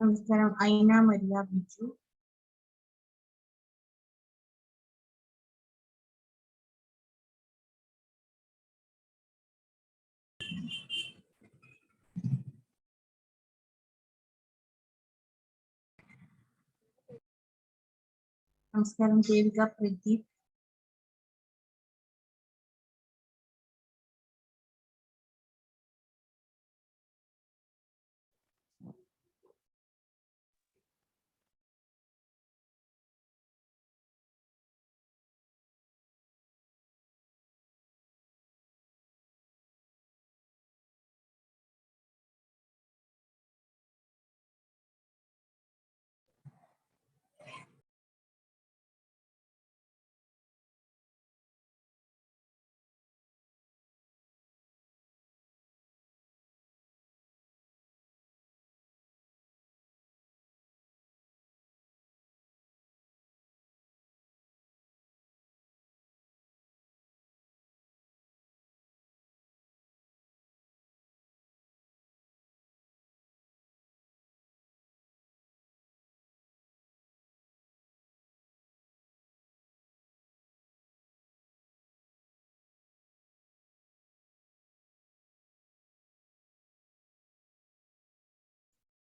നമസ്കാരം. ഐന മരിയ ബിജു. നമസ്കാരം. ദേവിക പ്രദീപ്.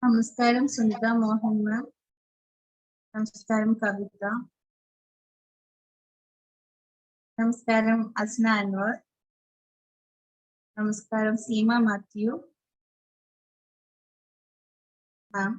നമസ്കാരം. സുനിത മോഹൻ മാം. നമസ്കാരം. കവിത. നമസ്കാരം. അസ്ന അൻവർ. നമസ്കാരം. സീമ മാത്യു മാം.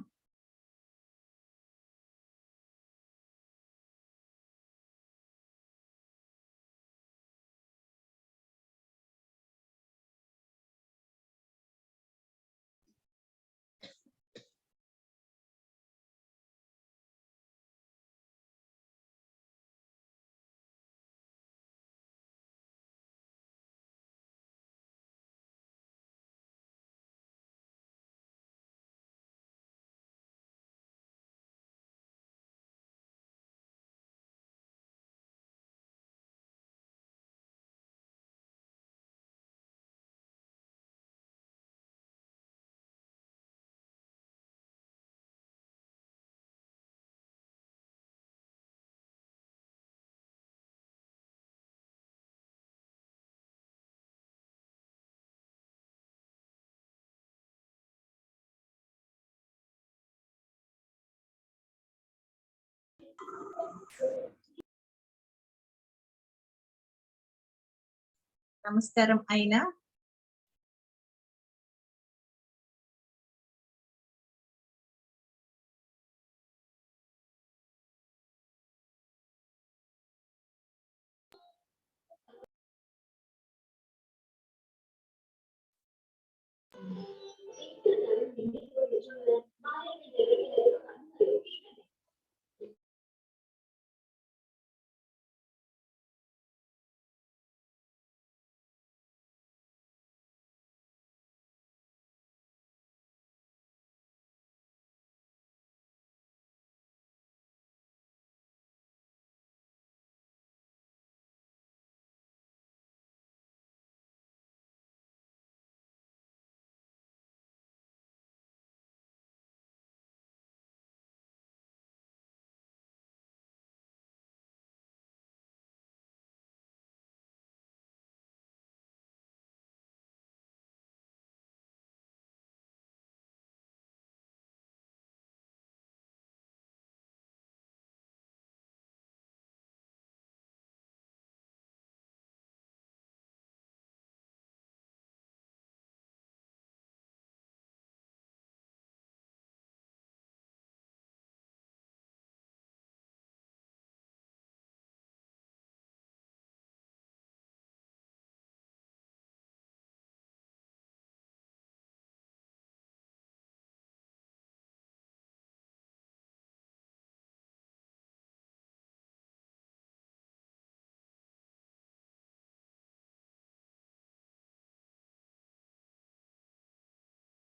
നമസ്കാരം. ഐന.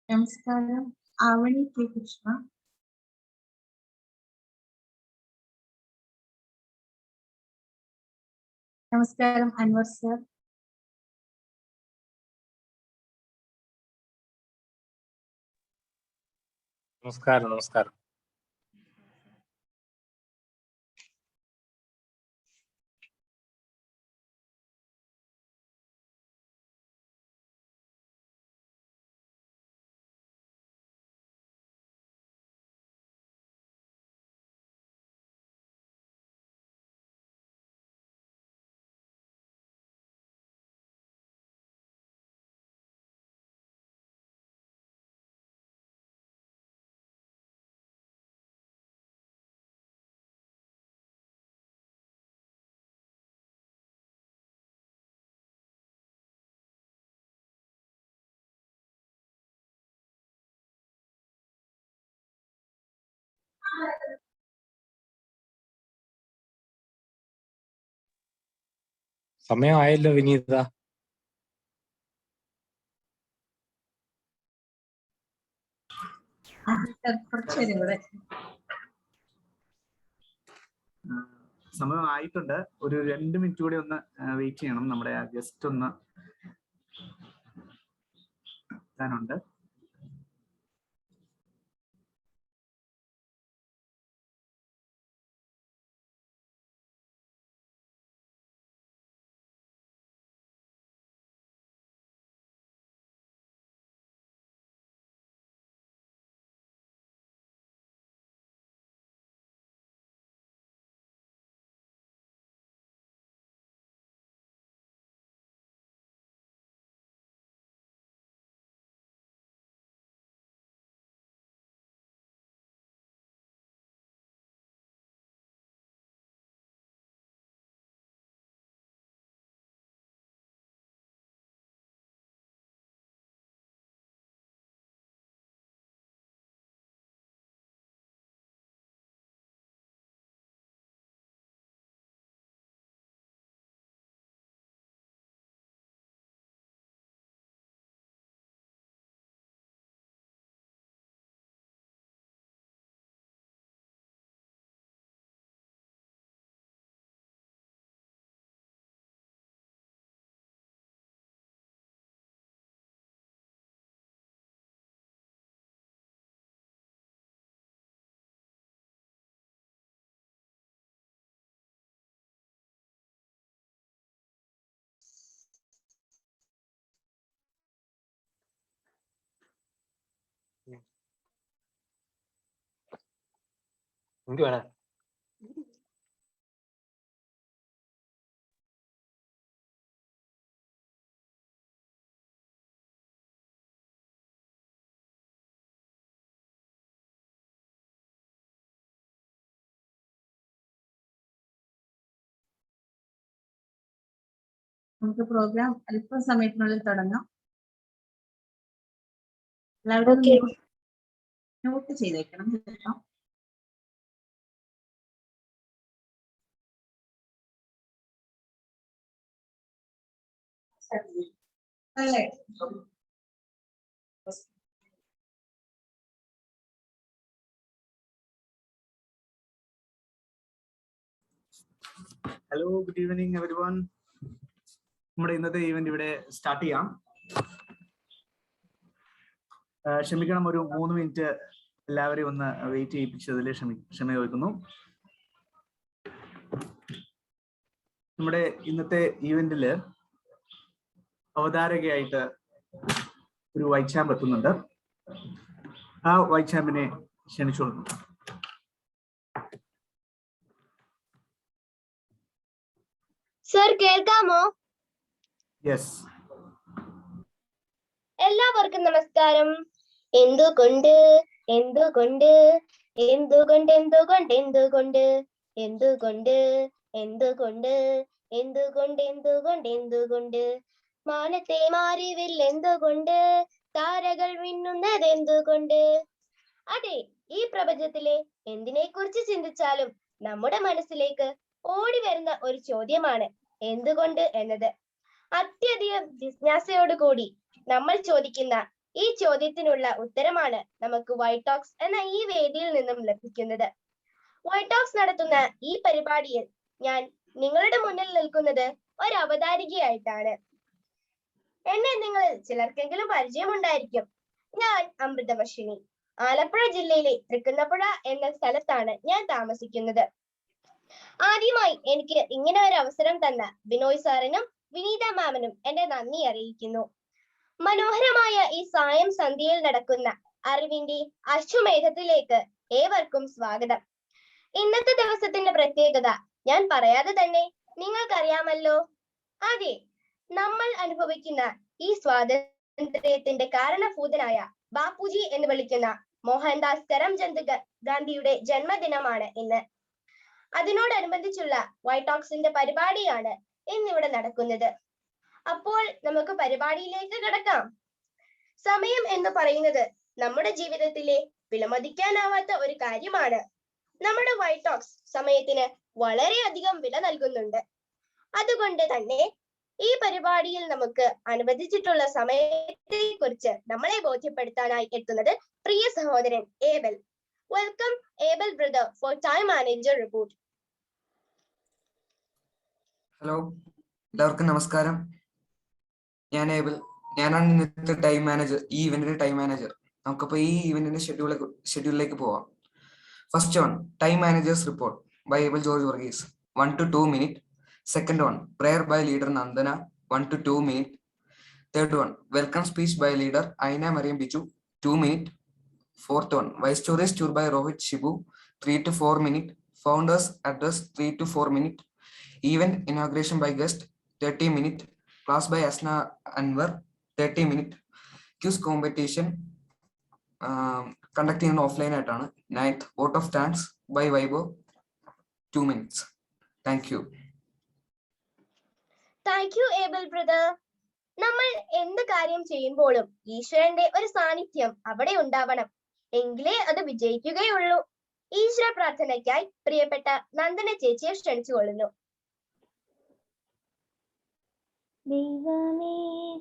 നമസ്കാരം. ആവണി കെ കൃഷ്ണ. നമസ്കാരം. അൻവർ സർ. നമസ്കാരം നമസ്കാരം. സമയമായല്ലോ വിനീത. കുറച്ചുപേരും കൂടെ. സമയമായിട്ടുണ്ട്. ഒരു 2 മിനിറ്റ് കൂടി ഒന്ന് വെയിറ്റ് ചെയ്യണം. നമ്മുടെ ഗസ്റ്റ് ഒന്ന് എത്താനുണ്ട്. എന്ത് വേണം? നമുക്ക് പ്രോഗ്രാം അല്പസമയത്തിനുള്ളിൽ തുടങ്ങാം. എല്ലാവരും നോട്ട് ചെയ്തേക്കണം കേട്ടോ. അല്ലേ? Hello, good evening everyone. നമ്മുടെ ഇന്നത്തെ ഈവന്റ് ഇവിടെ സ്റ്റാർട്ട് ചെയ്യാം. ക്ഷമിക്കണം, ഒരു 3 മിനിറ്റ് എല്ലാവരെയും ഒന്ന് വെയിറ്റ് ചെയ്യിപ്പിച്ചതിൽ ക്ഷമ ചോദിക്കുന്നു. നമ്മുടെ ഇന്നത്തെ ഈവന്റില് അവതാരകയായിട്ട് ഒരു വൈറ്റ് ചാമ്പ് എത്തുന്നുണ്ട്. ആ വൈറ്റ് ചാമ്പിനെ ക്ഷണിച്ചോളുന്നു. സർ, കേൾക്കാമോ? യെസ്. എല്ലാവർക്കും നമസ്കാരം. എന്തുകൊണ്ട് എന്തുകൊണ്ട് എന്തുകൊണ്ട് എന്തുകൊണ്ട് എന്തുകൊണ്ട് എന്തുകൊണ്ട് എന്തുകൊണ്ട് എന്തുകൊണ്ട് എന്തുകൊണ്ട് എന്തുകൊണ്ട് മാനത്തെ മാറിവിൽ എന്തുകൊണ്ട് താരകൾ മിന്നുന്നത് എന്തുകൊണ്ട്? അതെ, ഈ പ്രപഞ്ചത്തിലെ എന്തിനെ കുറിച്ച് ചിന്തിച്ചാലും നമ്മുടെ മനസ്സിലേക്ക് ഓടി വരുന്ന ഒരു ചോദ്യമാണ് എന്തുകൊണ്ട് എന്നത്. അത്യധികം ജിജ്ഞാസയോടുകൂടി നമ്മൾ ചോദിക്കുന്ന ഈ ചോദ്യത്തിനുള്ള ഉത്തരമാണ് നമുക്ക് വൈറ്റ് ടോക്സ് എന്ന ഈ വേദിയിൽ നിന്നും ലഭിക്കുന്നത്. വൈറ്റ് ടോക്സ് നടത്തുന്ന ഈ പരിപാടിയിൽ ഞാൻ നിങ്ങളുടെ മുന്നിൽ നിൽക്കുന്നത് ഒരു അവതാരികയായിട്ടാണ്. എന്നെ നിങ്ങളിൽ ചിലർക്കെങ്കിലും പരിചയമുണ്ടായിരിക്കും. ഞാൻ അമൃതവർഷിണി. ആലപ്പുഴ ജില്ലയിലെ തൃക്കുന്നപ്പുഴ എന്ന സ്ഥലത്താണ് ഞാൻ താമസിക്കുന്നത്. ആദ്യമായി എനിക്ക് ഇങ്ങനെ ഒരു അവസരം തന്ന ബിനോയ് സാറിനും വിനീത മാമിനും എന്റെ നന്ദി അറിയിക്കുന്നു. മനോഹരമായ ഈ സായം സന്ധ്യയിൽ നടക്കുന്ന അറിവിന്റെ അശ്വമേധത്തിലേക്ക് ഏവർക്കും സ്വാഗതം. ഇന്നത്തെ ദിവസത്തിന്റെ പ്രത്യേകത ഞാൻ പറയാതെ തന്നെ നിങ്ങൾക്കറിയാമല്ലോ. അതെ, നമ്മൾ അനുഭവിക്കുന്ന ഈ സ്വാതന്ത്ര്യത്തിന്റെ കാരണഭൂതനായ ബാപ്പുജി എന്ന് വിളിക്കുന്ന മോഹൻദാസ് കരംചന്ദ് ഗാന്ധിയുടെ ജന്മദിനമാണ് ഇന്ന്. അതിനോടനുബന്ധിച്ചുള്ള വൈറ്റോക്സിന്റെ പരിപാടിയാണ് ഇന്നിവിടെ നടക്കുന്നത്. അപ്പോൾ നമുക്ക് പരിപാടിയിലേക്ക് കടക്കാം. സമയം എന്ന് പറയുന്നത് നമ്മുടെ ജീവിതത്തിലെ വിലമതിക്കാനാവാത്ത ഒരു കാര്യമാണ്. നമ്മുടെ വൈറ്റോക്സ് സമയത്തിന് വളരെയധികം വില നൽകുന്നുണ്ട്. അതുകൊണ്ട് തന്നെ ഈ പരിപാടിയിൽ നമുക്ക് അനുവദിച്ചിട്ടുള്ള സമയത്തെ കുറിച്ച് നമ്മളെ ബോധ്യപ്പെടുത്താനായി എത്തുന്നത് പ്രിയ സഹോദരൻ Abel. Welcome Abel brother four time manager report. Hello, എല്ലാവർക്കും നമസ്കാരം. ഞാൻ ഏബൽ. ഞാനാണ് ഇന്നത്തെ ടൈം മാനേജർ, ഈ ഇവന്റിന്റെ ടൈം മാനേജർ. നമുക്കപ്പോൾ ഈ ഇവന്റിന്റെ ഷെഡ്യൂളിലേക്ക് പോവാം. First one, time managers report by Abel George Varghese, 1 to 2 minutes. Second one, prayer by leader Nandana, 1 to 2 minutes. Third one, welcome speech by leader Aina Mariam Bichu, 2 minutes. Fourth one, vice stories tour by Rohit Shibu, 3 to 4 minutes. Founders address, 3 to 4 minutes. Event inauguration by guest, 30 minutes. Class by Asna Anwar, 30 minutes. Quiz competition conducting an offline at 9th. Vote of thanks by Vibo, 2 minutes. Thank you. Thank U Abel brother. നമ്മൾ എന്ത് കാര്യം ചെയ്യുമ്പോഴും ഈശ്വരന്റെ ഒരു സാന്നിധ്യം അവിടെ ഉണ്ടാവണം, എങ്കിലേ അത് വിജയിക്കുകയുള്ളൂ. ഈശ്വര പ്രാർത്ഥനയ്ക്കായി പ്രിയപ്പെട്ട നന്ദന ചേച്ചിയെ ക്ഷണിച്ചുകൊള്ളുന്നു. ദൈവമേ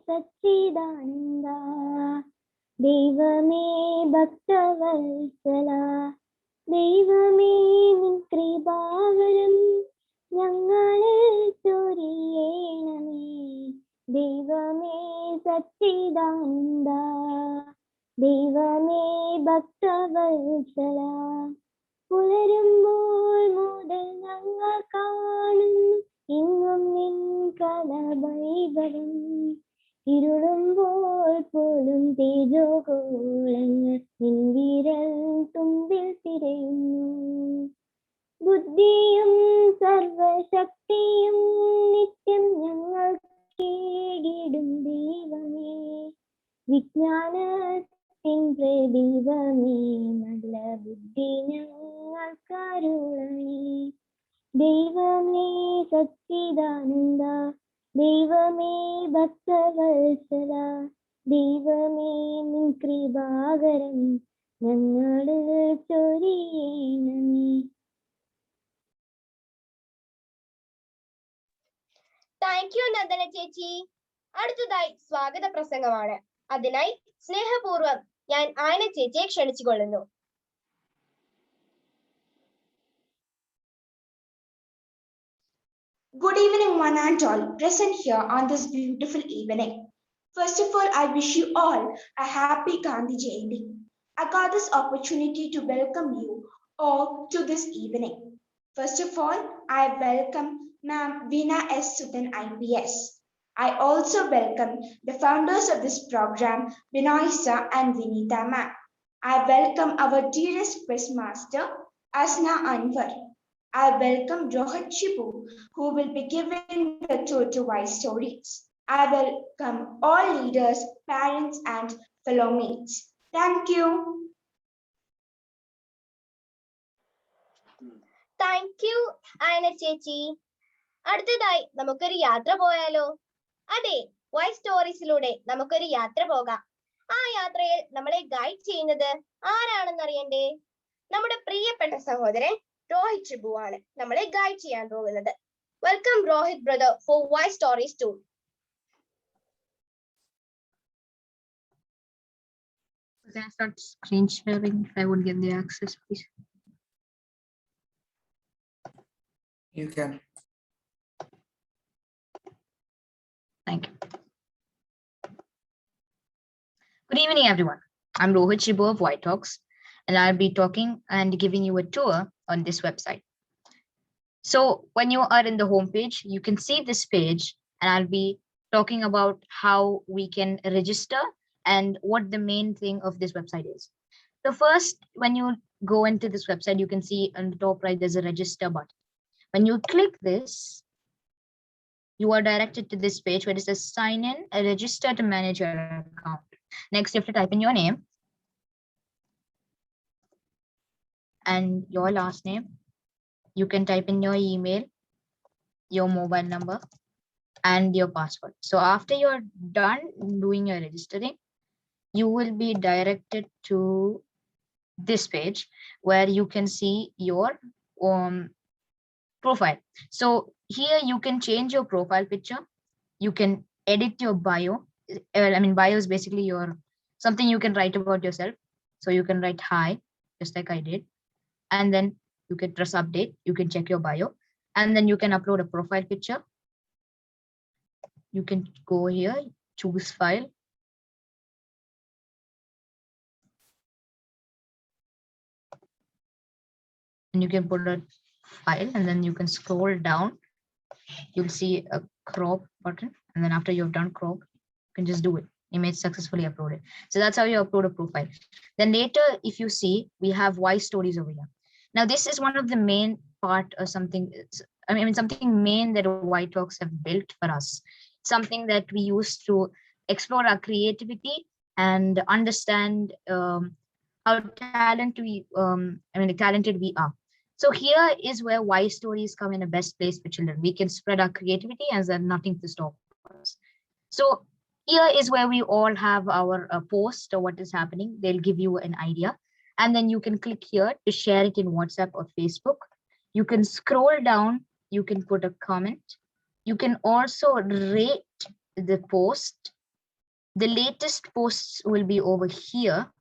സച്ചിദാനന്ദ, ദൈവമേ ഭക്തവത്സല, ദൈവമേ നിൻ കൃപാവരം ഞങ്ങളിൽ ചൊരിയണമേ. ദൈവമേ സച്ചിദാനന്ദ, ദൈവമേ ഭക്തവത്സല, പുലരുമ്പോൾ മുതൽ ഞങ്ങൾ കാണുന്നു ഇന്നും നിൻ കലവൈഭവം. ഇരുളുമ്പോൾ പോലും തേജോഗോളങ്ങൾ നിൻ വിരൽ തുമ്പിൽ തിരയുന്നു. ബുദ്ധിയും സർവശക്തിയും നിത്യം ഞങ്ങൾ കേടിടും ദൈവമേ. വിജ്ഞാനത്തിൻ പ്രദീപമേ, നല്ല ബുദ്ധി ഞങ്ങൾക്കരുളണേ. ദൈവമേ സച്ചിദാനന്ദ, ദൈവമേ ഭക്തവത്സല, ദൈവമേ നിൻ കൃപാകരം ഞങ്ങളിൽ ചൊരിയണമേ. താങ്ക് യു നന്ദന ചേച്ചി. അടുത്തതായി സ്വാഗത പ്രസംഗമാണ്. അതിനായി സ്നേഹപൂർവ്വം ഞാൻ ആയന ചേച്ചിയെ ക്ഷണിച്ചുകൊള്ളുന്നു. Good evening, one and all present here on this beautiful evening. First of all, I wish you all a happy Gandhi Jayanti. I got this opportunity to welcome you all to this evening. First of all, I welcome Ma'am Veena S. Sudan IPS. I also welcome the founders of this program, Binoy Sir and Vinita Ma'am. I welcome our dearest quizmaster, Asna Anwar. I welcome Rohit Shibu, who will be giving the tour to wise stories. I welcome all leaders, parents, and fellow mates. Thank you. Thank you Ayana ചേച്ചി. അടുത്തതായി നമുക്കൊരു യാത്ര പോയാലോ? അതെ, vice സ്റ്റോറീസിലൂടെ നമുക്കൊരു യാത്ര പോകാം. ആ യാത്രയിൽ നമ്മളെ ഗൈഡ് ചെയ്യുന്നത് ആരാണെന്ന് അറിയണ്ടേ? നമ്മുടെ പ്രിയപ്പെട്ട സഹോദരൻ രോഹിത് ഷിബു ആണ് നമ്മളെ ഗൈഡ് ചെയ്യാൻ പോകുന്നത്. Welcome Rohit brother for wise stories tour. Can I start screen sharing if I would get the access, please? You can. Thank you. Good evening, everyone. I'm Rohit Shibo of White Talks, and I'll be talking and giving you a tour on this website. So when you are in the homepage, you can see this page, and I'll be talking about how we can register and what the main thing of this website is. So first, when you go into this website, you can see on the top right, there's a register button. When you click this, you are directed to this page where it says sign in, register to manage your account. Next, you have to type in your name and your last name. You can type in your email, your mobile number, and your password. So after you're done doing your registering, you will be directed to this page where you can see your profile. So here you can change your profile picture. You can edit your bio. Bio is basically your something you can write about yourself. So you can write hi, just like I did. And then you can press update. You can check your bio. And then you can upload a profile picture. You can go here, choose file. And you can put a file, and then you can scroll down. You'll see a crop button. And then after you've done crop, you can just do it. Image successfully uploaded. So that's how you upload a profile. Then later, if you see, we have Y stories over here. Now, this is one of the main part or something. Something main that White Talks have built for us. Something that we use to explore our creativity and understand how talented we are. So here is where Y stories come in a best place for children. We can spread our creativity and there's nothing to stop us. So here is where we all have our post or what is happening. They'll give you an idea. And then you can click here to share it in WhatsApp or Facebook. You can scroll down. You can put a comment. You can also rate the post. The latest posts will be over here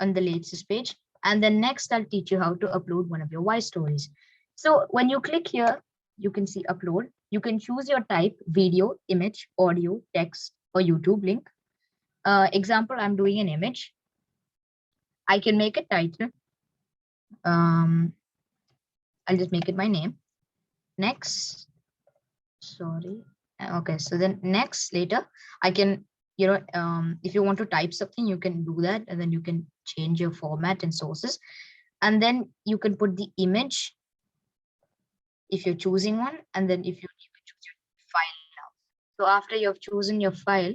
on the latest page. And then next, I'll teach you how to upload one of your Y stories. So when you click here, you can see upload. You can choose your type, video, image, audio, text, or YouTube link. Example, I'm doing an image. I can make a title. I'll just make it my name. Next, sorry. Okay, so then next, later, I can, if you want to type something, you can do that, and then you can change your format and sources. And then you can put the image if you're choosing one, and then if you can choose your file now. So after you've chosen your file,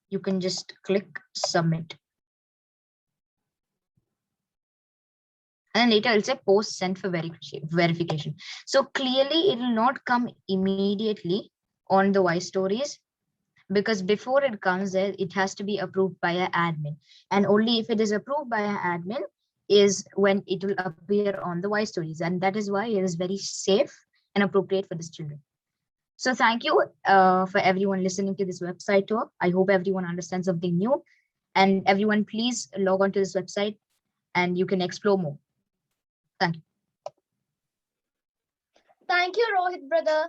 you can just click submit. And then later it'll say post sent for verification. So clearly it will not come immediately on the Y stories, because before it comes there, it has to be approved by an admin. And only if it is approved by an admin is when it will appear on the Y stories. And that is why it is very safe and appropriate for these children. So thank you for everyone listening to this website tour. I hope everyone understands something new. And everyone, please log on to this website and you can explore more. Thank you. Thank you, Rohit brother.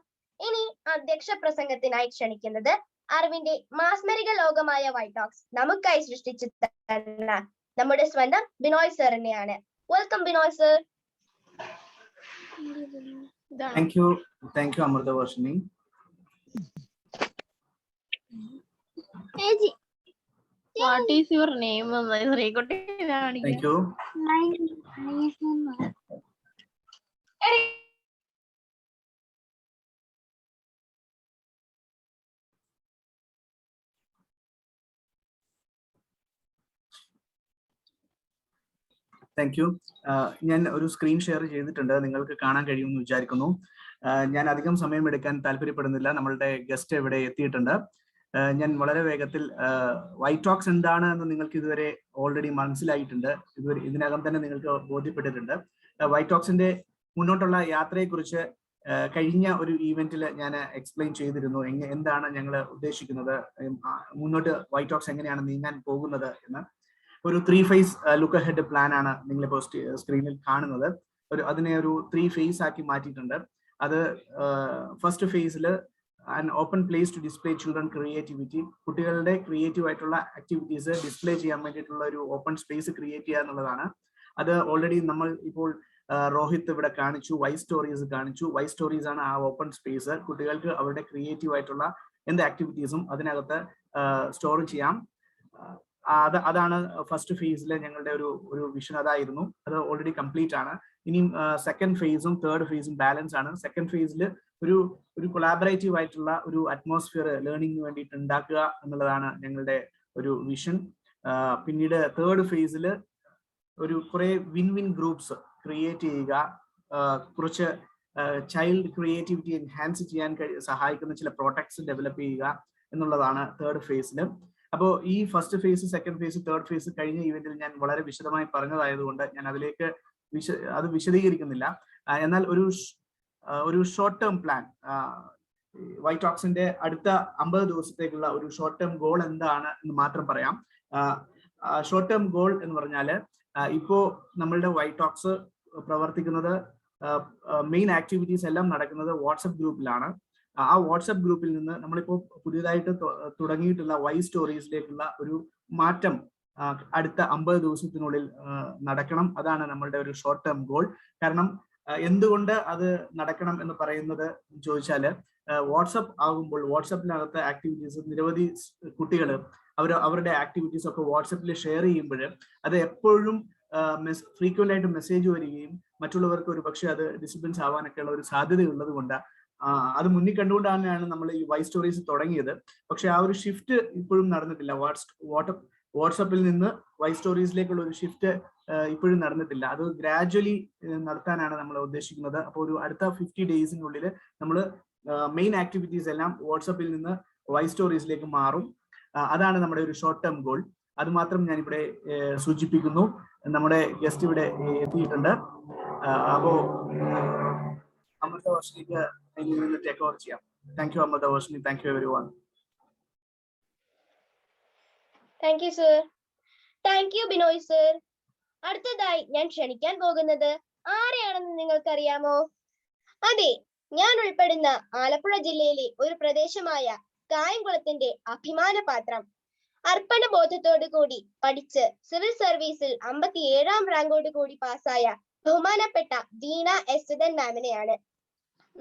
ഇനി അധ്യക്ഷ പ്രസംഗത്തിനായി ക്ഷണിക്കുന്നത് അറിവിന്റെ മാസ്മരിക ലോകമായ white talks നമുക്കായി സൃഷ്ടിച്ചു തന്ന നമ്മുടെ സ്വന്തം ബിനോയ് സാറിനെയാണ്. Welcome Binoy sir. Thank you, Amrita Varshini. What is your name? Thank you. Thank U. ഞാൻ ഒരു സ്ക്രീൻ ഷെയർ ചെയ്തിട്ടുണ്ട്, നിങ്ങൾക്ക് കാണാൻ കഴിയുമെന്ന് വിചാരിക്കുന്നു. ഞാൻ അധികം സമയം എടുക്കാൻ താല്പര്യപ്പെടുന്നില്ല, നമ്മളുടെ ഗസ്റ്റ് ഇവിടെ എത്തിയിട്ടുണ്ട്. ഞാൻ വളരെ വേഗത്തിൽ വൈറ്റ് ടോക്സ് എന്താണ് എന്ന് നിങ്ങൾക്ക് ഇതുവരെ ഓൾറെഡി മനസ്സിലായിട്ടുണ്ട്, ഇതിനകം തന്നെ നിങ്ങൾക്ക് ബോധ്യപ്പെട്ടിട്ടുണ്ട്. വൈറ്റ് ടോക്സിന്റെ മുന്നോട്ടുള്ള യാത്രയെക്കുറിച്ച് കഴിഞ്ഞ ഒരു ഈവെന്റിൽ ഞാൻ എക്സ്പ്ലെയിൻ ചെയ്തിരുന്നു, എന്താണ് ഞങ്ങൾ ഉദ്ദേശിക്കുന്നത്, മുന്നോട്ട് വൈറ്റ് ടോക്സ് എങ്ങനെയാണ് നീങ്ങാൻ പോകുന്നത് എന്ന്. ഒരു 3 ഫേസ് ലുക്ക് അഹെഡ് പ്ലാൻ ആണ് നിങ്ങളിപ്പോൾ സ്ക്രീനിൽ കാണുന്നത്. അതിനെ ഒരു 3 ഫേസ് ആക്കി മാറ്റിയിട്ടുണ്ട്. അത് ഫസ്റ്റ് ഫേസിൽ an open place to display children creativity. കുട്ടികളുടെ ക്രിയേറ്റീവ് ആയിട്ടുള്ള ആക്ടിവിറ്റീസ് ഡിസ്പ്ലേ ചെയ്യാൻ വേണ്ടിയിട്ടുള്ള ഒരു ഓപ്പൺ സ്പേസ് ക്രിയേറ്റ് ചെയ്യുക എന്നുള്ളതാണ്. അത് ഓൾറെഡി നമ്മൾ ഇപ്പോൾ രോഹിത് ഇവിടെ കാണിച്ചു, വൈ സ്റ്റോറീസ് കാണിച്ചു. വൈ സ്റ്റോറീസ് ആണ് ആ ഓപ്പൺ സ്പേസ്. കുട്ടികൾക്ക് അവരുടെ ക്രിയേറ്റീവ് ആയിട്ടുള്ള എന്ത് ആക്ടിവിറ്റീസും അതിനകത്ത് സ്റ്റോർ ചെയ്യാം. അതാണ് ഫസ്റ്റ് ഫേസിലെ ഞങ്ങളുടെ ഒരു വിഷൻ അതായിരുന്നു. അത് ഓൾറെഡി കംപ്ലീറ്റ് ആണ്. ഇനിയും സെക്കൻഡ് ഫേസും തേർഡ് ഫേസും ബാലൻസ് ആണ്. സെക്കൻഡ് ഫേസിൽ ഒരു കൊളാബറേറ്റീവ് ആയിട്ടുള്ള ഒരു അറ്റ്മോസ്ഫിയർ ലേണിംഗിന് വേണ്ടിയിട്ട് ഉണ്ടാക്കുക എന്നുള്ളതാണ് ഞങ്ങളുടെ ഒരു വിഷൻ. പിന്നീട് തേർഡ് ഫേസിൽ കുറെ വിൻ വിൻ ഗ്രൂപ്പ്സ് ക്രിയേറ്റ് ചെയ്യുക, കുറച്ച് ചൈൽഡ് ക്രിയേറ്റിവിറ്റി എൻഹാൻസ് ചെയ്യാൻ സഹായിക്കുന്ന ചില പ്രോഡക്ട്സ് ഡെവലപ്പ് ചെയ്യുക എന്നുള്ളതാണ് തേർഡ് ഫേസിൽ. അപ്പോൾ ഈ first phase, second phase, third phase കഴിഞ്ഞ ഇവന്റിൽ ഞാൻ വളരെ വിശദമായി പറഞ്ഞതായതുകൊണ്ട് ഞാൻ അതിലേക്ക് അത് വിശദീകരിക്കുന്നില്ല. എന്നാൽ ഒരു ഷോർട്ട് ടേം പ്ലാൻ, വൈറ്റോക്സിന്റെ അടുത്ത 50 ദിവസത്തേക്കുള്ള ഒരു ഷോർട്ട് ടേം ഗോൾ എന്താണ് എന്ന് മാത്രം പറയാം. ഷോർട്ട് ടേം ഗോൾ എന്ന് പറഞ്ഞാല് ഇപ്പോ നമ്മളുടെ വൈറ്റോക്സ് പ്രവർത്തിക്കുന്നത്, മെയിൻ ആക്ടിവിറ്റീസ് എല്ലാം നടക്കുന്നത് വാട്സപ്പ് ഗ്രൂപ്പിലാണ്. ആ വാട്സപ്പ് ഗ്രൂപ്പിൽ നിന്ന് നമ്മളിപ്പോ പുതിയതായിട്ട് തുടങ്ങിയിട്ടുള്ള വൈ സ്റ്റോറീസിലേക്കുള്ള ഒരു മാറ്റം അടുത്ത 50 ദിവസത്തിനുള്ളിൽ നടക്കണം. അതാണ് നമ്മളുടെ ഒരു ഷോർട്ട് ടേം ഗോൾ. കാരണം എന്തുകൊണ്ട് അത് നടക്കണം എന്ന് പറയുന്നത് ചോദിച്ചാല്, വാട്സപ്പ് ആകുമ്പോൾ വാട്സപ്പിനകത്ത് ആക്ടിവിറ്റീസ് നിരവധി കുട്ടികൾ അവരുടെ ആക്ടിവിറ്റീസ് ഒക്കെ വാട്സപ്പിൽ ഷെയർ ചെയ്യുമ്പോൾ അത് എപ്പോഴും ഫ്രീക്വന്റ് ആയിട്ട് മെസ്സേജ് വരികയും മറ്റുള്ളവർക്ക് ഒരു പക്ഷേ അത് ഡിസ്റ്റർബൻസ് ആവാനൊക്കെ ഉള്ള ഒരു സാധ്യത ഉള്ളത് കൊണ്ട് അത് മുന്നിൽ കണ്ടുകൊണ്ടാണ് നമ്മൾ ഈ വൈ സ്റ്റോറീസ് തുടങ്ങിയത്. പക്ഷെ ആ ഒരു ഷിഫ്റ്റ് ഇപ്പോഴും നടന്നിട്ടില്ല. വാട്സപ്പിൽ നിന്ന് വൈ സ്റ്റോറീസിലേക്കുള്ള ഒരു ഷിഫ്റ്റ് ഇപ്പോഴും നടന്നിട്ടില്ല. അത് ഗ്രാജുവലി നടത്താനാണ് നമ്മൾ ഉദ്ദേശിക്കുന്നത്. അപ്പോൾ ഒരു അടുത്ത 50 ഡേയ്സിനുള്ളിൽ നമ്മൾ മെയിൻ ആക്ടിവിറ്റീസ് എല്ലാം വാട്സപ്പിൽ നിന്ന് വൈ സ്റ്റോറീസിലേക്ക് മാറും. അതാണ് നമ്മുടെ ഒരു ഷോർട്ട് ടേം ഗോൾ. അത് മാത്രം ഞാൻ ഇവിടെ സൂചിപ്പിക്കുന്നു. നമ്മുടെ ഗസ്റ്റ് ഇവിടെ എത്തിയിട്ടുണ്ട്. അപ്പോ അമൃത വർഷനിക്ക് നിന്ന് ടേക്ക് ഓവർ ചെയ്യാം. Thank you Amrita Varshini. Thank you everyone. Thank you sir. Thank you Binoy sir. അടുത്തതായി ഞാൻ ക്ഷണിക്കാൻ പോകുന്നത് ആരെയാണെന്ന് നിങ്ങൾക്കറിയാമോ? അതെ, ഞാൻ ഉൾപ്പെടുന്ന ആലപ്പുഴ ജില്ലയിലെ ഒരു പ്രദേശമായ കായംകുളത്തിന്റെ അഭിമാന പാത്രം. അർപ്പണ ബോധത്തോടു കൂടി പഠിച്ച് സിവിൽ സർവീസിൽ 57ാം റാങ്കോട് കൂടി പാസ്സായ ബഹുമാനപ്പെട്ട വീണ എസ് സുധൻ മാമിനെയാണ്.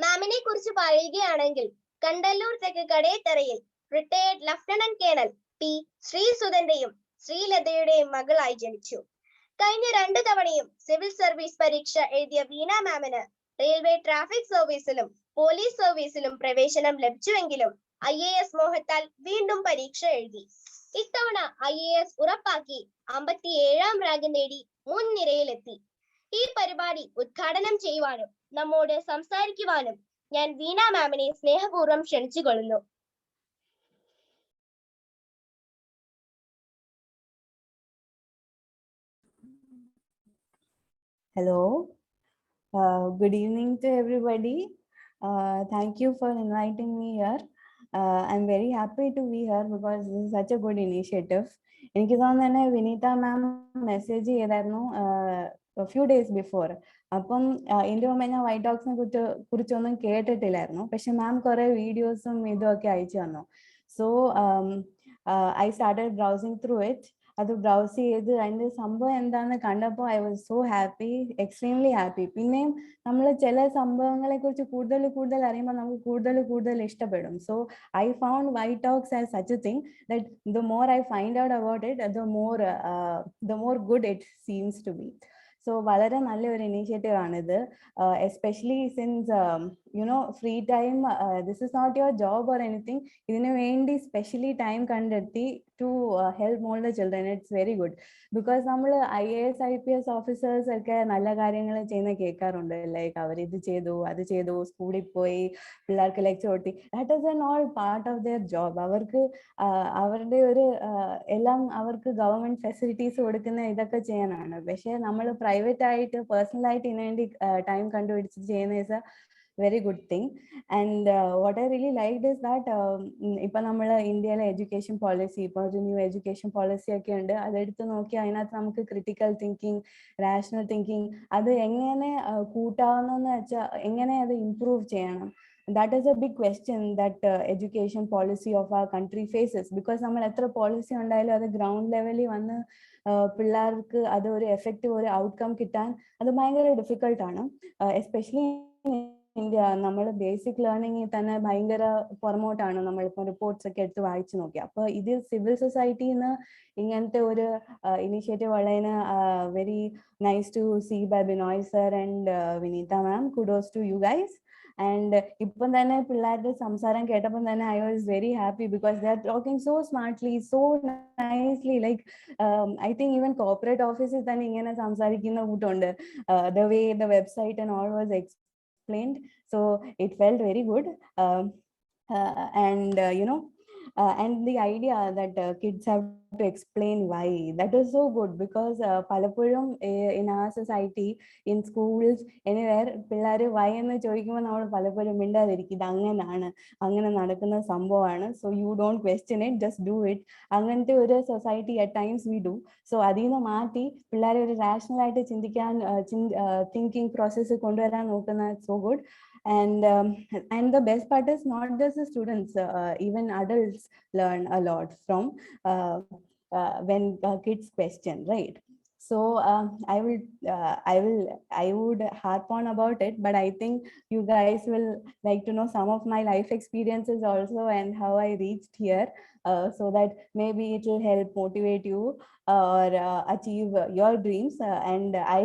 മാമിനെ കുറിച്ച് പറയുകയാണെങ്കിൽ കണ്ടല്ലൂർ തെക്ക് കടേത്തറയിൽ റിട്ടയേർഡ് ലഫ്റ്റനന്റ് കേണൽ പി ശ്രീസുധന്റെയും ശ്രീലതയുടെയും മകളായി ജനിച്ചു. കഴിഞ്ഞ 2 തവണയും സിവിൽ സർവീസ് പരീക്ഷ എഴുതിയ വീണ മാമിന് റെയിൽവേ ട്രാഫിക് സർവീസിലും പോലീസ് സർവീസിലും പ്രവേശനം ലഭിച്ചുവെങ്കിലും IAS മോഹത്താൽ വീണ്ടും പരീക്ഷ എഴുതി. ഇത്തവണ IAS ഉറപ്പാക്കി 57ാം റാങ്ക് നേടി മുൻനിരയിലെത്തി. ഈ പരിപാടി ഉദ്ഘാടനം ചെയ്യുവാനും നമ്മോട് സംസാരിക്കുവാനും ഞാൻ വീണ മാമിനെ സ്നേഹപൂർവ്വം ക്ഷണിച്ചുകൊള്ളുന്നു. Hello, good evening to everybody. Thank you for inviting me here. I'm very happy to be here because this is such a good initiative. എനിക്ക് തോന്നുന്നു തന്നെ വിനീത മാം മെസ്സേജ് ചെയ്തായിരുന്നു ഫ്യൂ ഡേയ്സ് ബിഫോർ. അപ്പം ഇതിന്റെ മുമ്പേ ഞാൻ വൈറ്റോക്സിനെ കുറിച്ചൊന്നും കേട്ടിട്ടില്ലായിരുന്നു. പക്ഷെ മാം കുറെ വീഡിയോസും ഇതുമൊക്കെ അയച്ചു തന്നു. So I started browsing through it. അത് ബ്രൗസ് ചെയ്ത് അതിന്റെ സംഭവം എന്താണെന്ന് കണ്ടപ്പോൾ I was so happy, extremely happy. പിന്നെയും നമ്മൾ ചില സംഭവങ്ങളെ കുറിച്ച് കൂടുതൽ അറിയുമ്പോൾ നമുക്ക് കൂടുതൽ ഇഷ്ടപ്പെടും. So I found വൈറ്റോക്സ് as such A thing that the more I find out about it the more good it seems to B. So വളരെ നല്ലൊരു ഇനീഷ്യേറ്റീവ് ആണിത്. Especially since free time, this is not your job or anything. ഇതിനു വേണ്ടി specially time കണ്ടെത്തി to help mall the children. It's very good. Because നമ്മൾ IAS IPS officers ഒക്കെ നല്ല കാര്യങ്ങൾ ചെയ്യുന്ന കേൾക്കാറുണ്ട്. ലൈക്ക് അവരിത് ചെയ്തു, അത് ചെയ്തു, സ്കൂളിൽ പോയി പിള്ളേർക്ക് ലെക്ചർ കൊടുത്തി. That is an all part of their job. അവർക്ക് അവരുടെ ഒരു എല്ലാം അവർക്ക് ഗവൺമെന്റ് ഫെസിലിറ്റീസ് കൊടുക്കുന്ന ഇതൊക്കെ ചെയ്യാനാണ്. പക്ഷെ നമ്മൾ പ്രൈവറ്റ് ആയിട്ട് പേഴ്സണലായിട്ട് ഇതിനു വേണ്ടി ടൈം കണ്ടുപിടിച്ച് ചെയ്യുന്ന is A very good thing. And what I really liked is that ഇപ്പൊ നമ്മൾ ഇന്ത്യയിലെ എഡ്യൂക്കേഷൻ പോളിസി, ഇപ്പൊ ഒരു ന്യൂ എഡ്യൂക്കേഷൻ പോളിസി ഒക്കെ ഉണ്ട്. അതെടുത്ത് നോക്കി അതിനകത്ത് നമുക്ക് ക്രിട്ടിക്കൽ തിങ്കിങ്, റാഷണൽ തിങ്കിങ് അത് എങ്ങനെ കൂട്ടാവുന്നെന്ന് വെച്ചാൽ എങ്ങനെ അത് ഇംപ്രൂവ് ചെയ്യണം, that is a big question that education policy of our country faces, because നമ്മൾ എത്ര പോളിസി ഉണ്ടായാലും അത് ഗ്രൗണ്ട് ലെവലിൽ വന്ന് പിള്ളേർക്ക് അത് ഒരു എഫക്റ്റീവ് ഒരു ഔട്ട്കം കിട്ടാൻ അത് ഭയങ്കര ഡിഫിക്കൽട്ടാണ്. എസ്പെഷ്യലി ഇന്ത്യ നമ്മൾ ബേസിക് ലേണിംഗിൽ തന്നെ ഭയങ്കര പുറമോട്ടാണ്. നമ്മളിപ്പോൾ റിപ്പോർട്ട്സ് ഒക്കെ എടുത്ത് വായിച്ചു നോക്കി. അപ്പോൾ ഇത് സിവിൽ സൊസൈറ്റിയിൽ നിന്ന് ഇങ്ങനത്തെ ഒരു ഇനിഷ്യേറ്റീവ് ഉള്ളതിന് very nice to see by Binoy sir and Vineetha ma'am. Kudos to you guys. And ഇപ്പം തന്നെ പിള്ളേരുടെ സംസാരം കേട്ടപ്പോൾ തന്നെ I was very happy because they are talking so smartly, so nicely. Like I think even corporate offices തന്നെ ഇങ്ങനെ സംസാരിക്കുന്ന കൂട്ടുണ്ട്. The way the website and all was explained, so it felt very good. And you know, and the idea that kids have to explain why, that is so good, because പലപ്പോഴും in our society, in schools, anywhere, പിള്ളേർ why എന്ന് ചോദിക്കുമ്പോൾ നമ്മൾ പലപ്പോഴും മിണ്ടാതിരിക്കും. ഇത് അങ്ങനെയാണ്, അങ്ങനെ നടക്കുന്ന സംഭവമാണ്, so you don't question it, just do it. അങ്ങനത്തെ ഒരു society at times we do. so അതിൽ നിന്ന് മാറ്റി പിള്ളേരെ ഒരു റാഷണൽ ആയിട്ട് ചിന്തിക്കാൻ തിങ്കിങ് പ്രോസസ്സ് കൊണ്ടുവരാൻ നോക്കുന്ന so good. And the best part is not just the students, even adults learn a lot from when kids question, right? So I would harp on about it, but I think you guys will like to know some of my life experiences also and how I reached here, so that maybe it will help motivate you or achieve your dreams. And I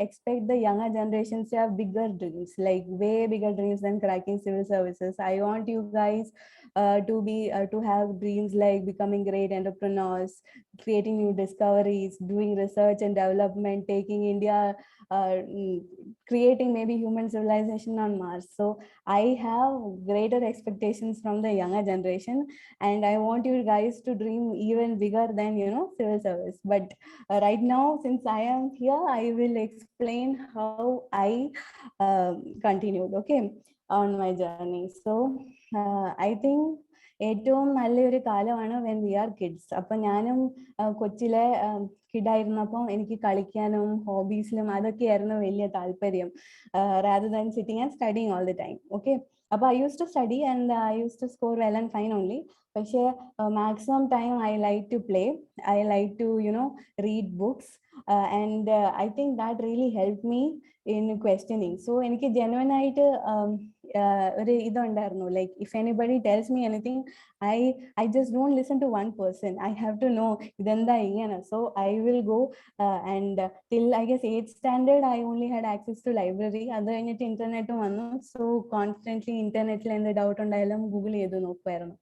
expect the younger generations to have bigger dreams, like way bigger dreams than cracking civil services. I want you guys to have dreams like becoming great entrepreneurs, creating new discoveries, doing research and development, taking India, creating maybe human civilization on Mars. So I have greater expectations from the younger generation, and I want you guys to dream even bigger than, you know, civil service. But right now, since I am here, I will explain how I continued, okay, on my journey. So I think ഏറ്റവും നല്ലൊരു കാലമാണ് when we are kids. അപ്പൊ ഞാനും കൊച്ചിലെ കിഡായിരുന്നപ്പോൾ എനിക്ക് കളിക്കാനും ഹോബീസിലും അതൊക്കെയായിരുന്നു വലിയ താല്പര്യം, rather than sitting and studying all the time. Okay, അപ്പൊ I used to study and I used to score well and fine only. പക്ഷേ maximum time I like to play, I like to, you know, read books, and I think that really helped me in questioning. So എനിക്ക് genuine ആയിട്ട് ഒരു ഇതുണ്ടായിരുന്നു, like if anybody tells me anything, I just don't listen to one person. I have to know ഇതെന്താ ഇങ്ങനെ. So I will go and till I guess 8th standard I only had access to library. അത് കഴിഞ്ഞിട്ട് ഇന്റർനെറ്റും വന്നു. So constantly ഇന്റർനെറ്റിൽ എന്ത് doubt ഉണ്ടായാലും Google ചെയ്ത് നോക്കുമായിരുന്നു.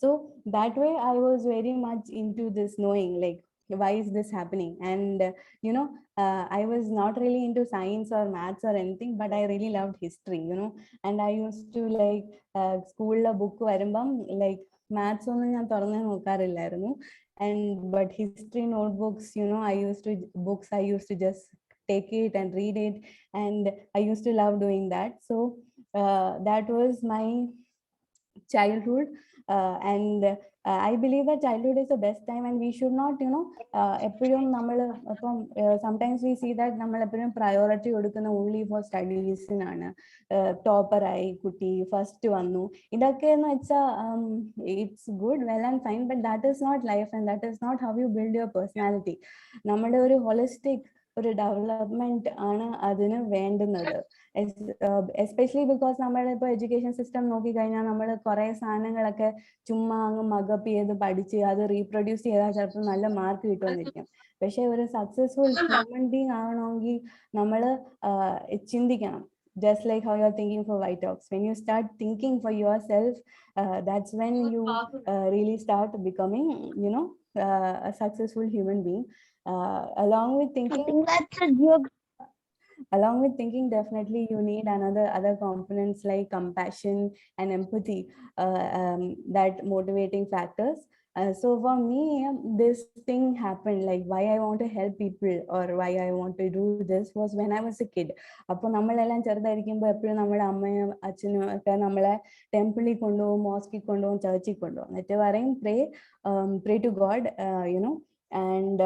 So that way I was very much into this knowing, like why is this happening. And you know, I was not really into science or maths or anything, but I really loved history, you know. And I used to like school book varumbam like maths ഒന്നും ഞാൻ തുറന്നു നോക്കാറില്ലായിരുന്നു. And but history notebooks, you know, I used to just take it and read it, and I used to love doing that. So that was my childhood, and I believe that childhood is the best time, and we should not, you know, എപ്പോഴും നമ്മൾ അപ്പം sometimes we see that നമ്മൾ എപ്പോഴും priority കൊടുക്കുന്ന only for studiesനാണ്. Topper ആയി കുട്ടി, first വന്നു, ഇതൊക്കെ എന്ന് വെച്ചാൽ it's good, well and fine, but that is not life, and that is not how you build your personality. നമ്മുടെ ഒരു holistic ഒരു ഡെവലപ്മെന്റ് ആണ് അതിന് വേണ്ടുന്നത്. എസ്പെഷ്യലി ബിക്കോസ് നമ്മളിപ്പോൾ എഡ്യൂക്കേഷൻ സിസ്റ്റം നോക്കിക്കഴിഞ്ഞാൽ നമ്മൾ കുറെ സാധനങ്ങളൊക്കെ ചുമ്മാ അങ്ങ് മഗപ്പ് ചെയ്ത് പഠിച്ച് അത് റീപ്രൊഡ്യൂസ് ചെയ്താൽ ചിലപ്പോൾ നല്ല മാർക്ക് കിട്ടുമെന്നിരിക്കും. പക്ഷെ ഒരു സക്സസ്ഫുൾ ഹ്യൂമൻ ബീങ് ആവണമെങ്കിൽ നമ്മൾ ചിന്തിക്കണം. Just like how you're thinking for White Talks, when you start thinking for yourself, that's when you really start becoming, you know, a successful human being. Along with thinking, along with thinking, definitely you need other components like compassion and empathy, that motivating factors. So for me, this thing happened, like why I want to help people or why I want to do this was when I was a kid. അപ്പോൾ നമ്മളെല്ലാം ചെറുതായിരിക്കുമ്പോൾ എപ്പോഴും നമ്മുടെ അമ്മയും അച്ഛനും ഒക്കെ നമ്മളെ ടെമ്പിളിൽ കൊണ്ടുപോകും, മോസ്കിൽ കൊണ്ടുപോകും, ചർച്ചിൽ കൊണ്ടുപോകും. എന്നിട്ട് പറയും pray to God, you know, and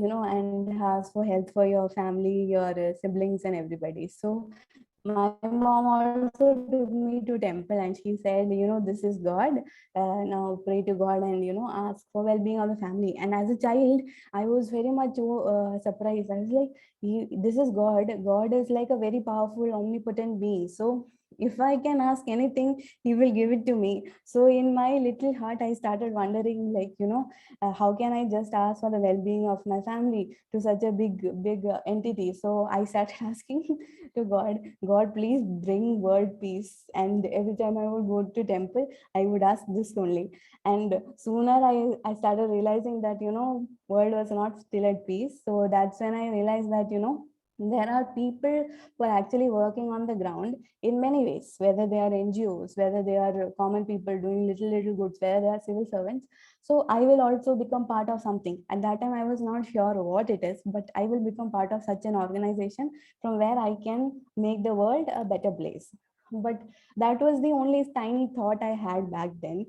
you know, and ask for help for your family, your siblings and everybody. So my mom also took me to temple and she said, this is God. Now pray to God and, ask for well-being of the family. And as a child, I was very much surprised. I was like, this is God. God is like a very powerful, omnipotent being. So if I can ask anything, he will give it to me. So in my little heart, I started wondering, like, how can I just ask for the well-being of my family to such a big entity? So I started asking to God, please bring world peace. And every time I would go to temple, I would ask this only. And sooner I started realizing that, world was not still at peace. So that's when I realized that, there are people who are actually working on the ground in many ways, whether they are NGOs, whether they are common people doing little goods, whether they are civil servants. So I will also become part of something. At that time, I was not sure what it is, but I will become part of such an organization from where I can make the world a better place. But that was the only tiny thought I had back then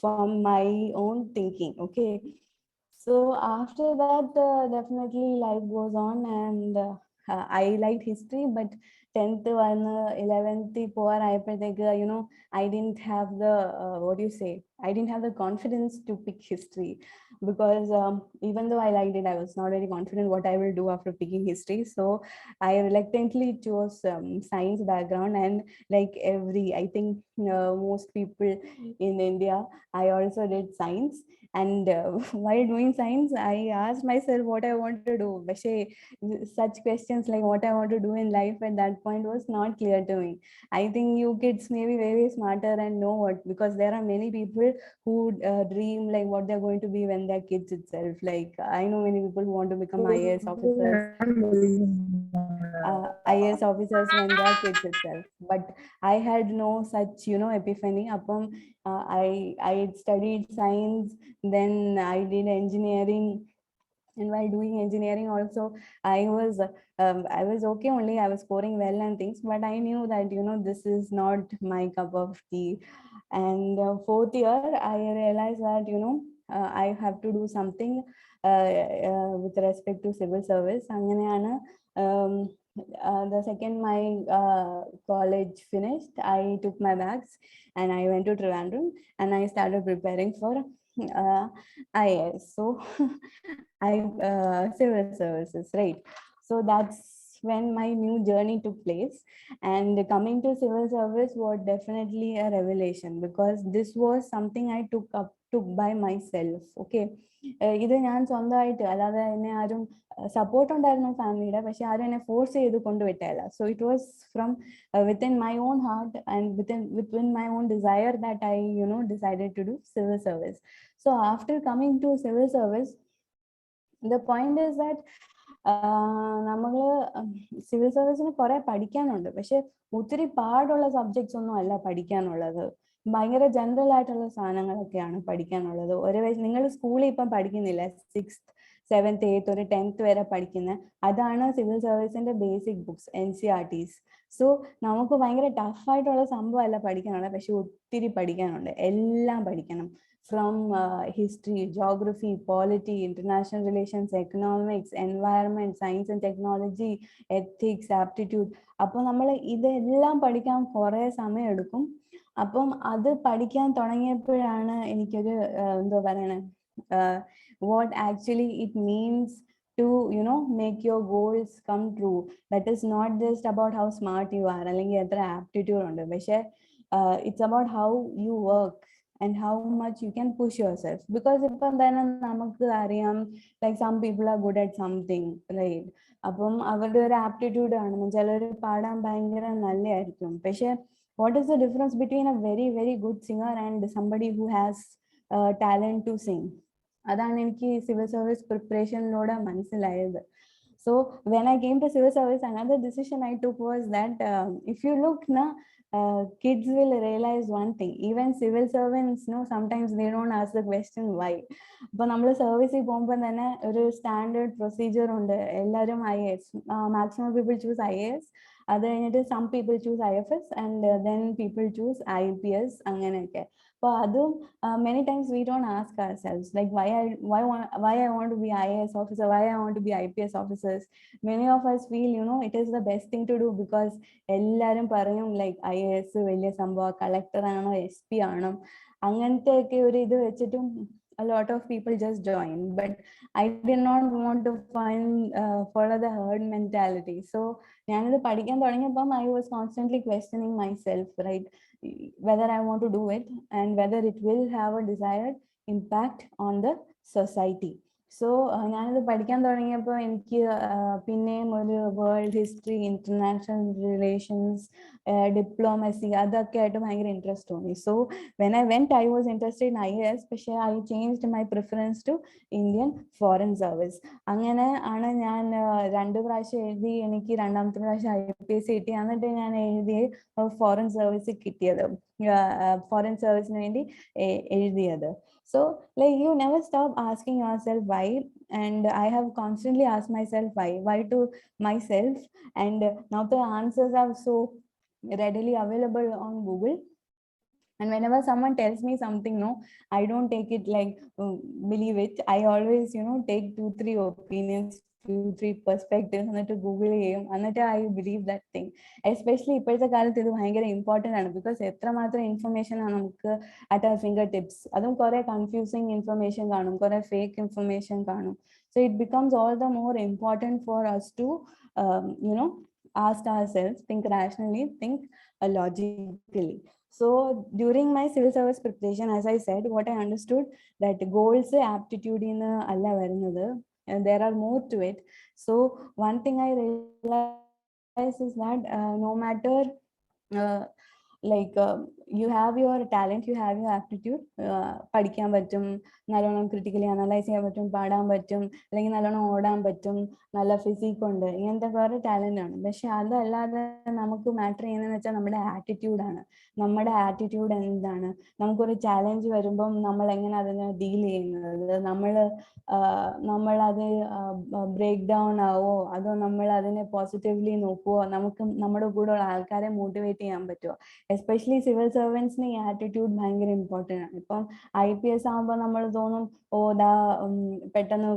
from my own thinking. Okay. So after that, definitely life goes on, and I liked history, but 10th and 11th poor I didn't have the I didn't have the confidence to pick history, because even though I liked it, I was not very confident what I will do after picking history. So I reluctantly chose science background, and like I think most people in India, I also did science. And while doing science, I asked myself what I want to do. But such questions like what I want to do in life at that point was not clear to me. I think you kids may be very smarter and know what, because there are many people who dream like what they're going to be when they're kids itself. Like I know many people who want to become IAS officers. IAS officers when they are kids itself. But I had no such, epiphany. I studied science, then I did engineering. And while doing engineering also, I was okay only. I was scoring well and things, but I knew that, this is not my cup of tea. And fourth year, I realized that, I have to do something with respect to civil service. അങ്ങനെയാണ് the second my college finished, I took my bags and I went to Trivandrum and I started preparing for IAS. So civil services, right? So that's when my new journey took place. And coming to civil service was definitely a revelation, because this was something I took by myself. Okay. ഇത് ഞാൻ സ്വന്തമായിട്ട്, അല്ലാതെ എന്നെ ആരും support ഉണ്ടായിരുന്നു ഫാമിലിയുടെ, പക്ഷെ ആരും എന്നെ ഫോഴ്സ് ചെയ്ത് കൊണ്ടുവിട്ടല്ല. So it was from within my own heart and within my own desire that I decided to do civil service. So after coming to civil service, the point is that നമ്മള് civil സർവീസിന് കുറെ പഠിക്കാനുണ്ട്, പക്ഷെ ഒത്തിരി പാടുള്ള subjects ഒന്നും അല്ല പഠിക്കാനുള്ളത്. ഭയങ്കര ജനറൽ ആയിട്ടുള്ള സാധനങ്ങളൊക്കെയാണ് പഠിക്കാനുള്ളത്. നിങ്ങൾ സ്കൂളിൽ ഇപ്പം പഠിക്കുന്നില്ല, 6th 7th 8th ഒരു 10th വരെ പഠിക്കുന്ന, അതാണ് സിവിൽ സർവീസിന്റെ ബേസിക് ബുക്സ്, NCERTs. സോ നമുക്ക് ഭയങ്കര ടഫായിട്ടുള്ള സംഭവം അല്ല പഠിക്കാനുള്ളത്, പക്ഷെ ഒത്തിരി പഠിക്കാനുണ്ട്, എല്ലാം പഠിക്കണം. From history, geography, polity, international relations, economics, environment, science and technology, ethics, aptitude. അപ്പോൾ നമ്മൾ ഇതെല്ലാം പഠിക്കാൻ കുറെ സമയം എടുക്കും. അപ്പം അത് പഠിക്കാൻ തുടങ്ങിയപ്പോഴാണ് എനിക്കൊരു എന്താ പറയണേ, what actually it means to make your goals come true. That is not just about how smart you are അല്ലെങ്കിൽ എത്ര ആപ്റ്റിറ്റ്യൂഡ് ഉണ്ട്, പക്ഷെ it's about how you work and how much you can push yourself. Because ഇപ്പം തന്നെ നമുക്ക് അറിയാം, like some people are good at something, right? അപ്പം അവരുടെ ഒരു ആപ്റ്റിറ്റ്യൂഡ് ആണ്, ചിലർ പാടാൻ ഭയങ്കര നല്ലതായിരിക്കും, പക്ഷെ what is the difference between a very very good singer and somebody who has talent to sing? അതാണ് എനിക്ക് സിവിൽ സർവീസ് പ്രിപ്പറേഷനിലൂടെ മനസ്സിലായത്. So when I came to civil service, another decision I took was that if you look now, kids will realize one thing. Even civil servants, sometimes they don't ask the question why. But നമ്മൾ സർവീസിൽ പോകുമ്പോൾ തന്നെ ഒരു standard procedure ഉണ്ട്. എല്ലാവരും IAS, maximum people choose IAS. അത് കഴിഞ്ഞിട്ട് some people choose IFS and then people choose IPS അങ്ങനെയൊക്കെ. Many times we don't ask ourselves like why I want to be IAS officer, why I want to be IPS officers. Many of us feel, you know, it is the best thing to do because എല്ലാരും പറയും like IAS വലിയ സംഭവം, collector ആണോ SP ആണോ അങ്ങനത്തെ ഒക്കെ ഒരു ഇത് വെച്ചിട്ടും a lot of people just join, but I did not want to follow the herd mentality. So ഞാനിത് പഠിക്കാൻ തുടങ്ങിയപ്പം I was constantly questioning myself, right, whether I want to do it and whether it will have a desired impact on the society. So ഞാനിത് പഠിക്കാൻ തുടങ്ങിയപ്പോൾ എനിക്ക് പിന്നെയും ഒരു world history, international relations, diplomacy അതൊക്കെ ആയിട്ട് ഭയങ്കര ഇൻട്രസ്റ്റ് തോന്നി. So when I went, I was interested in IAS, പക്ഷേ I changed my preference to Indian Foreign Service. അങ്ങനെ ആണ് ഞാൻ 2 പ്രാവശ്യം എഴുതി. എനിക്ക് രണ്ടാമത്തെ പ്രാവശ്യം IPS കിട്ടി. എന്നിട്ട് ഞാൻ എഴുതിയ ഫോറിൻ സർവീസ് കിട്ടിയത്, ഫോറിൻ സർവീസിന് വേണ്ടി എഴുതിയത്. So like you never stop asking yourself why, and I have constantly asked myself why to myself, and now the answers are so readily available on Google. And whenever someone tells me something, no, I don't take it like believe it. I always, you know, take 2-3 opinions, 2-3 perspectives എന്നിട്ട് Google ചെയ്യും, എന്നിട്ട് I believe that thing. Especially ഇപ്പോഴത്തെ കാലത്ത് ഇത് ഭയങ്കര important ആണ്, because എത്രമാത്രം information ആണ് നമുക്ക് അറ്റ് അവർ ഫിംഗർ ടിപ്സ്. അതും കുറെ കൺഫ്യൂസിങ് ഇൻഫർമേഷൻ കാണും, കുറെ ഫേക്ക് ഇൻഫർമേഷൻ കാണും. So it becomes all the more important for us to you know, ask ourselves, think rationally, think logically. So during my civil service preparation, as I said, what I understood that goals aptitude in alla varunathu, and there are more to it. So one thing I realized is that no matter like you have your talent, you have your aptitude, പഠിക്കാൻ പറ്റും, നല്ലോണം critically analyse ചെയ്യാൻ പറ്റും, പാടാൻ പറ്റും, അല്ലെങ്കിൽ നല്ലോണം ഓടാൻ പറ്റും, നല്ല ഫിസിക് ഉണ്ട്, ഇങ്ങനത്തെ വേറെ ടാലന്റ് ആണ്. പക്ഷെ അതല്ലാതെ നമുക്ക് മാറ്റർ ചെയ്യുന്നതെന്ന് വെച്ചാൽ നമ്മുടെ ആറ്റിറ്റ്യൂഡാണ്. നമ്മുടെ ആറ്റിറ്റ്യൂഡ് എന്താണ്, നമുക്കൊരു ചാലഞ്ച് വരുമ്പം നമ്മൾ എങ്ങനെ അതിനെ ഡീൽ ചെയ്യുന്നത്, നമ്മളത് ബ്രേക്ക് ഡൗൺ ആവോ അതോ നമ്മൾ അതിനെ പോസിറ്റീവ്ലി നോക്കുവോ, നമുക്ക് നമ്മുടെ കൂടെ ഉള്ള ആൾക്കാരെ മോട്ടിവേറ്റ് ചെയ്യാൻ പറ്റുമോ. എസ്പെഷ്യലി സിവിൽ സർവൻസിന് ഈ ആറ്റിറ്റ്യൂഡ് ഭയങ്കര ഇമ്പോർട്ടൻ്റ് ആണ്. ഇപ്പം IPS ആകുമ്പോൾ നമ്മൾ തോന്നും പെട്ടെന്ന്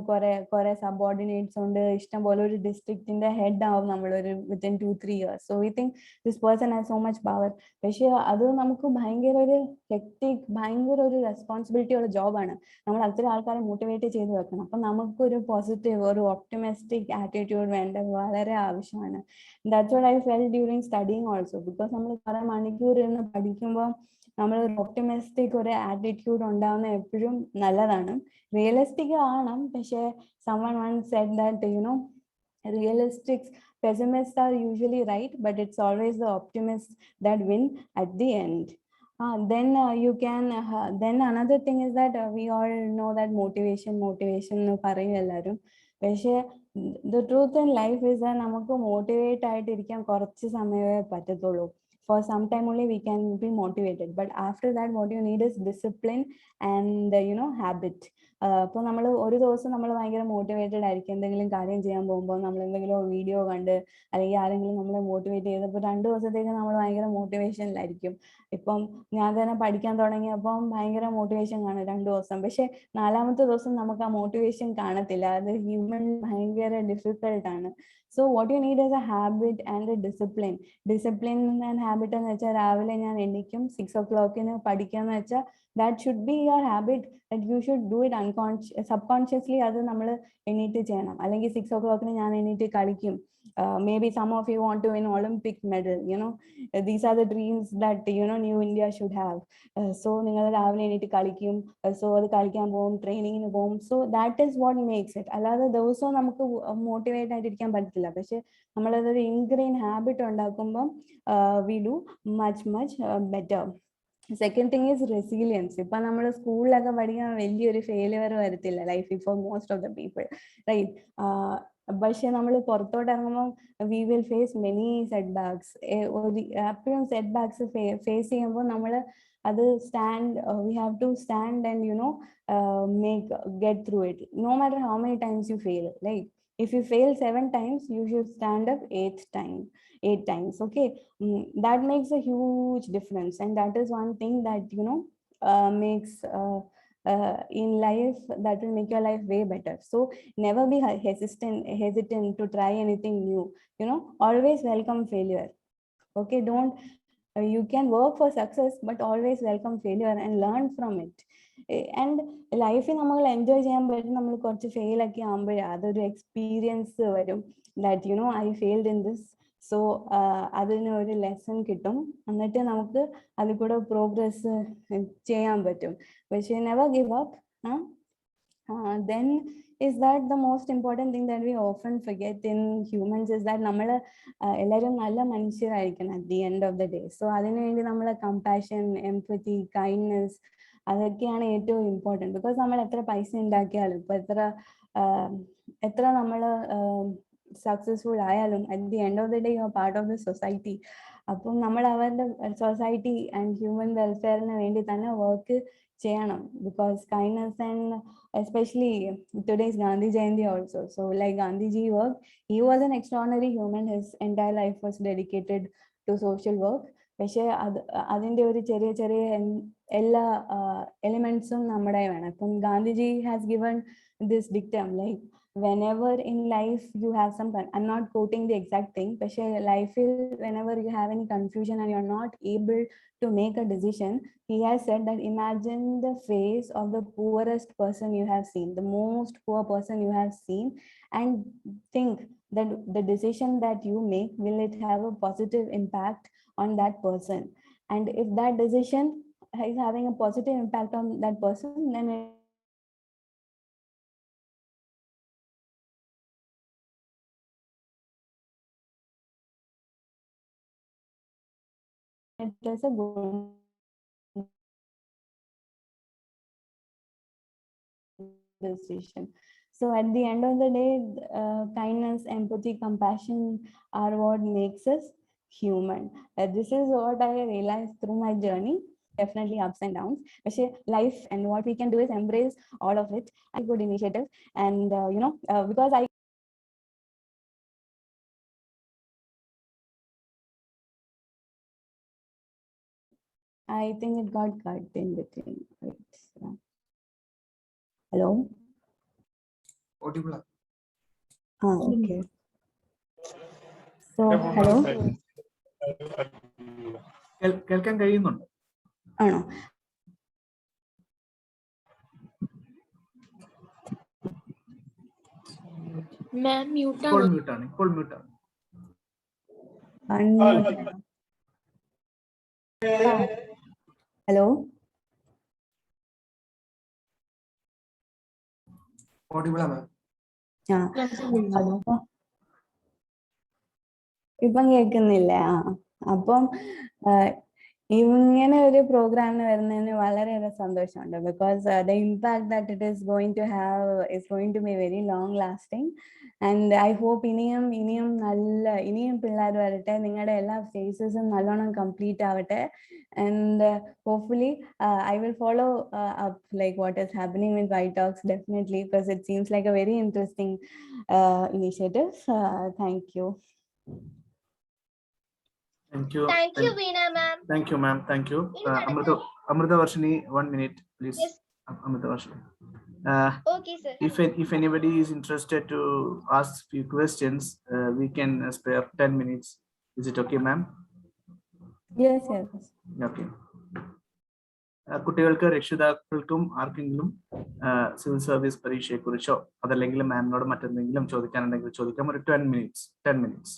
കുറെ സബോർഡിനേറ്റ്സ് ഉണ്ട്, ഇഷ്ടം പോലെ ഒരു ഡിസ്ട്രിക്റ്റിന്റെ ഹെഡ് ആവും നമ്മളൊരു within 2-3 years. So we think this person has so much power. പക്ഷെ അത് നമുക്ക് ഭയങ്കര ഒരു ഹെക്ടിക്, ഭയങ്കര ഒരു റെസ്പോൺസിബിലിറ്റി ഉള്ള ജോബാണ്. നമ്മൾ അത്ര ആൾക്കാരെ മോട്ടിവേറ്റ് ചെയ്ത് വെക്കണം. അപ്പം നമുക്കൊരു പോസിറ്റീവ്, ഒരു ഓപ്റ്റിമിസ്റ്റിക് ആറ്റിറ്റ്യൂഡ് വേണ്ടത് വളരെ ആവശ്യമാണ്. That's what I felt during studying also. Because നമ്മൾ പല മണിക്കൂർ ഇരുന്ന് പഠിക്കുമ്പോൾ നമ്മൾ ഒരു ഒപ്റ്റിമിസ്റ്റിക് ഒരു ആറ്റിറ്റ്യൂഡ് ഉണ്ടാവുന്ന എപ്പോഴും നല്ലതാണ്. റിയലിസ്റ്റിക് ആണ്, പക്ഷെ someone once said that, you know, pessimists are usually right, but it's always the optimists that win at the end. Then another thing is that we all know that motivation പറയും എല്ലാവരും. പക്ഷെ the truth in life is that നമുക്ക് motivate ആയിട്ടിരിക്കാൻ കുറച്ച് സമയമേ പറ്റത്തുള്ളൂ. For some time only we can be motivated, but after that what you need is discipline and you know, habit. അപ്പോൾ നമ്മൾ ഒരു ദിവസം നമ്മൾ ഭയങ്കര മോട്ടിവേറ്റഡ് ആയിരിക്കും, എന്തെങ്കിലും കാര്യം ചെയ്യാൻ പോകുമ്പോൾ നമ്മൾ എന്തെങ്കിലും വീഡിയോ കണ്ട് അല്ലെങ്കിൽ ആരെങ്കിലും നമ്മളെ മോട്ടിവേറ്റ് ചെയ്തപ്പോൾ 2 ദിവസത്തേക്ക് നമ്മൾ ഭയങ്കര മോട്ടിവേഷനിലായിരിക്കും. ഇപ്പം ഞാൻ തന്നെ പഠിക്കാൻ തുടങ്ങിയപ്പം ഭയങ്കര മോട്ടിവേഷൻ കാണും 2 ദിവസം, പക്ഷെ 4ാമത്തെ ദിവസം നമുക്ക് ആ മോട്ടിവേഷൻ കാണത്തില്ല. അത് ഹ്യൂമൻ ഭയങ്കര ഡിഫിക്കൽട്ടാണ്. So what you need is a habit and a discipline. Discipline and habit എന്ന് വെച്ചാൽ രാവിലെ ഞാൻ എണീക്കും 6 o'clock പഠിക്കാന്ന് വെച്ചാൽ that should be your habit, that you should do it subconsciously. അത് നമ്മൾ എണീറ്റ് ചെയ്യണം. അല്ലെങ്കിൽ 6 o'clock ഞാൻ എണീറ്റ് കളിക്കും. Maybe some of you want to win Olympic medal, you know, these are the dreams that, you know, New India should have. So നിങ്ങൾ രാവിലെ എണീറ്റ് കളിക്കും, സോ അത് കളിക്കാൻ പോകും, ട്രെയിനിങ്ങിന് പോകും. So that is what makes it. അല്ലാതെ ദിവസവും നമുക്ക് മോട്ടിവേറ്റ് ആയിട്ടിരിക്കാൻ പറ്റത്തില്ല. പക്ഷെ നമ്മളതൊരു ഇൻഗ്രെയിൻ ഹാബിറ്റ് ഉണ്ടാക്കുമ്പം we do much better. Second thing is resilience. ഇപ്പൊ നമ്മൾ സ്കൂളിലൊക്കെ പഠിക്കാൻ വലിയൊരു ഫെയിലിയർ വരത്തില്ല ലൈഫിൽ for most of the people, right? പക്ഷെ നമ്മൾ പുറത്തോട്ട് ഇറങ്ങുമ്പോൾ we will face many setbacks. എപ്പോഴും സെറ്റ് ബാക്സ് ഫേസ് ചെയ്യുമ്പോൾ നമ്മൾ അത് we have to stand and, you know, get through it, no matter how many times you fail. Like if you fail 7 times, you should stand up 8 times. Okay, that makes a huge difference, and that is one thing that, you know, makes in life, that will make your life way better. So never be hesitant to try anything new. Always welcome failure. Okay, don't you can work for success, but always welcome failure and learn from it. And ലൈഫിൽ നമ്മൾ enjoy ചെയ്യാൻ പറ്റും നമ്മൾ കുറച്ച് fail ഒക്കെ ആകുമ്പോഴേ അതൊരു experience വരും, that I failed in this. So അതിന് ഒരു ലെസൺ കിട്ടും, എന്നിട്ട് നമുക്ക് അതിൽ കൂടെ പ്രോഗ്രസ് ചെയ്യാൻ പറ്റും. പക്ഷേ never give up. Then is that the most important thing that we often forget in humans is that നമ്മൾ എല്ലാവരും നല്ല മനുഷ്യരായിരിക്കണം at the end of the day. So അതിനുവേണ്ടി നമ്മൾ കമ്പാഷൻ, എംപതി, കൈൻഡ്നെസ് അതൊക്കെയാണ് ഏറ്റവും ഇമ്പോർട്ടൻറ്റ്. ബിക്കോസ് നമ്മൾ എത്ര പൈസ ഉണ്ടാക്കിയാലും ഇപ്പൊ എത്ര നമ്മൾ സക്സസ്ഫുൾ ആയാലും at the end of the day you are part of the society. അപ്പം നമ്മൾ അവരുടെ സൊസൈറ്റി ആൻഡ് ഹ്യൂമൻ വെൽഫെയറിന് വേണ്ടി തന്നെ വർക്ക് ചെയ്യണം. Because kindness and especially today's Gandhi Jayanti also. So like Gandhiji work, he was an extraordinary human. His entire life was dedicated to social work. പക്ഷേ അതിൻ്റെ ഒരു ചെറിയ ചെറിയ എല്ലാ എലിമെന്റ്സും നമ്മുടെ വേണം. ഇപ്പം Gandhiji has given this dictum like whenever in life you have some, I'm not quoting the exact thing, but life whenever you have any confusion and you're not able to make a decision, he has said that imagine the face of the poorest person you have seen, the most poor person you have seen, and think that the decision that you make, will it have a positive impact on that person? And if that decision is having a positive impact on that person, then it is a good decision. So at the end of the day, kindness, empathy, compassion are what makes us human. This is what I realized through my journey. Definitely ups and downs, but life, and what we can do is embrace all of it. A good initiative, and because I think it got cut in between. Wait, hello. Audible. Okay. So hello. കേൾക്കാൻ കഴിയുന്നുണ്ട്? ആണോ? മാം mute ഇപ്പോൾ ആണ്. മ്യൂട്ടാണ്, ഇപ്പോൾ മ്യൂട്ടാണ്. Hello. Audible ആണ്. ഇപ്പം കേൾക്കുന്നില്ലേ? അപ്പം ഇങ്ങനെ ഒരു പ്രോഗ്രാമിന് വരുന്നതിന് വളരെയേറെ സന്തോഷമുണ്ട്. Because the impact that it is going to have is going to be very long lasting. And I hope ഇനിയും പിള്ളേർ വരട്ടെ, നിങ്ങളുടെ എല്ലാ ഫേസസും നല്ലോണം കംപ്ലീറ്റ് ആവട്ടെ. And hopefully I will follow up like what is happening with White Talks, definitely, because it seems like a very interesting initiative. Thank you. Thank you. Thank you, Veena ma'am. Thank you, ma'am. Thank you. Amrita Varshini, 1 minute, please. Yes. Amrita Varshini. Okay, sir. If anybody is interested to ask few questions, we can spare 10 minutes. Is it okay, ma'am? Yes, yes. Okay. കുട്ടികൾക്ക് രക്ഷിതാക്കൾക്കും ആർക്കെങ്കിലും civil service പരീക്ഷയെ കുറിച്ചോ അതല്ലെങ്കിൽ മാമിനോട് മറ്റെന്തെങ്കിലും ചോദിക്കാനുണ്ടെങ്കിൽ ചോദിക്കാം. ഒരു 10 minutes.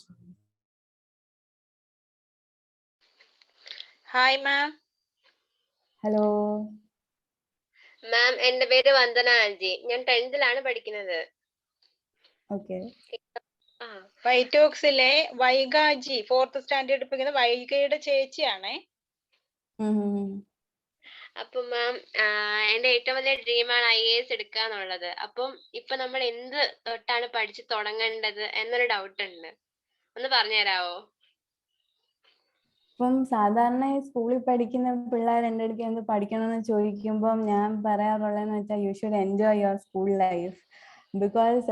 Hi ma'am. Hello ma'am, എന്റെ പേര് വന്ദന ആൻജി. ഞാൻ 10th പഠിക്കുന്നത്. ഓക്കെ. വൈറ്റ് ടോക്സിലെ വൈഗാജി 4th സ്റ്റാൻഡേർഡ് പഠിക്കുന്ന വൈഗയുടെ ചേച്ചിയാണേ. അപ്പൊ മാം, എന്റെ ഏറ്റവും വലിയ ഡ്രീമാണ് IAS എടുക്കാന്നുള്ളത്. അപ്പം ഇപ്പൊ നമ്മൾ എന്ത് തൊട്ടാണ് പഠിച്ചു തുടങ്ങേണ്ടത് എന്നൊരു ഡൗട്ട് ഉണ്ട്, ഒന്ന് പറഞ്ഞു തരാവോ? ഇപ്പം സാധാരണ സ്കൂളിൽ പഠിക്കുന്ന പിള്ളേർ എൻ്റെ അടുത്ത് എന്ത് പഠിക്കണമെന്ന് ചോദിക്കുമ്പോൾ ഞാൻ പറയാറുള്ളതെന്ന് വെച്ചാൽ you should enjoy your school life. Because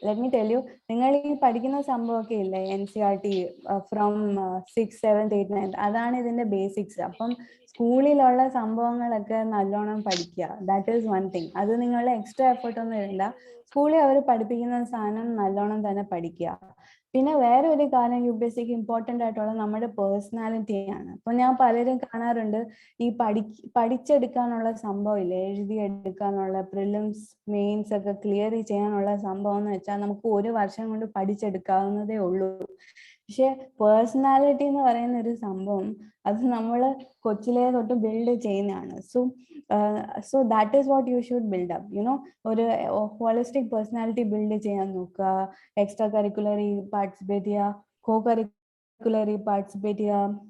let me tell you, നിങ്ങൾ ഈ പഠിക്കുന്ന സംഭവമൊക്കെ ഇല്ലേ NCERT from 6th 7th 8th 9th, അതാണ് ഇതിന്റെ ബേസിക്സ്. അപ്പം സ്കൂളിലുള്ള സംഭവങ്ങളൊക്കെ നല്ലോണം പഠിക്കുക. That is one thing. അത് നിങ്ങളുടെ എക്സ്ട്രാ എഫേർട്ട് ഒന്നും ഇടണ്ട. സ്കൂളിൽ അവർ പഠിപ്പിക്കുന്ന സാധനം നല്ലോണം തന്നെ പഠിക്കുക. പിന്നെ വേറെ ഒരു കാര്യം UPSCക്ക് ഇമ്പോർട്ടൻ്റ് ആയിട്ടുള്ള നമ്മുടെ പേഴ്സണാലിറ്റിയാണ്. അപ്പൊ ഞാൻ പലരും കാണാറുണ്ട് ഈ പഠിച്ചെടുക്കാനുള്ള സംഭവം ഇല്ലേ, എഴുതിയെടുക്കാനുള്ള പ്രിലിംസ് മെയിൻസ് ഒക്കെ ക്ലിയർ ചെയ്യാനുള്ള സംഭവം എന്ന് വെച്ചാൽ നമുക്ക് 1 വർഷം കൊണ്ട് പഠിച്ചെടുക്കാവുന്നതേ ഉള്ളൂ. പക്ഷെ പേഴ്സണാലിറ്റി എന്ന് പറയുന്ന ഒരു സംഭവം അത് നമ്മൾ കൊച്ചിലേ തൊട്ട് ബിൽഡ് ചെയ്യുന്നതാണ്. So that is what you should build up. You know, ഒരു ഹോളിസ്റ്റിക് പേഴ്സണാലിറ്റി ബിൽഡ് ചെയ്യാൻ നോക്കുക. എക്സ്ട്രാ കരിക്കുലറി പാർട്ടിസിപ്പേറ്റ് ചെയ്യുക, കോ കരിക്കുലറി പാർട്ടിസിപ്പേറ്റ് ചെയ്യുക.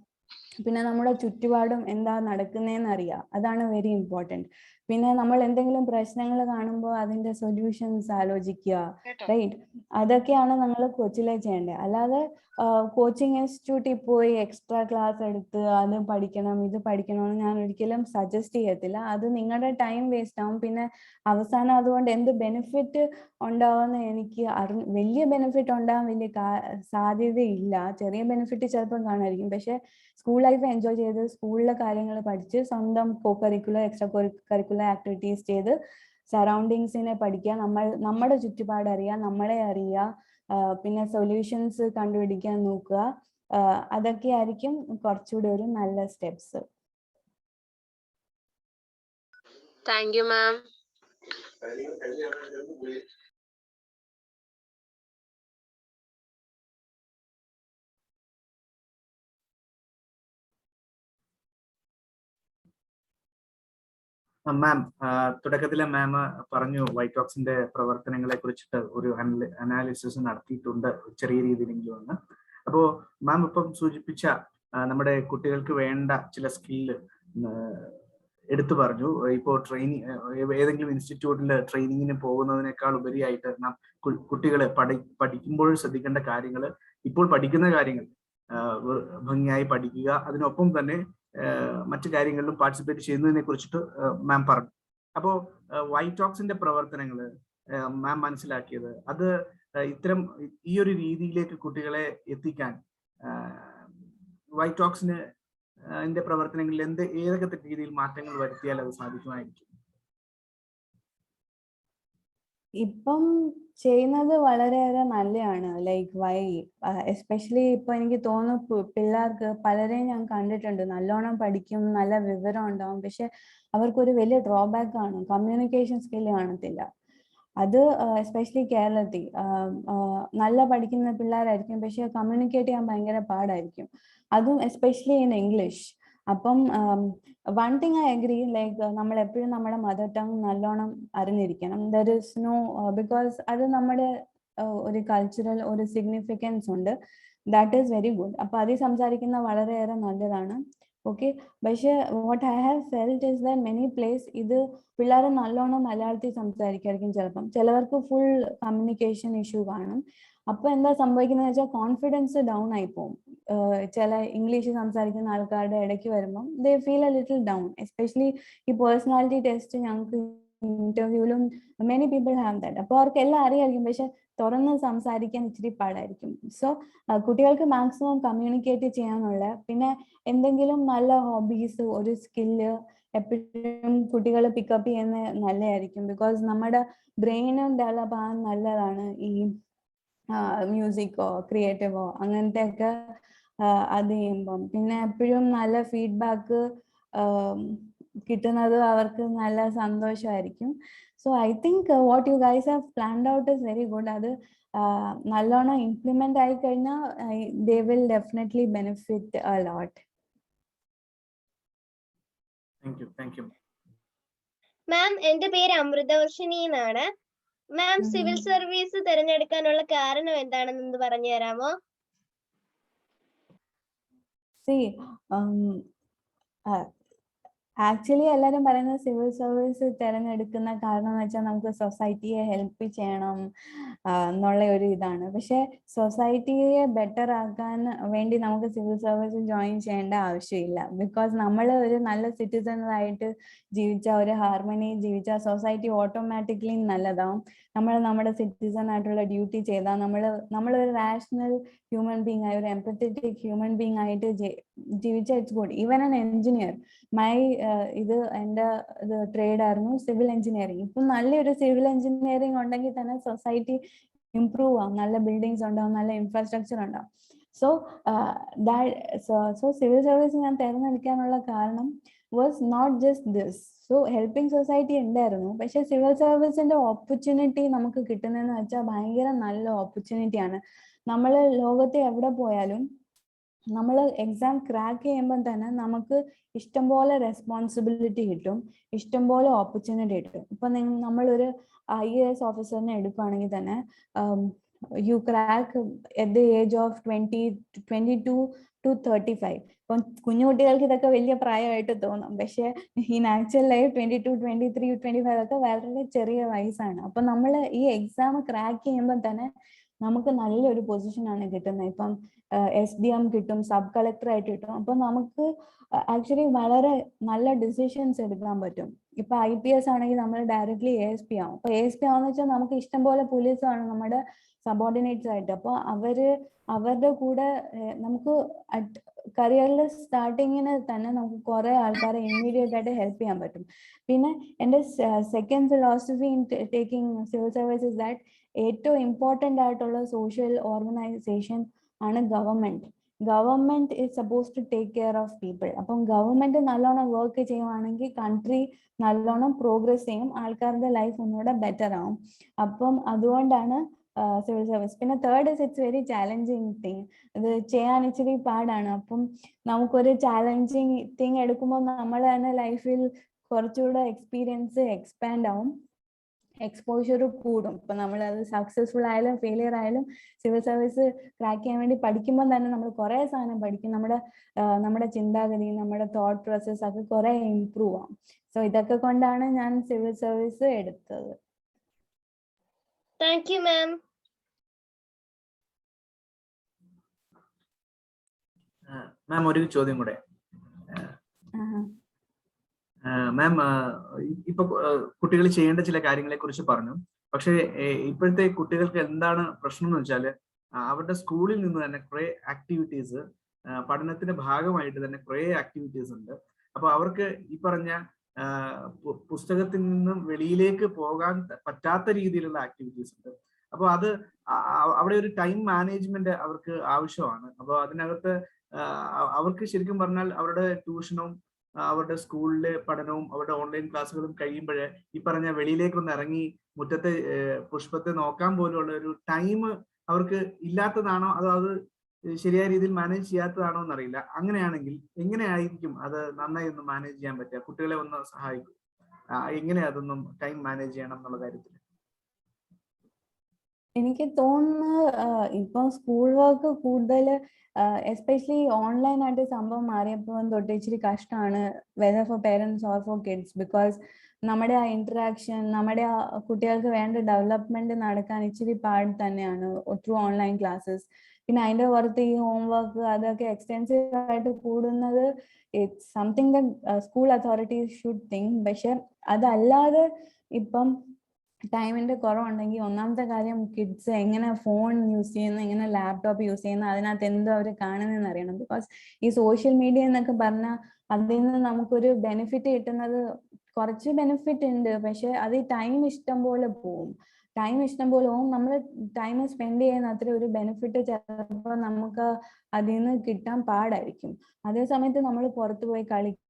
പിന്നെ നമ്മുടെ ചുറ്റുപാടും എന്താ നടക്കുന്നതെന്ന് അറിയുക. അതാണ് വെരി ഇമ്പോർട്ടൻറ്റ്. പിന്നെ നമ്മൾ എന്തെങ്കിലും പ്രശ്നങ്ങൾ കാണുമ്പോൾ അതിന്റെ സൊല്യൂഷൻസ് ആലോചിക്കുക, റൈറ്റ്? അതൊക്കെയാണ് നമ്മൾ കൊച്ചിലെ ചെയ്യേണ്ടത്. അല്ലാതെ കോച്ചിങ് ഇൻസ്റ്റിറ്റ്യൂട്ടിൽ പോയി എക്സ്ട്രാ ക്ലാസ് എടുത്ത് അത് പഠിക്കണം ഇത് പഠിക്കണമെന്ന് ഞാൻ ഒരിക്കലും സജസ്റ്റ് ചെയ്യത്തില്ല. അത് നിങ്ങളുടെ ടൈം വേസ്റ്റ് ആവും. പിന്നെ അവസാനം അതുകൊണ്ട് എന്ത് ബെനിഫിറ്റ് ഉണ്ടാവുമെന്ന് എനിക്ക് വലിയ ബെനിഫിറ്റ് ഉണ്ടാവാൻ വലിയ സാധ്യതയില്ല. ചെറിയ ബെനിഫിറ്റ് ചിലപ്പം കാണുമായിരിക്കും. പക്ഷെ സ്കൂൾ ലൈഫ് എൻജോയ് ചെയ്ത് സ്കൂളിലെ കാര്യങ്ങൾ പഠിച്ച് സ്വന്തം co curricular extra curricular activities ചെയ്ത് സറൗണ്ടിങ്സിനെ പഠിക്കുക, നമ്മുടെ ചുറ്റുപാട് അറിയുക, നമ്മളെ അറിയുക, പിന്നെ സൊല്യൂഷൻസ് കണ്ടുപിടിക്കാൻ നോക്കുക. അതൊക്കെ ആയിരിക്കും കുറച്ചുകൂടി ഒരു നല്ല steps. Thank you ma'am. Ma'am, തുടക്കത്തിലെ മാം പറഞ്ഞു വൈറ്റോക്സിന്റെ പ്രവർത്തനങ്ങളെ കുറിച്ചിട്ട് ഒരു അനാലിസിസ് നടത്തിയിട്ടുണ്ട് ചെറിയ രീതിയിലെങ്കിലും ഒന്ന്. അപ്പോ മാം ഇപ്പം സൂചിപ്പിച്ച നമ്മുടെ കുട്ടികൾക്ക് വേണ്ട ചില സ്കില്ല് എടുത്തു പറഞ്ഞു. ഇപ്പോൾ ഏതെങ്കിലും ഇൻസ്റ്റിറ്റ്യൂട്ടിൽ ട്രെയിനിങ്ങിന് പോകുന്നതിനേക്കാൾ ഉപരിയായിട്ട് നാം കുട്ടികളെ പഠിക്കുമ്പോൾ ശ്രദ്ധിക്കേണ്ട കാര്യങ്ങൾ, ഇപ്പോൾ പഠിക്കുന്ന കാര്യങ്ങൾ ഭംഗിയായി പഠിക്കുക, അതിനൊപ്പം തന്നെ മറ്റു കാര്യങ്ങളിലും പാർട്ടിസിപ്പേറ്റ് ചെയ്യുന്നതിനെ കുറിച്ചിട്ട് മാം പറഞ്ഞു. അപ്പോൾ വൈറ്റോക്സിന്റെ പ്രവർത്തനങ്ങൾ മാം മനസ്സിലാക്കിയത് അത് ഇത്തരം ഈ ഒരു രീതിയിലേക്ക് കുട്ടികളെ എത്തിക്കാൻ വൈറ്റോക്സിന് അതിന്റെ പ്രവർത്തനങ്ങളിൽ ഏതൊക്കെ രീതിയിൽ മാറ്റങ്ങൾ വരുത്തിയാൽ അത് സാധിക്കുമായിരിക്കും? ഇപ്പം ചെയ്യുന്നത് വളരെയേറെ നല്ലതാണ്. ലൈക്ക് എസ്പെഷ്യലി ഇപ്പൊ എനിക്ക് തോന്നുന്നു പിള്ളേർക്ക് പലരെയും ഞാൻ കണ്ടിട്ടുണ്ട്, നല്ലോണം പഠിക്കും, നല്ല വിവരം ഉണ്ടാവും, പക്ഷെ അവർക്കൊരു വലിയ ഡ്രോബാക്ക് ആണ്, കമ്മ്യൂണിക്കേഷൻ സ്കില്ല് കാണത്തില്ല. അത് എസ്പെഷ്യലി കേരളത്തിൽ നല്ല പഠിക്കുന്ന പിള്ളേരായിരിക്കും, പക്ഷെ കമ്മ്യൂണിക്കേറ്റ് ചെയ്യാൻ ഭയങ്കര പാടായിരിക്കും, അതും എസ്പെഷ്യലി ഇൻ ഇംഗ്ലീഷ്. അപ്പം one thing I agree, like നമ്മൾ എപ്പോഴും നമ്മുടെ മദർ ടങ് നല്ലോണം അറിഞ്ഞിരിക്കണം. ദർ ഇസ് നോ, ബിക്കോസ് അത് നമ്മുടെ ഒരു കൾച്ചറൽ ഒരു സിഗ്നിഫിക്കൻസ് ഉണ്ട്. That is very good. അപ്പൊ അതിൽ സംസാരിക്കുന്ന വളരെയേറെ നല്ലതാണ്. ഓക്കെ, പക്ഷെ what I have felt is that many place ഇത് പിള്ളേർ നല്ലോണം മലയാളത്തിൽ സംസാരിക്കായിരിക്കും, ചിലവർക്ക് ഫുൾ കമ്മ്യൂണിക്കേഷൻ ഇഷ്യൂ കാണും. അപ്പൊ എന്താ സംഭവിക്കുന്നത് വെച്ചാൽ കോൺഫിഡൻസ് ഡൗൺ ആയി പോകും. ചില ഇംഗ്ലീഷ് സംസാരിക്കുന്ന ആൾക്കാരുടെ ഇടയ്ക്ക് വരുമ്പോൾ they feel A little down. Especially ഈ പേഴ്സണാലിറ്റി ടെസ്റ്റ് ഞങ്ങൾക്ക് ഇന്റർവ്യൂവിലും മെനി പീപ്പിൾ ഹാവ് ദാറ്റ്. അപ്പോൾ അവർക്ക് എല്ലാം അറിയായിരിക്കും, പക്ഷെ തുറന്ന് സംസാരിക്കാൻ ഇച്ചിരി പാടായിരിക്കും. സോ കുട്ടികൾക്ക് മാക്സിമം കമ്മ്യൂണിക്കേറ്റ് ചെയ്യാനുള്ള, പിന്നെ എന്തെങ്കിലും നല്ല ഹോബീസ്, ഒരു സ്കില്ല് എപ്പോഴും കുട്ടികൾ പിക്കപ്പ് ചെയ്യുന്നത് നല്ലതായിരിക്കും. ബിക്കോസ് നമ്മുടെ ബ്രെയിനും ഡെവലപ്പ് ആകാൻ നല്ലതാണ് ഈ മ്യൂസിക്കോ ക്രിയേറ്റീവോ അങ്ങനത്തെ ഒക്കെ അത് ചെയ്യുമ്പം. പിന്നെ എപ്പോഴും നല്ല ഫീഡ്ബാക്ക് കിട്ടുന്നത് അവർക്ക് നല്ല സന്തോഷമായിരിക്കും. So I think what you guys have planned out is very good. അത് നല്ലോണം ഇംപ്ലിമെന്റ് ആയി കഴിഞ്ഞാൽ they will definitely benefit a lot. Thank you. Ma'am, എന്റെ പേര് അമൃതവർഷിണി എന്നാണ്. മാം, സിവിൽ സർവീസ് തിരഞ്ഞെടുക്കാനുള്ള കാരണം എന്താണെന്ന് പറഞ്ഞു തരാമോ? See, ആക്ച്വലി എല്ലാരും പറയുന്നത് സിവിൽ സർവീസ് തിരഞ്ഞെടുക്കുന്ന കാരണം എന്ന് വെച്ചാൽ നമുക്ക് സൊസൈറ്റിയെ ഹെൽപ്പ് ചെയ്യണം എന്നുള്ള ഒരു ഇതാണ്. പക്ഷെ സൊസൈറ്റിയെ ബെറ്റർ ആക്കാൻ വേണ്ടി നമുക്ക് സിവിൽ സർവീസ് ജോയിൻ ചെയ്യേണ്ട ആവശ്യമില്ല. ബിക്കോസ് നമ്മൾ ഒരു നല്ല സിറ്റിസണായിട്ട് ജീവിച്ച, ഒരു ഹാർമണി ജീവിച്ച സൊസൈറ്റി ഓട്ടോമാറ്റിക്കലി നല്ലതാവും. നമ്മൾ നമ്മുടെ സിറ്റിസൺ ആയിട്ടുള്ള ഡ്യൂട്ടി ചെയ്താൽ നമ്മളൊരു റാഷണൽ ഹ്യൂമൻ ബീങ് ആയി, ഒരു എംപത്തറ്റിക് ഹ്യൂമൻ ബീങ് ആയിട്ട് ജീവിച്ച it's good. Even an engineer, എൻ്റെ ട്രേഡ് ആയിരുന്നു സിവിൽ എഞ്ചിനീയറിംഗ്. ഇപ്പം നല്ലൊരു സിവിൽ എഞ്ചിനീയറിംഗ് ഉണ്ടെങ്കിൽ തന്നെ സൊസൈറ്റി ഇംപ്രൂവ് ആവും, നല്ല ബിൽഡിങ്സ് ഉണ്ടാവും, നല്ല ഇൻഫ്രാസ്ട്രക്ചർ ഉണ്ടാവും. സോ സിവിൽ സർവീസ് ഞാൻ തിരഞ്ഞെടുക്കാനുള്ള കാരണം was not just this. So helping society ഉണ്ടായിരുന്നു, പക്ഷെ സിവിൽ സർവീസിന്റെ ഓപ്പർച്യൂണിറ്റി നമുക്ക് കിട്ടുന്നതെന്ന് വെച്ചാൽ ഭയങ്കര നല്ല ഓപ്പർച്യൂണിറ്റിയാണ്. നമ്മൾ ലോകത്ത് എവിടെ പോയാലും നമ്മൾ എക്സാം ക്രാക്ക് ചെയ്യുമ്പോൾ തന്നെ നമുക്ക് ഇഷ്ടംപോലെ റെസ്പോൺസിബിലിറ്റി കിട്ടും, ഇഷ്ടംപോലെ ഓപ്പർച്യൂണിറ്റി കിട്ടും. ഇപ്പൊ നമ്മളൊരു IAS ഓഫീസറിനെ എടുക്കുകയാണെങ്കിൽ തന്നെ you crack at the age of 22 to 35. ഇപ്പം കുഞ്ഞു കുട്ടികൾക്ക് ഇതൊക്കെ വലിയ പ്രായമായിട്ട് തോന്നും, പക്ഷെ ഈ ആക്ച്വൽ ലൈഫ് 22, 23, 25 ഒക്കെ വളരെ ചെറിയ വയസ്സാണ്. അപ്പൊ നമ്മൾ ഈ എക്സാം ക്രാക്ക് ചെയ്യുമ്പോൾ തന്നെ നമുക്ക് നല്ലൊരു പൊസിഷനാണ് കിട്ടുന്നത്. ഇപ്പം SDM കിട്ടും, സബ് കളക്ടർ ആയിട്ട് കിട്ടും. അപ്പൊ നമുക്ക് ആക്ച്വലി വളരെ നല്ല ഡിസിഷൻസ് എടുക്കാൻ പറ്റും. ഇപ്പൊ IPS ആണെങ്കിൽ നമ്മൾ ഡയറക്ട്ലി ASP ആവും. അപ്പൊ ASP ആവുന്ന വെച്ചാൽ നമുക്ക് ഇഷ്ടംപോലെ പോലീസാണ് നമ്മുടെ സബോർഡിനേറ്റ്സ് ആയിട്ട്. അപ്പൊ അവരുടെ കൂടെ നമുക്ക് കരിയറിൽ സ്റ്റാർട്ടിങ്ങിന് തന്നെ നമുക്ക് കുറെ ആൾക്കാരെ ഇമ്മീഡിയറ്റ് ആയിട്ട് ഹെൽപ്പ് ചെയ്യാൻ പറ്റും. പിന്നെ എൻ്റെ second philosophy in taking civil service is that ഏറ്റവും ഇമ്പോർട്ടൻ്റ് ആയിട്ടുള്ള സോഷ്യൽ ഓർഗനൈസേഷൻ ആണ് government. Government is suppose to take care of people. അപ്പം ഗവൺമെന്റ് നല്ലോണം വർക്ക് ചെയ്യുവാണെങ്കിൽ കൺട്രി നല്ലോണം പ്രോഗ്രസ് ചെയ്യും, ആൾക്കാരുടെ ലൈഫ് ഒന്നുകൂടെ ബെറ്റർ ആവും. അപ്പം അതുകൊണ്ടാണ് സിവിൽ സർവീസ്. പിന്നെ third is it's very challenging thing. ഇത് ചെയ്യാൻ ഇച്ചിരി പാടാണ്. അപ്പം നമുക്കൊരു ചാലഞ്ചിങ് തിങ് എടുക്കുമ്പോൾ നമ്മൾ തന്നെ ലൈഫിൽ കുറച്ചുകൂടെ എക്സ്പീരിയൻസ് എക്സ്പാൻഡ് ആവും, എക്സ്പോഷർ കൂടും. ഇപ്പൊ നമ്മൾ അത് സക്സസ്ഫുൾ ആയാലും ഫെയിലിയർ ആയാലും സിവിൽ സർവീസ് ക്രാക്ക് ചെയ്യാൻ വേണ്ടി പഠിക്കുമ്പോൾ തന്നെ നമ്മൾ കുറെ സാധനം പഠിക്കും. നമ്മുടെ ചിന്താഗതി, നമ്മുടെ തോട്ട് പ്രോസസ് ഒക്കെ കുറെ ഇംപ്രൂവ് ആവും. സോ ഇതൊക്കെ കൊണ്ടാണ് ഞാൻ സിവിൽ സർവീസ് എടുത്തത്. Thank you ma'am. മാം ഒരു ചോദ്യം കൂടെ. മാം ഇപ്പൊ കുട്ടികൾ ചെയ്യേണ്ട ചില കാര്യങ്ങളെ കുറിച്ച് പറഞ്ഞു. പക്ഷെ ഇപ്പോഴത്തെ കുട്ടികൾക്ക് എന്താണ് പ്രശ്നം എന്ന് വെച്ചാല് അവരുടെ സ്കൂളിൽ നിന്ന് തന്നെ കുറെ ആക്ടിവിറ്റീസ്, പഠനത്തിന്റെ ഭാഗമായിട്ട് തന്നെ കുറെ ആക്ടിവിറ്റീസ് ഉണ്ട്. അപ്പൊ അവർക്ക് ഈ പറഞ്ഞ പുസ്തകത്തിൽ നിന്നും വെളിയിലേക്ക് പോകാൻ പറ്റാത്ത രീതിയിലുള്ള ആക്ടിവിറ്റീസ് ഉണ്ട്. അപ്പൊ അത് അവിടെ ഒരു ടൈം മാനേജ്മെന്റ് അവർക്ക് ആവശ്യമാണ്. അപ്പൊ അതിനകത്ത് അവർക്ക് ശരിക്കും പറഞ്ഞാൽ അവരുടെ ട്യൂഷനും അവരുടെ സ്കൂളിലെ പഠനവും അവരുടെ ഓൺലൈൻ ക്ലാസ്സുകളും കഴിയുമ്പോഴേ ഈ പറഞ്ഞ വെളിയിലേക്കൊന്ന് ഇറങ്ങി മുറ്റത്തെ പുഷ്പത്തെ നോക്കാൻ പോലുള്ള ഒരു ടൈം അവർക്ക് ഇല്ലാത്തതാണോ അതോ അത് ശരിയായ രീതിയിൽ മാനേജ് ചെയ്യാത്തതാണോ എന്നറിയില്ല. അങ്ങനെയാണെങ്കിൽ എങ്ങനെയായിരിക്കും അത് നന്നായി ഒന്ന് മാനേജ് ചെയ്യാൻ പറ്റുക? കുട്ടികളെ ഒന്ന് സഹായിക്കും, എങ്ങനെ അതൊന്നും ടൈം മാനേജ് ചെയ്യണം എന്നുള്ള കാര്യത്തിൽ? എനിക്ക് തോന്നുന്നു ഇപ്പൊ സ്കൂൾ വർക്ക് കൂടുതൽ എസ്പെഷ്യലി ഓൺലൈൻ ആയിട്ട് സംഭവം മാറിയപ്പോൾ തൊട്ട് ഇച്ചിരി കഷ്ടമാണ്, whether four parents or for kids. Because നമ്മുടെ ആ ഇന്ററാക്ഷൻ, നമ്മുടെ ആ കുട്ടികൾക്ക് വേണ്ട ഡെവലപ്മെന്റ് നടക്കാൻ ഇച്ചിരി പാട് തന്നെയാണ് ത്രൂ ഓൺലൈൻ ക്ലാസ്സസ്. പിന്നെ അതിന്റെ പുറത്ത് ഈ ഹോംവർക്ക് അതൊക്കെ എക്സ്റ്റെൻസീവ് ആയിട്ട് കൂടുന്നത് it's something that school authorities should think. പക്ഷെ അതല്ലാതെ ഇപ്പം ടൈമിന്റെ കുറവുണ്ടെങ്കിൽ ഒന്നാമത്തെ കാര്യം കിഡ്സ് എങ്ങനെ ഫോൺ യൂസ് ചെയ്യുന്നു, എങ്ങനെ ലാപ്ടോപ്പ് യൂസ് ചെയ്യുന്നു, അതിനകത്ത് എന്തോ അവർ കാണുന്നതെന്ന് അറിയണം. ബിക്കോസ് ഈ സോഷ്യൽ മീഡിയ എന്നൊക്കെ പറഞ്ഞാൽ അതിൽ നിന്ന് നമുക്കൊരു ബെനിഫിറ്റ് കിട്ടുന്നത് കുറച്ച് ബെനിഫിറ്റ് ഉണ്ട്, പക്ഷെ അത് ടൈം ഇഷ്ടം പോലെ പോവും. നമ്മൾ ടൈം സ്പെൻഡ് ചെയ്യുന്ന അത്ര ഒരു ബെനിഫിറ്റ് ചിലപ്പോൾ നമുക്ക് അതിൽ നിന്ന് കിട്ടാൻ പാടായിരിക്കും. അതേ സമയത്ത് നമ്മൾ പുറത്തു പോയി കളിക്കുന്നത്,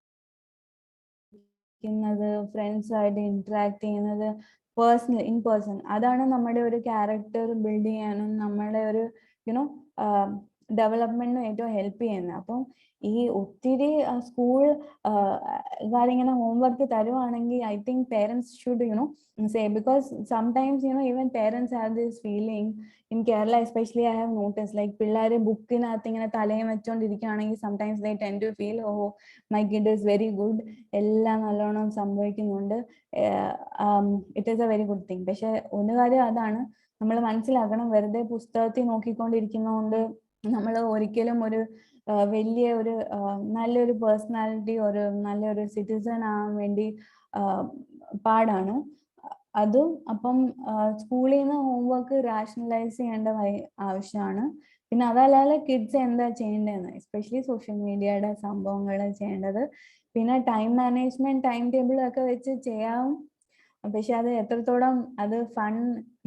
ഫ്രണ്ട്സായിട്ട് ഇന്ററാക്ട് ചെയ്യുന്നത്, ഇൻ പേഴ്സൺ, അതാണ് നമ്മുടെ ഒരു ക്യാരക്ടർ ബിൽഡ് ചെയ്യാനും നമ്മളെ ഒരു ഡെവലപ്മെന്റിനും ഏറ്റവും ഹെൽപ്പ് ചെയ്യുന്നത്. അപ്പം ഈ ഒത്തിരി സ്കൂൾ ഇങ്ങനെ ഹോംവർക്ക് തരുവാണെങ്കിൽ I think parents should say, because sometimes even parents have this feeling in Kerala especially. I have noticed like പിള്ളേര് ബുക്കിനകത്ത് ഇങ്ങനെ തലയും വെച്ചോണ്ടിരിക്കുകയാണെങ്കിൽ sometimes they tend to feel, oh my kid is very good, എല്ലാം നല്ലോണം സംഭവിക്കുന്നുണ്ട്, it is a very good thing. പക്ഷെ ഒരു കാര്യം അതാണ്, നമ്മൾ മനസ്സിലാക്കണം, വെറുതെ പുസ്തകത്തിൽ നോക്കിക്കൊണ്ടിരിക്കുന്നതുകൊണ്ട് നമ്മൾ ഒരിക്കലും ഒരു വലിയ ഒരു നല്ലൊരു പേഴ്സണാലിറ്റി, ഒരു നല്ലൊരു സിറ്റിസൺ ആവാൻ വേണ്ടി പാടാണ് അതും. അപ്പം സ്കൂളിൽ നിന്ന് ഹോംവർക്ക് റാഷണലൈസ് ചെയ്യേണ്ട ആവശ്യമാണ്. പിന്നെ അതല്ലാതെ കിഡ്സ് എന്താ ചെയ്യേണ്ടതെന്ന്, എസ്പെഷ്യലി സോഷ്യൽ മീഡിയയുടെ സംഭവങ്ങൾ ചെയ്യേണ്ടത്. പിന്നെ ടൈം മാനേജ്മെന്റ്, ടൈം ടേബിൾ ഒക്കെ വെച്ച് ചെയ്യാവും. പക്ഷെ അത് എത്രത്തോളം അത് fun,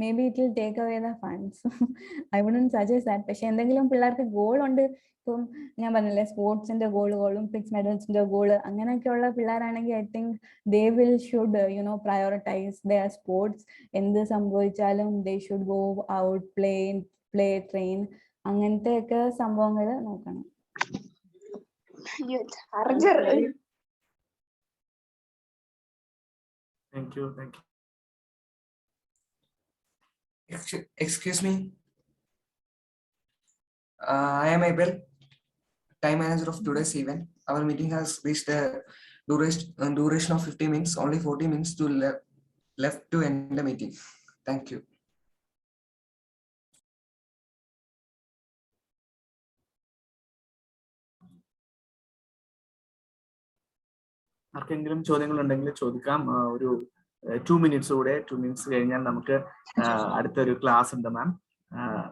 maybe it will take away the funds. I wouldn't suggest that. പക്ഷെ എന്തെങ്കിലും പിള്ളേർക്ക് ഗോൾ ഉണ്ട്, ഇപ്പം ഞാൻ പറഞ്ഞില്ലേ സ്പോർട്സിന്റെ ഗോൾ, ഒളിമ്പിക്സ് മെഡൽസിന്റെ ഗോൾ, അങ്ങനെയൊക്കെയുള്ള പിള്ളേരാണെങ്കിൽ I think they will should prioritise their sports. എന്ത് സംഭവിച്ചാലും they should go out, play train, അങ്ങനത്തെ ഒക്കെ സംഭവങ്ങൾ നോക്കണം. Thank you. Excuse me. I am Abel, time manager of today's event. Our meeting has reached a duration of 50 minutes. Only 40 minutes to left to end the meeting. Thank you. ആർക്കെങ്കിലും ചോദ്യങ്ങൾ ഉണ്ടെങ്കിൽ ചോദിക്കാം. ഒരു 2 minutes കൂടെ, 2 minutes കഴിഞ്ഞാൽ നമുക്ക് അടുത്തൊരു class ഉണ്ട് മാം.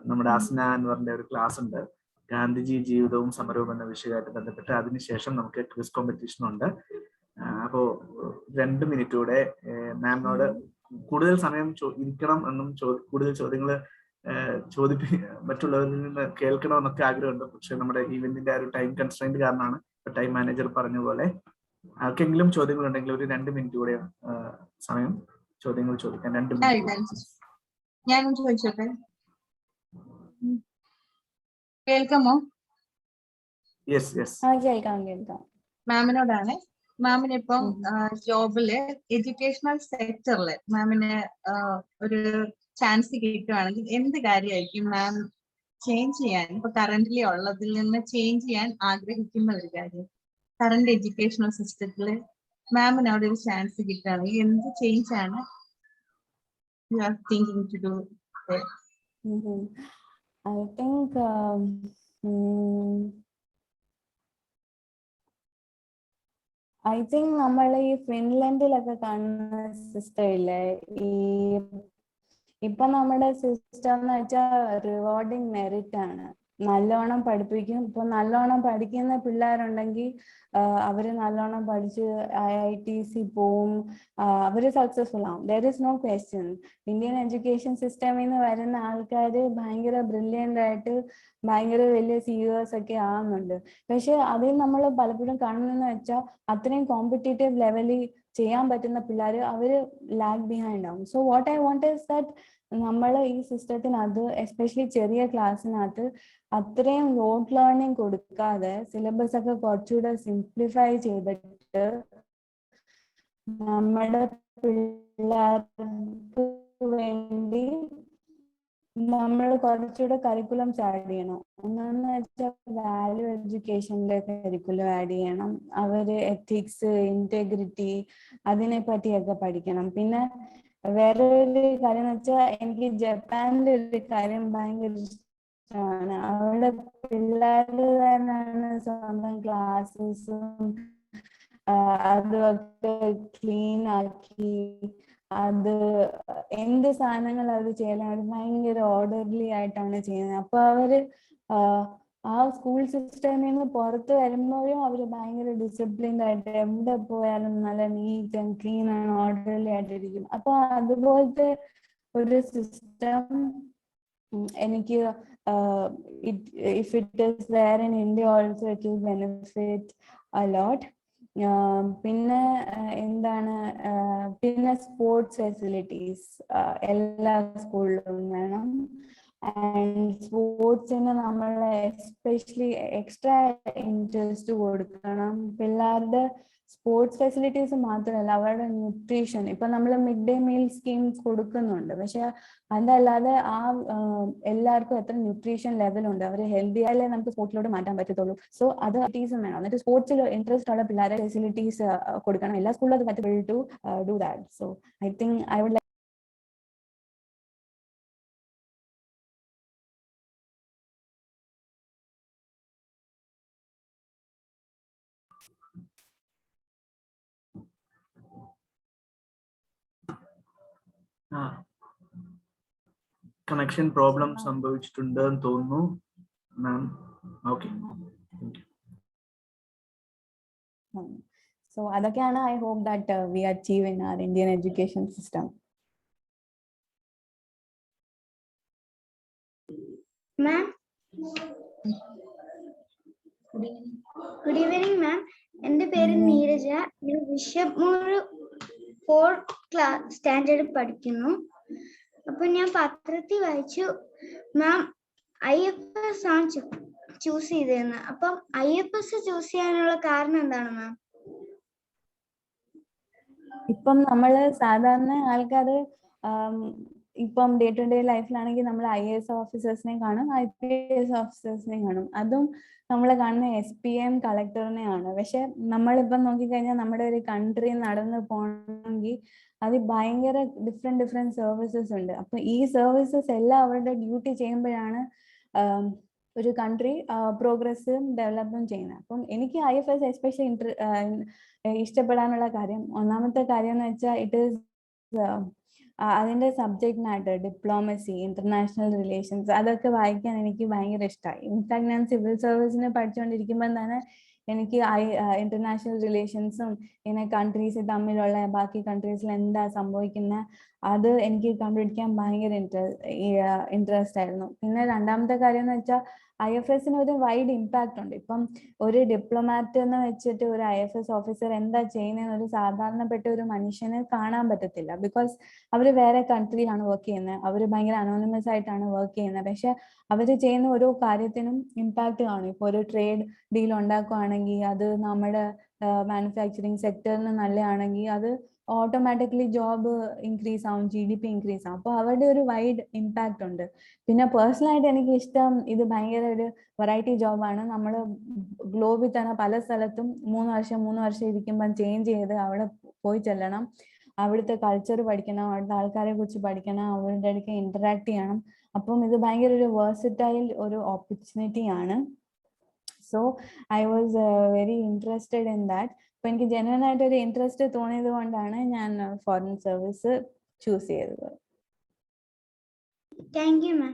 നമ്മുടെ അസ്ന അൻവറിന്റെ ഒരു ക്ലാസ് ഉണ്ട്, ഗാന്ധിജി ജീവിതവും സമരവും എന്ന വിഷയമായിട്ട് ബന്ധപ്പെട്ട്. അതിനുശേഷം നമുക്ക് ക്വിസ് കോമ്പറ്റീഷൻ ഉണ്ട്. അപ്പോ 2 മിനിറ്റ് കൂടെ മാമിനോട് കൂടുതൽ സമയം ഇരിക്കണം എന്നും കൂടുതൽ ചോദ്യങ്ങൾ മറ്റുള്ളവരിൽ നിന്ന് കേൾക്കണമെന്നൊക്കെ ആഗ്രഹമുണ്ട്. പക്ഷെ നമ്മുടെ ഈവെന്റിന്റെ ഒരു ടൈം കൺസ്ട്രെയിന്റ് കാരണമാണ്. ടൈം മാനേജർ പറഞ്ഞ പോലെ ആർക്കെങ്കിലും ചോദ്യങ്ങൾ ഉണ്ടെങ്കിൽ ഒരു 2 മിനിറ്റ് കൂടെ സമയം ചോദ്യങ്ങൾ ചോദിക്കാൻ. 2 മിനിറ്റ്. ഞാനും ചോദിച്ചോട്ടെ, കേൾക്കാമോ? യെസ് യെസ്, കേൾക്കാം. മാമിനോടാണ്. മാമിനിപ്പം ജോബില് എഡ്യൂക്കേഷണൽ സെക്ടറില് മാമിന് ഒരു ചാൻസ് കിട്ടുകയാണെങ്കിൽ എന്ത് കാര്യമായിരിക്കും മാം ചേഞ്ച് ചെയ്യാൻ, ഇപ്പൊ കറന്റ്ലി ഉള്ളതിൽ നിന്ന് ചേഞ്ച് ചെയ്യാൻ ആഗ്രഹിക്കുന്ന ഒരു കാര്യം? കറന്റ് എഡ്യൂക്കേഷണൽ സിസ്റ്റത്തില് മാമിന് അവിടെ ഒരു ചാൻസ് കിട്ടുകയാണെങ്കിൽ എന്ത് ചേഞ്ച് ആണ് you are thinking to do? I think നമ്മൾ ഈ ഫിൻലൻഡിലൊക്കെ കാണുന്ന സിസ്റ്റം ഇല്ലേ, ഇപ്പൊ നമ്മുടെ സിസ്റ്റം എന്ന് വെച്ചാൽ റിവാർഡിങ് മെറിറ്റ് ആണ്. നല്ലോണം പഠിപ്പിക്കും. ഇപ്പൊ നല്ലോണം പഠിക്കുന്ന പിള്ളേരുണ്ടെങ്കിൽ അവര് നല്ലോണം പഠിച്ച് IITC പോവും, അവര് സക്സസ്ഫുൾ ആവും. There is no question. Indian education സിസ്റ്റമിൽ നിന്ന് വരുന്ന ആൾക്കാര് ഭയങ്കര ബ്രില്യൻ്റ് ആയിട്ട് ഭയങ്കര വലിയ CEOs ഒക്കെ ആവുന്നുണ്ട്. പക്ഷെ അതിൽ നമ്മൾ പലപ്പോഴും കാണുന്നതെന്ന് വെച്ചാൽ അത്രയും കോമ്പറ്റീറ്റീവ് ലെവലിൽ ചെയ്യാൻ പറ്റുന്ന പിള്ളേര് അവര് ലാഗ് ബിഹൈൻഡ് ആവും. So what I want is that നമ്മൾ ഈ സിസ്റ്റത്തിനകത്ത് എസ്പെഷ്യലി ചെറിയ ക്ലാസ്സിനകത്ത് അത്രയും റോഡ് ലേണിംഗ് കൊടുക്കാതെ സിലബസ് ഒക്കെ കുറച്ചുകൂടെ സിംപ്ലിഫൈ ചെയ്തിട്ട് നമ്മുടെ പിള്ളേർക്ക് വേണ്ടി നമ്മൾ കുറച്ചുകൂടെ കരിക്കുലംസ് ആഡ് ചെയ്യണം. ഒന്നെന്ന് വെച്ചാൽ വാല്യൂ എഡ്യൂക്കേഷൻ്റെ കരിക്കുലം ആഡ് ചെയ്യണം. അവര് എത്തിക്സ്, ഇന്റഗ്രിറ്റി അതിനെ പറ്റിയൊക്കെ പഠിക്കണം. പിന്നെ വേറൊരു കാര്യം എന്ന് വെച്ചാൽ എനിക്ക് ജപ്പാനിലെ ഒരു കാര്യം ഭയങ്കര ഇഷ്ടമാണ്. അവിടെ പിള്ളേര് തന്നെയാണ് സ്വന്തം ക്ലാസ്സസും അതൊക്കെ ക്ലീൻ ആക്കി, അത് എന്ത് സാധനങ്ങൾ അവർ ചെയ്യലും അവർ ഭയങ്കര ഓർഡർലി ആയിട്ടാണ് ചെയ്യുന്നത്. അപ്പൊ അവര് ആ സ്കൂൾ സിസ്റ്റമിൽ നിന്ന് പുറത്ത് വരുമ്പോഴും അവര് ഭയങ്കര ഡിസിപ്ലിൻഡ് ആയിട്ട് എവിടെ പോയാലും നല്ല നീറ്റ് ആൻഡ് ക്ലീൻ ആണ്, ഓർഡർലി ആയിട്ടിരിക്കും. അപ്പൊ അതുപോലത്തെ ഒരു സിസ്റ്റം എനിക്ക് if it is there in India also it will benefit a lot. പിന്നെ എന്താണ്, പിന്നെ സ്പോർട്സ് ഫെസിലിറ്റീസ് എല്ലാ സ്കൂളിലും വേണം. ആൻഡ് സ്പോർട്സിന് നമ്മൾ എസ്പെഷ്യലി എക്സ്ട്രാ ഇൻട്രസ്റ്റ് കൊടുക്കണം. പിള്ളേരുടെ സ്പോർട്സ് ഫെസിലിറ്റീസ് മാത്രമല്ല, അവരുടെ ന്യൂട്രീഷൻ ഇപ്പൊ നമ്മൾ മിഡ് ഡേ മീൽ സ്കീം കൊടുക്കുന്നുണ്ട്, പക്ഷെ അതല്ലാതെ എല്ലാവർക്കും എത്ര ന്യൂട്രീഷൻ ലെവൽ ഉണ്ട്, അവർ ഹെൽത്തി ആയാലേ നമുക്ക് സ്പോർട്സിലോട്ട് മാറ്റാൻ പറ്റത്തുള്ളൂ. സോ അത് ഫെസിലിറ്റീസും വേണം. എന്നിട്ട് സ്പോർട്സിൽ ഇൻട്രസ്റ്റ് ഉള്ള പിള്ളേരെ ഫെസിലിറ്റീസ് കൊടുക്കണം. എല്ലാ സ്കൂളിലും അത് പറ്റബിൾ to do that. So I think I would connection problem സംഭവിച്ചിട്ടുണ്ടെന്ന് തോന്നുന്നു മാം. ഓക്കെ, സോ അതൊക്കെയാണ് I hope that we achieve in our Indian education system. Ma'am, good evening ma'am. എൻ്റെ പേര് നീരജ. ഞാൻ ബിഷപ്പ് 4th സ്റ്റാൻഡേർഡ് പഠിക്കുന്നു. അപ്പൊ ഞാൻ പത്രത്തിൽ വായിച്ചു മാം IFS ആണ് ചൂസ് ചെയ്തതെന്ന്. അപ്പം IFS ചൂസ് ചെയ്യാനുള്ള കാരണം എന്താണ് മാം? ഇപ്പം നമ്മള് സാധാരണ ആൾക്കാര് ഇപ്പം ഡേ ടു ഡേ ലൈഫിലാണെങ്കിൽ നമ്മൾ IAS ഓഫീസേഴ്സിനെ കാണും, IPS ഓഫീസേഴ്സിനെ കാണും. അതും നമ്മൾ കാണുന്ന SPM കളക്ടറിനെയാണ്. പക്ഷെ നമ്മളിപ്പം നോക്കിക്കഴിഞ്ഞാൽ നമ്മുടെ ഒരു കൺട്രി നടന്നു പോകണമെങ്കിൽ അത് ഭയങ്കര ഡിഫറെന്റ് സർവീസസ് ഉണ്ട്. അപ്പൊ ഈ സർവീസസ് എല്ലാം അവരുടെ ഡ്യൂട്ടി ചെയ്യുമ്പോഴാണ് ഒരു കൺട്രി പ്രോഗ്രസ്സും ഡെവലപ്പും ചെയ്യുന്നത്. അപ്പം എനിക്ക് IFS എസ്പെഷ്യലി ഇഷ്ടപ്പെടാനുള്ള കാര്യം, ഒന്നാമത്തെ കാര്യം എന്ന് വെച്ചാൽ ഇറ്റ് ഈസ് അതിന്റെ subject matter, diplomacy, international relations, അതൊക്കെ വായിക്കാൻ എനിക്ക് ഭയങ്കര ഇഷ്ടമായി. ഇൻഫാക്ട് ഞാൻ സിവിൽ സർവീസിന് പഠിച്ചുകൊണ്ടിരിക്കുമ്പോൾ തന്നെ എനിക്ക് ഇന്റർനാഷണൽ റിലേഷൻസും ഇങ്ങനെ കൺട്രീസ് തമ്മിലുള്ള ബാക്കി കൺട്രീസിൽ എന്താ സംഭവിക്കുന്നത് അത് എനിക്ക് കണ്ടുപിടിക്കാൻ ഭയങ്കര ഇൻട്രസ്റ്റ് ആയിരുന്നു. പിന്നെ രണ്ടാമത്തെ കാര്യം എന്ന് വെച്ചാൽ IFSന് ഒരു വൈഡ് ഇമ്പാക്ട് ഉണ്ട്. ഇപ്പം ഒരു ഡിപ്ലോമാറ്റ് എന്ന് വെച്ചിട്ട് ഒരു IFS ഓഫീസർ എന്താ ചെയ്യുന്നതെന്ന് ഒരു സാധാരണപ്പെട്ട ഒരു മനുഷ്യന് കാണാൻ പറ്റത്തില്ല. ബിക്കോസ് അവർ വേറെ കൺട്രിയിലാണ് വർക്ക് ചെയ്യുന്നത്, അവർ ഭയങ്കര അനോണിമസ് ആയിട്ടാണ് വർക്ക് ചെയ്യുന്നത്. പക്ഷെ അവർ ചെയ്യുന്ന ഓരോ കാര്യത്തിനും ഇമ്പാക്ട് കാണും. ഇപ്പോൾ ഒരു ട്രേഡ് ഡീൽ ഉണ്ടാക്കുകയാണെങ്കിൽ അത് നമ്മുടെ മാനുഫാക്ചറിങ് സെക്ടറിന് നല്ലതാണെങ്കിൽ അത് ഓട്ടോമാറ്റിക്കലി ജോബ് ഇൻക്രീസ് ആവും, GDP ഇൻക്രീസ് ആവും. അപ്പോൾ അവരുടെ ഒരു വൈഡ് ഇമ്പാക്ട് ഉണ്ട്. പിന്നെ പേഴ്സണലായിട്ട് എനിക്ക് ഇഷ്ടം, ഇത് ഭയങ്കര ഒരു വെറൈറ്റി ജോബാണ്. നമ്മൾ ഗ്ലോബിൽ തന്നെ പല സ്ഥലത്തും 3 വർഷം ഇരിക്കുമ്പോൾ ചേഞ്ച് ചെയ്ത് അവിടെ പോയി ചെല്ലണം, അവിടുത്തെ കൾച്ചർ പഠിക്കണം, അവിടുത്തെ ആൾക്കാരെ കുറിച്ച് പഠിക്കണം, അവരുടെ അടുത്ത് ഇന്ററാക്ട് ചെയ്യണം. അപ്പം ഇത് ഭയങ്കര ഒരു വേഴ്സറ്റൈൽ ഒരു ഓപ്പർച്യൂണിറ്റി ആണ്. So I was very interested in that. അപ്പൊ എനിക്ക് ജെന്യുവൻ ആയിട്ട് ഒരു ഇൻട്രസ്റ്റ് തോന്നിയത് കൊണ്ടാണ് ഞാൻ ഫോറിൻ സർവീസ് ചൂസ് ചെയ്തത്. Thank you ma'am.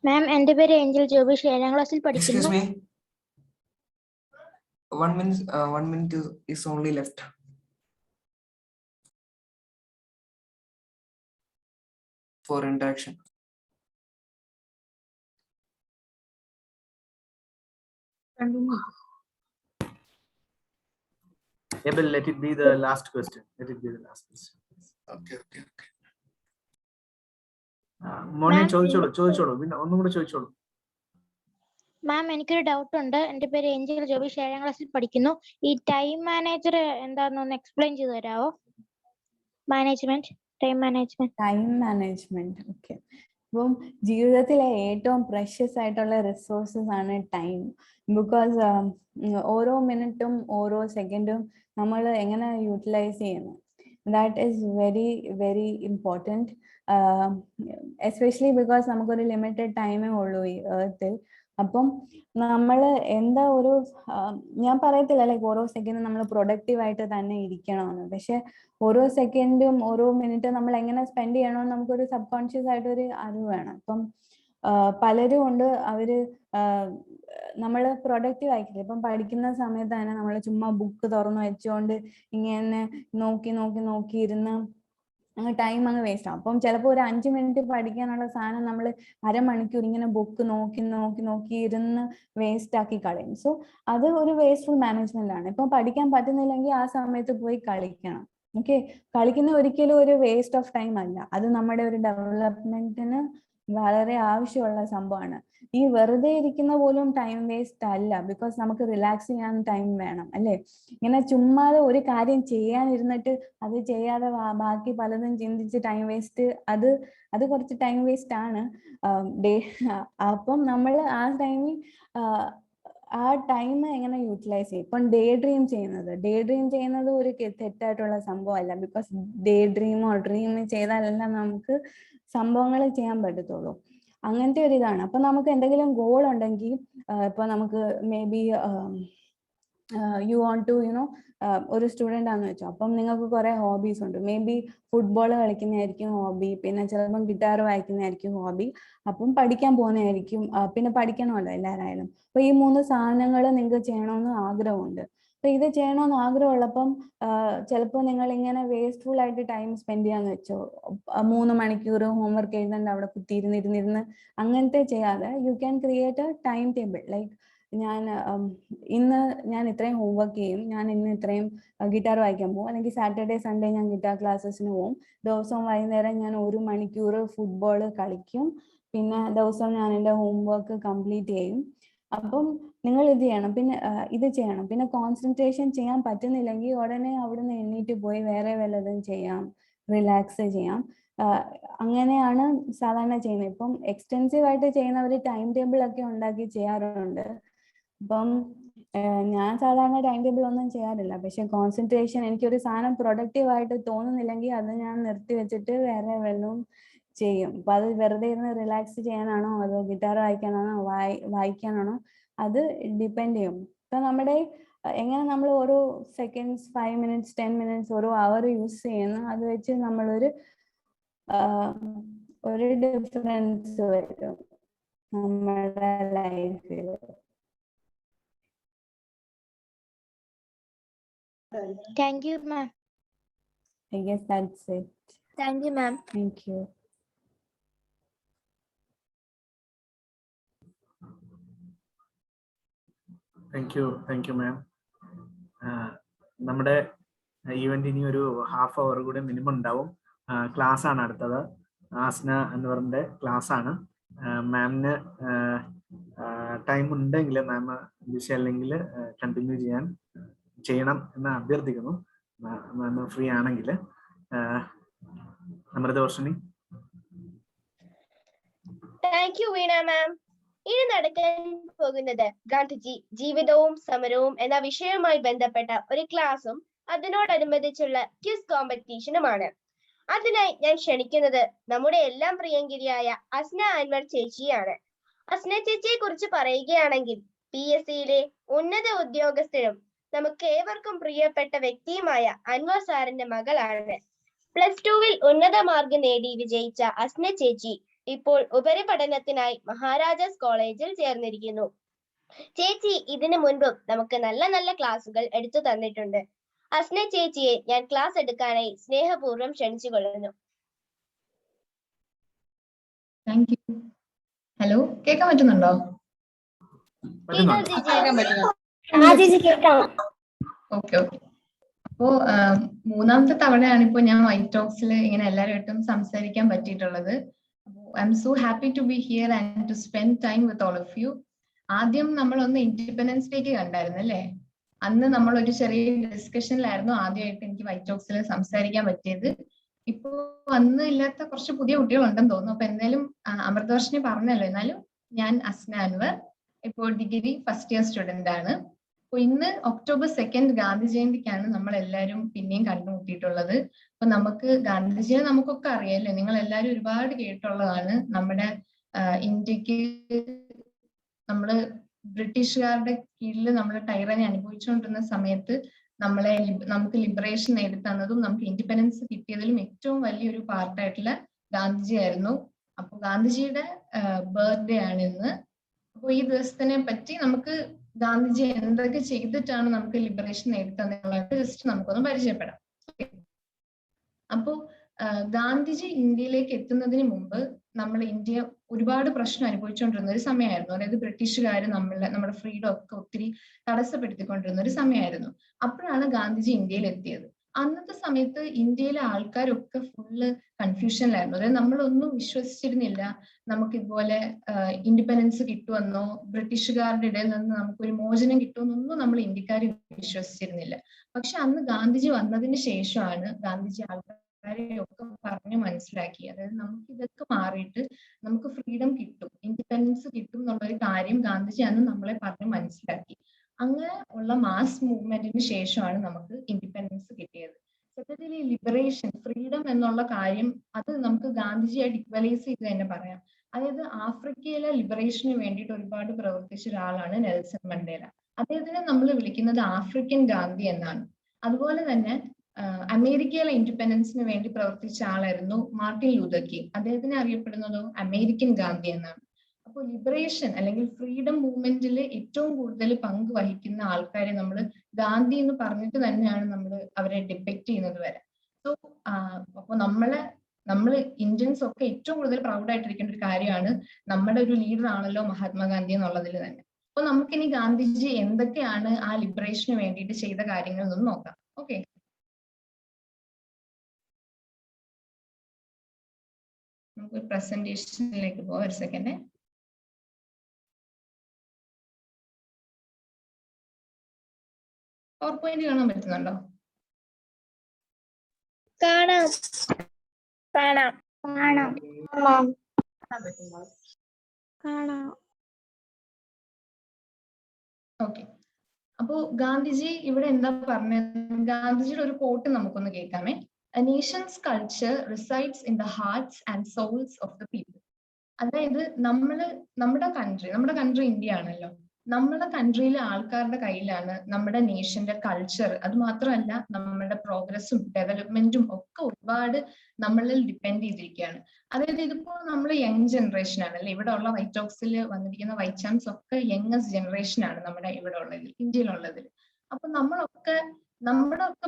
മാം, എൻ്റെ പേര് ഏഞ്ചൽ ജോബിഷ്, 7ാം ക്ലാസ്സിൽ പഠിക്കുന്നു. Excuse me. 1 minute is only left for interaction. Abel, let it be the last question. Let it be the last question. Okay. മോനെ ചോദിച്ചോളൂ, പിന്നെ ഒന്നും കൂടെ ചോദിച്ചോളൂ. മാം, എനിക്കൊരു ഡൗട്ട് ഉണ്ട്. എൻ്റെ പേര് ഏഞ്ചൽ ജോബിഷ്, 7ാം ക്ലാസ്സിൽ പഠിക്കുന്നു. ഈ ടൈം മാനേജർ എന്താണെന്ന് എക്സ്പ്ലെയിൻ ചെയ്തു തരാമോ? Time management. ഓക്കെ. അപ്പം ജീവിതത്തിലെ ഏറ്റവും പ്രഷ്യസ് ആയിട്ടുള്ള റിസോഴ്സസ് ആണ് ടൈം. ബിക്കോസ് ഓരോ മിനിറ്റും ഓരോ സെക്കൻഡും നമ്മൾ എങ്ങനെ യൂട്ടിലൈസ് ചെയ്യുന്നു, that is very very important. Especially because നമുക്കൊരു ലിമിറ്റഡ് ടൈമേ ഉള്ളൂ ഈ എർത്തിൽ. അപ്പം നമ്മൾ എന്താ ഒരു ഞാൻ പറയത്തില്ല ലൈക്ക് ഓരോ സെക്കൻഡും നമ്മൾ പ്രൊഡക്റ്റീവ് ആയിട്ട് തന്നെ ഇരിക്കണമെന്ന്. പക്ഷെ ഓരോ സെക്കൻഡും ഓരോ മിനിറ്റും നമ്മൾ എങ്ങനെ സ്പെൻഡ് ചെയ്യണമെന്ന് നമുക്കൊരു സബ് കോൺഷ്യസ് ആയിട്ടൊരു അറിവ് വേണം. ഇപ്പം പലരും ഉണ്ട്, അവര് നമ്മൾ പ്രൊഡക്റ്റീവ് ആയിക്കില്ല. ഇപ്പം പഠിക്കുന്ന സമയത്ത് തന്നെ നമ്മൾ ചുമ്മാ ബുക്ക് തുറന്നു വെച്ചുകൊണ്ട് ഇങ്ങനെ നോക്കി ഇരുന്ന് ടൈം അങ്ങ് വേസ്റ്റ് ആവും. അപ്പം ചിലപ്പോൾ ഒരു 5 മിനിറ്റ് പഠിക്കാനുള്ള സാധനം നമ്മൾ അരമണിക്കൂർ ഇങ്ങനെ ബുക്ക് നോക്കി ഇരുന്ന് വേസ്റ്റ് ആക്കി കളയും. സോ അത് ഒരു വേസ്റ്റ്ഫുൾ മാനേജ്മെന്റ് ആണ്. ഇപ്പം പഠിക്കാൻ പറ്റുന്നില്ലെങ്കിൽ ആ സമയത്ത് പോയി കളിക്കണം. ഓക്കെ, കളിക്കുന്ന ഒരിക്കലും ഒരു വേസ്റ്റ് ഓഫ് ടൈം അല്ല, അത് നമ്മുടെ ഒരു ഡെവലപ്മെന്റിന് വളരെ ആവശ്യമുള്ള സംഭവമാണ്. ഈ വെറുതെ ഇരിക്കുന്ന പോലും ടൈം വേസ്റ്റ് അല്ല, ബിക്കോസ് നമുക്ക് റിലാക്സ് ചെയ്യാൻ ടൈം വേണം അല്ലേ. ഇങ്ങനെ ചുമ്മാതെ ഒരു കാര്യം ചെയ്യാനിരുന്നിട്ട് അത് ചെയ്യാതെ ബാക്കി പലതും ചിന്തിച്ച് ടൈം വേസ്റ്റ്, അത് കുറച്ച് ടൈം വേസ്റ്റ് ആണ്. അപ്പം നമ്മൾ ആ ടൈമിൽ ആ ടൈം എങ്ങനെ യൂട്ടിലൈസ് ചെയ്യും. ഇപ്പം ഡേ ഡ്രീം ചെയ്യുന്നത് ഒരു തെറ്റായിട്ടുള്ള സംഭവമല്ല, ബിക്കോസ് ഡേ ഡ്രീമോ ഡ്രീം ചെയ്താലെല്ലാം നമുക്ക് സംഭവങ്ങൾ ചെയ്യാൻ പറ്റത്തുള്ളൂ. അങ്ങനത്തെ ഒരു ഇതാണ്. അപ്പൊ നമുക്ക് എന്തെങ്കിലും ഗോൾ ഉണ്ടെങ്കിൽ, ഇപ്പൊ നമുക്ക് may be you want to you know, ഒരു സ്റ്റുഡൻ്റ് ആണെന്ന് വെച്ചോ, അപ്പം നിങ്ങൾക്ക് കുറെ ഹോബീസ് ഉണ്ട്. മേ ബി ഫുട്ബോൾ കളിക്കുന്നതായിരിക്കും ഹോബി, പിന്നെ ചിലപ്പം ഗിറ്റാർ വായിക്കുന്നതായിരിക്കും ഹോബി, അപ്പം പഠിക്കാൻ പോകുന്നതായിരിക്കും, പിന്നെ പഠിക്കണമല്ലോ എല്ലാവരായാലും. അപ്പൊ ഈ 3 സാധനങ്ങൾ നിങ്ങൾക്ക് ചെയ്യണമെന്ന് ആഗ്രഹമുണ്ട്. അപ്പൊ ഇത് ചെയ്യണമെന്ന് ആഗ്രഹമുള്ളപ്പം ചിലപ്പോൾ നിങ്ങൾ ഇങ്ങനെ വേസ്റ്റ്ഫുൾ ആയിട്ട് ടൈം സ്പെൻഡ് ചെയ്യാന്ന് വെച്ചോ, 3 മണിക്കൂർ ഹോംവർക്ക് എഴുതേണ്ട അവിടെ കുത്തിയിരുന്നിരുന്നിരുന്ന് അങ്ങനത്തെ ചെയ്യാതെ you can create A time table. Like ഇന്ന് ഞാൻ ഇത്രയും ഹോംവർക്ക് ചെയ്യും, ഞാൻ ഇന്ന് ഇത്രയും ഗിറ്റാർ വായിക്കാൻ പോകും, അല്ലെങ്കിൽ സാറ്റർഡേ സൺഡേ ഞാൻ ഗിറ്റാർ ക്ലാസ്സസിന് പോകും, ദിവസവും വൈകുന്നേരം ഞാൻ 1 മണിക്കൂർ ഫുട്ബോൾ കളിക്കും, പിന്നെ ദിവസം ഞാൻ എൻ്റെ ഹോംവർക്ക് കംപ്ലീറ്റ് ചെയ്യും. അപ്പം നിങ്ങൾ ഇത് ചെയ്യണം, പിന്നെ ഇത് ചെയ്യണം. പിന്നെ കോൺസെൻട്രേഷൻ ചെയ്യാൻ പറ്റുന്നില്ലെങ്കിൽ ഉടനെ അവിടുന്ന് എണ്ണീറ്റ് പോയി വേറെ വല്ലതും ചെയ്യാം, റിലാക്സ് ചെയ്യാം. അങ്ങനെയാണ് സാധാരണ ചെയ്യുന്നത്. ഇപ്പം എക്സ്റ്റെൻസീവ് ആയിട്ട് ചെയ്യുന്നവർ ടൈം ടേബിൾ ഒക്കെ ഉണ്ടാക്കി ചെയ്യാറുണ്ട്. അപ്പം ഞാൻ സാധാരണ ടൈം ടേബിൾ ഒന്നും ചെയ്യാറില്ല. പക്ഷെ കോൺസെൻട്രേഷൻ, എനിക്കൊരു സാധനം പ്രൊഡക്റ്റീവ് ആയിട്ട് തോന്നുന്നില്ലെങ്കിൽ അത് ഞാൻ നിർത്തി വെച്ചിട്ട് വേറെ വല്ലതും ചെയ്യും. അപ്പൊ അത് വെറുതെ ഇരുന്ന് റിലാക്സ് ചെയ്യാനാണോ അതോ ഗിറ്റാർ വായിക്കാനാണോ വായിക്കാനാണോ അത് ഡിപ്പെൻഡ് ചെയ്യും. ഇപ്പൊ നമ്മുടെ എങ്ങനെ നമ്മൾ ഓരോ സെക്കൻഡ്സ്, 5 minutes 10 minutes ഓരോ അവർ യൂസ് ചെയ്യുന്നു, അത് വെച്ച് നമ്മളൊരു ഡിഫറൻസ് വരും നമ്മുടെ ലൈഫിൽ. Thank you, ma'am. I guess that's it. Thank you, ma'am. Thank you. Thank you മാം. നമ്മുടെ ഈവന്റ് ഇനി ഒരു ഹാഫ് അവർ കൂടെ മിനിമം ഉണ്ടാവും. ക്ലാസ് ആണ് അടുത്തത്, ആസ്ന എന്നവരുടെ ക്ലാസ് ആണ്. മാമിന് ടൈം ഉണ്ടെങ്കിൽ, മാം അല്ലെങ്കിൽ കണ്ടിന്യൂ ചെയ്യണം എന്ന് അഭ്യർത്ഥിക്കുന്നു. മാം ഫ്രീ ആണെങ്കിൽ. അമൃതവർഷിണി. താങ്ക് യു വീണ മാം. ഇനി നടക്കാൻ പോകുന്നത് ഗാന്ധിജി ജീവിതവും സമരവും എന്ന വിഷയവുമായി ബന്ധപ്പെട്ട ഒരു ക്ലാസും അതിനോടനുബന്ധിച്ചുള്ള ക്വിസ് കോമ്പറ്റീഷനുമാണ്. അതിനായി ഞാൻ ക്ഷണിക്കുന്നത് നമ്മുടെ എല്ലാം പ്രിയങ്കരിയായ അസ്ന അൻവർ ചേച്ചിയാണ്. അസ്ന ചേച്ചിയെ കുറിച്ച് പറയുകയാണെങ്കിൽ PSCയിലെ ഉന്നത ഉദ്യോഗസ്ഥരും നമുക്ക് ഏവർക്കും പ്രിയപ്പെട്ട വ്യക്തിയുമായ അൻവർ സാറിന്റെ മകളാണ്. +2 ഉന്നത മാർക്ക് നേടി വിജയിച്ച അസ്ന ചേച്ചി ഇപ്പോൾ ഉപരിപഠനത്തിനായി മഹാരാജാസ് കോളേജിൽ ചേർന്നിരിക്കുന്നു. ചേച്ചി ഇതിനു മുൻപും നമുക്ക് നല്ല നല്ല ക്ലാസുകൾ എടുത്തു തന്നിട്ടുണ്ട്. അസ്ന ചേച്ചിയെ ഞാൻ ക്ലാസ് എടുക്കാനായി സ്നേഹപൂർവ്വം ക്ഷണിച്ചുകൊള്ളുന്നു. Thank you. ഹലോ, കേൾക്കാൻ പറ്റുന്നുണ്ടോ? ഓക്കെ. അപ്പോ 3ാമത്തെ തവണയാണ് ഇപ്പോ ഞാൻ വൈറ്റ് ടോക്സിൽ ഇങ്ങനെ എല്ലാവരുമായിട്ടും സംസാരിക്കാൻ പറ്റിയിട്ടുള്ളത്. I am so happy to be here and to spend time with all of you. ആദ്യം നമ്മളൊന്ന് ഇൻഡിപെൻഡൻസ് ഡേക്ക് കണ്ടായിരുന്നു അല്ലേ? അന്ന് നമ്മൾ ഒരു ചെറിയ ഡിസ്കഷനിലായിരുന്നു ആദ്യമായിട്ട് എനിക്ക് വൈറ്റ് ടോക്സിൽ സംസാരിക്കാൻ പറ്റിയത്. ഇപ്പോ അന്ന് ഇല്ലാത്ത കുറച്ച് പുതിയ കുട്ടികളുണ്ടെന്ന് തോന്നുന്നു. അപ്പൊ എന്തായാലും അമൃതവർഷിണി പറഞ്ഞല്ലോ, എന്നാലും ഞാൻ അസ്ന അൻവർ, ഇപ്പോൾ ഡിഗ്രി ഫസ്റ്റ് ഇയർ സ്റ്റുഡന്റ് ആണ്. അപ്പൊ ഇന്ന് October 2 ഗാന്ധി ജയന്തിക്കാണ് നമ്മൾ എല്ലാവരും പിന്നെയും കണ്ടുമുട്ടിയിട്ടുള്ളത്. അപ്പൊ നമുക്ക് ഗാന്ധിജിയെ നമുക്കൊക്കെ അറിയാല്ലേ, നിങ്ങൾ എല്ലാവരും ഒരുപാട് കേട്ടുള്ളതാണ്. നമ്മുടെ ഇന്ത്യക്ക് നമ്മള് ബ്രിട്ടീഷുകാരുടെ കീഴിൽ നമ്മൾ ടൈറനെ അനുഭവിച്ചുകൊണ്ടിരുന്ന സമയത്ത് നമുക്ക് ലിബറേഷൻ നേടിത്തന്നതും നമുക്ക് ഇൻഡിപെൻഡൻസ് കിട്ടിയതിലും ഏറ്റവും വലിയൊരു പാർട്ടായിട്ടുള്ള ഗാന്ധിജി ആയിരുന്നു. അപ്പൊ ഗാന്ധിജിയുടെ ബർത്ത്ഡേ ആണ് ഇന്ന്. അപ്പൊ ഈ ദിവസത്തിനെ പറ്റി നമുക്ക് ഗാന്ധിജി എന്തൊക്കെ ചെയ്തിട്ടാണ് നമുക്ക് ലിബറേഷൻ നേടിത്തന്നുള്ളത് ജസ്റ്റ് നമുക്കൊന്ന് പരിചയപ്പെടാം. അപ്പോ ഗാന്ധിജി ഇന്ത്യയിലേക്ക് എത്തുന്നതിന് മുമ്പ് ഇന്ത്യ ഒരുപാട് പ്രശ്നം അനുഭവിച്ചുകൊണ്ടിരുന്ന ഒരു സമയമായിരുന്നു. അതായത് ബ്രിട്ടീഷുകാർ നമ്മുടെ ഫ്രീഡം ഒക്കെ ഒത്തിരി തടസ്സപ്പെടുത്തിക്കൊണ്ടിരുന്ന ഒരു സമയമായിരുന്നു. അപ്പോഴാണ് ഗാന്ധിജി ഇന്ത്യയിൽ എത്തിയത്. അന്നത്തെ സമയത്ത് ഇന്ത്യയിലെ ആൾക്കാരൊക്കെ ഫുള്ള് കൺഫ്യൂഷനിലായിരുന്നു. അതായത് നമ്മളൊന്നും വിശ്വസിച്ചിരുന്നില്ല നമുക്ക് ഇതുപോലെ ഇൻഡിപെൻഡൻസ് കിട്ടുമെന്നോ ബ്രിട്ടീഷുകാരുടെ ഇടയിൽ നിന്ന് നമുക്കൊരു മോചനം കിട്ടുമെന്നൊന്നും നമ്മൾ ഇന്ത്യക്കാർ വിശ്വസിച്ചിരുന്നില്ല. പക്ഷെ അന്ന് ഗാന്ധിജി വന്നതിന് ശേഷമാണ് ഗാന്ധിജി ആൾക്കാരെയൊക്കെ പറഞ്ഞു മനസ്സിലാക്കി. അതായത് നമുക്ക് ഇതൊക്കെ മാറിയിട്ട് നമുക്ക് ഫ്രീഡം കിട്ടും, ഇൻഡിപെൻഡൻസ് കിട്ടും എന്നുള്ളൊരു കാര്യം ഗാന്ധിജി അന്ന് നമ്മളെ പറഞ്ഞു മനസ്സിലാക്കി. അങ്ങനെ ഉള്ള മാസ് മൂവ്മെന്റിന് ശേഷമാണ് നമുക്ക് ഇൻഡിപെൻഡൻസ് കിട്ടിയത്. സത്യത്തിൽ ഈ ലിബറേഷൻ, ഫ്രീഡം എന്നുള്ള കാര്യം അത് നമുക്ക് ഗാന്ധിജിയായിട്ട് ഇക്വലൈസ് ചെയ്ത് തന്നെ പറയാം. അതായത് ആഫ്രിക്കയിലെ ലിബറേഷന് വേണ്ടിയിട്ട് ഒരുപാട് പ്രവർത്തിച്ച ഒരാളാണ് നെൽസൺ മണ്ടേല. അദ്ദേഹത്തിനെ നമ്മൾ വിളിക്കുന്നത് ആഫ്രിക്കൻ ഗാന്ധി എന്നാണ്. അതുപോലെ തന്നെ അമേരിക്കയിലെ ഇൻഡിപെൻഡൻസിന് വേണ്ടി പ്രവർത്തിച്ച ആളായിരുന്നു മാർട്ടിൻ ലൂതർ കിങ്. അദ്ദേഹത്തിനെ അറിയപ്പെടുന്നതോ അമേരിക്കൻ ഗാന്ധി എന്നാണ്. അപ്പോൾ ലിബറേഷൻ അല്ലെങ്കിൽ ഫ്രീഡം മൂവ്മെന്റിൽ ഏറ്റവും കൂടുതൽ പങ്ക് വഹിക്കുന്ന ആൾക്കാരെ നമ്മൾ ഗാന്ധി എന്ന് പറഞ്ഞിട്ട് തന്നെയാണ് നമ്മൾ അവരെ ഡിപ്പെക്ട് ചെയ്യുന്നത് വരെ. സോ അപ്പോൾ നമ്മൾ ഇന്ത്യൻസ് ഒക്കെ ഏറ്റവും കൂടുതൽ പ്രൗഡ് ആയിട്ടിരിക്കേണ്ട ഒരു കാര്യമാണ് നമ്മുടെ ഒരു ലീഡർ ആണല്ലോ മഹാത്മാഗാന്ധി എന്നുള്ളതിൽ തന്നെ. അപ്പൊ നമുക്കിനി ഗാന്ധിജി എന്തൊക്കെയാണ് ആ ലിബറേഷന് വേണ്ടിയിട്ട് ചെയ്ത കാര്യങ്ങൾ എന്നൊന്ന് നോക്കാം. ഓക്കെ, നമുക്ക് പ്രസന്റേഷനിലേക്ക് പോവാം. ഒരു സെക്കൻഡ്. പവർ പോയിന്റ് കാണാൻ പറ്റുന്നുണ്ടോ? കാണാം കാണാം കാണാം കാണാം. ഓക്കെ, അപ്പോ ഗാന്ധിജി ഇവിടെ എന്താ പറഞ്ഞത്? ഗാന്ധിജിയുടെ ഒരു കോട്ട് നമുക്കൊന്ന് കേൾക്കാമേ. A nation's culture resides in the hearts and souls of the people. അതായത് നമ്മുടെ കൺട്രി ഇന്ത്യ ആണല്ലോ. നമ്മുടെ കൺട്രിയിലെ ആൾക്കാരുടെ കയ്യിലാണ് നമ്മുടെ നേഷന്റെ കൾച്ചർ. അത് മാത്രമല്ല നമ്മുടെ പ്രോഗ്രസ്സും ഡെവലപ്മെന്റും ഒക്കെ ഒരുപാട് നമ്മളിൽ ഡിപ്പെൻഡ് ചെയ്തിരിക്കുകയാണ്. അതായത് ഇതിപ്പോ നമ്മൾ യങ് ജനറേഷൻ ആണല്ലേ. ഇവിടെ ഉള്ള വൈറ്റ് ടോക്സിൽ വന്നിരിക്കുന്ന വൈറ്റ് ചാൻസ് ഒക്കെ യങ്ങസ്റ്റ് ജനറേഷൻ ആണ് നമ്മുടെ ഇവിടെ ഉള്ളതിൽ, ഇന്ത്യയിലുള്ളതിൽ. അപ്പൊ നമ്മുടെ ഒക്കെ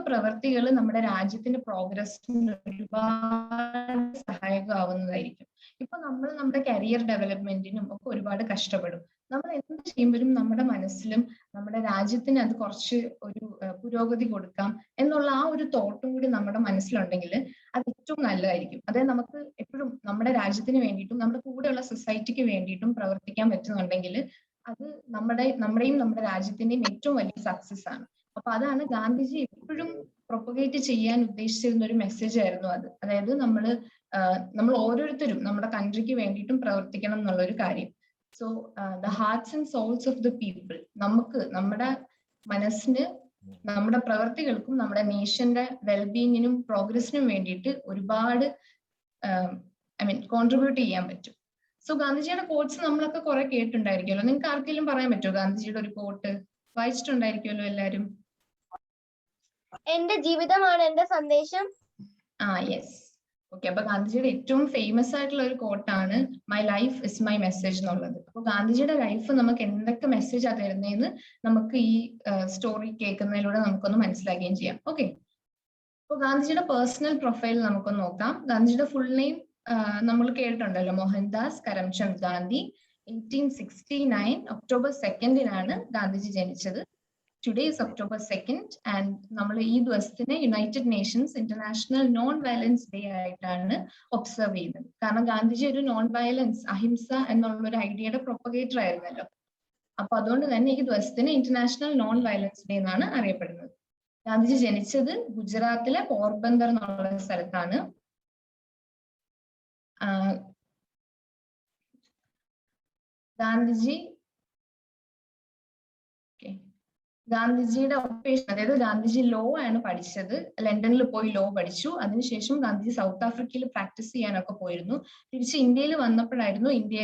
പ്രവൃത്തികൾ നമ്മുടെ രാജ്യത്തിന്റെ പ്രോഗ്രസിന് ഒരുപാട് സഹായകമാവുന്നതായിരിക്കും. ഇപ്പൊ നമ്മൾ നമ്മുടെ കരിയർ ഡെവലപ്മെന്റിനും ഒക്കെ ഒരുപാട് കഷ്ടപ്പെടും. നമ്മൾ എന്ത് ചെയ്യുമ്പോഴും നമ്മുടെ മനസ്സിലും നമ്മുടെ രാജ്യത്തിന് അത് കുറച്ച് ഒരു പുരോഗതി കൊടുക്കാം എന്നുള്ള ആ ഒരു തോട്ടും കൂടി നമ്മുടെ മനസ്സിലുണ്ടെങ്കിൽ അത് ഏറ്റവും നല്ലതായിരിക്കും. അതായത് നമുക്ക് എപ്പോഴും നമ്മുടെ രാജ്യത്തിന് വേണ്ടിയിട്ടും നമ്മുടെ കൂടെയുള്ള സൊസൈറ്റിക്ക് വേണ്ടിയിട്ടും പ്രവർത്തിക്കാൻ പറ്റുന്നുണ്ടെങ്കിൽ അത് നമ്മുടെയും നമ്മുടെ രാജ്യത്തിന്റെയും ഏറ്റവും വലിയ സക്സസ് ആണ്. അപ്പൊ അതാണ് ഗാന്ധിജി എപ്പോഴും പ്രൊപ്പഗേറ്റ് ചെയ്യാൻ ഉദ്ദേശിച്ചിരുന്ന ഒരു മെസ്സേജ് ആയിരുന്നു അത്. അതായത് നമ്മൾ ഓരോരുത്തരും നമ്മുടെ കൺട്രിക്ക് വേണ്ടിയിട്ടും പ്രവർത്തിക്കണം എന്നുള്ളൊരു കാര്യം. So the hearts and souls of the people, നമ്മുടെ മനസ്സിന് നമ്മുടെ പ്രവർത്തികൾക്കും നമ്മുടെ നേഷന്റെ വെൽബീയിങ്ങിനും പ്രോഗ്രസിനും വേണ്ടിയിട്ട് ഒരുപാട് കോൺട്രിബ്യൂട്ട് ചെയ്യാൻ പറ്റും. സോ ഗാന്ധിജിയുടെ കോട്ട്സ് നമ്മളൊക്കെ കുറെ കേട്ടിട്ടുണ്ടായിരിക്കുമല്ലോ. നിങ്ങൾക്ക് ആർക്കെങ്കിലും പറയാൻ പറ്റുമോ ഗാന്ധിജിയുടെ ഒരു കോട്ട്? വായിച്ചിട്ടുണ്ടായിരിക്കുമല്ലോ എല്ലാരും. എന്റെ ജീവിതമാണ് എന്റെ സന്ദേശം. യെസ്. ഓക്കെ, അപ്പൊ ഗാന്ധിജിയുടെ ഏറ്റവും ഫേമസ് ആയിട്ടുള്ള ഒരു കോട്ടാണ് my life is my message എന്നുള്ളത്. അപ്പൊ ഗാന്ധിജിയുടെ ലൈഫ് നമുക്ക് എന്തൊക്കെ മെസ്സേജ് ആ തരുന്നതെന്ന് നമുക്ക് ഈ സ്റ്റോറി കേൾക്കുന്നതിലൂടെ നമുക്കൊന്ന് മനസ്സിലാക്കുകയും ചെയ്യാം. ഓക്കെ, അപ്പൊ ഗാന്ധിജിയുടെ പേഴ്സണൽ പ്രൊഫൈൽ നമുക്കൊന്ന് നോക്കാം. ഗാന്ധിജിയുടെ ഫുൾ നെയിം നമ്മൾ കേട്ടിട്ടുണ്ടല്ലോ, മോഹൻദാസ് കരംചന്ദ് ഗാന്ധി. 1869 ഒക്ടോബർ 2 ഗാന്ധിജി ജനിച്ചത്. ടുഡേ ഇസ് ഒക്ടോബർ 2 ആൻഡ് നമ്മൾ ഈ ദിവസത്തിനെ United Nations International non violence day ആയിട്ടാണ് ഒബ്സർവ് ചെയ്യുന്നത്. കാരണം ഗാന്ധിജി ഒരു നോൺ വയലൻസ്, അഹിംസ എന്നുള്ള ഒരു ഐഡിയയുടെ പ്രൊപ്പഗേറ്റർ ആയിരുന്നല്ലോ. അപ്പൊ അതുകൊണ്ട് തന്നെ ഈ ദിവസത്തിന് ഇന്റർനാഷണൽ നോൺ വയലൻസ് ഡേ എന്നാണ് അറിയപ്പെടുന്നത്. ഗാന്ധിജി ജനിച്ചത് ഗുജറാത്തിലെ പോർബന്ദർ എന്നുള്ള സ്ഥലത്താണ്. ഗാന്ധിജിയുടെ ഒക്കേഷൻ, അതായത് ഗാന്ധിജി ലോ ആണ് പഠിച്ചത്. ലണ്ടനിൽ പോയി ലോ പഠിച്ചു. അതിനുശേഷം ഗാന്ധിജി സൗത്ത് ആഫ്രിക്കയിൽ പ്രാക്ടീസ് ചെയ്യാനൊക്കെ പോയിരുന്നു. തിരിച്ച് ഇന്ത്യയിൽ വന്നപ്പോഴായിരുന്നു ഇന്ത്യ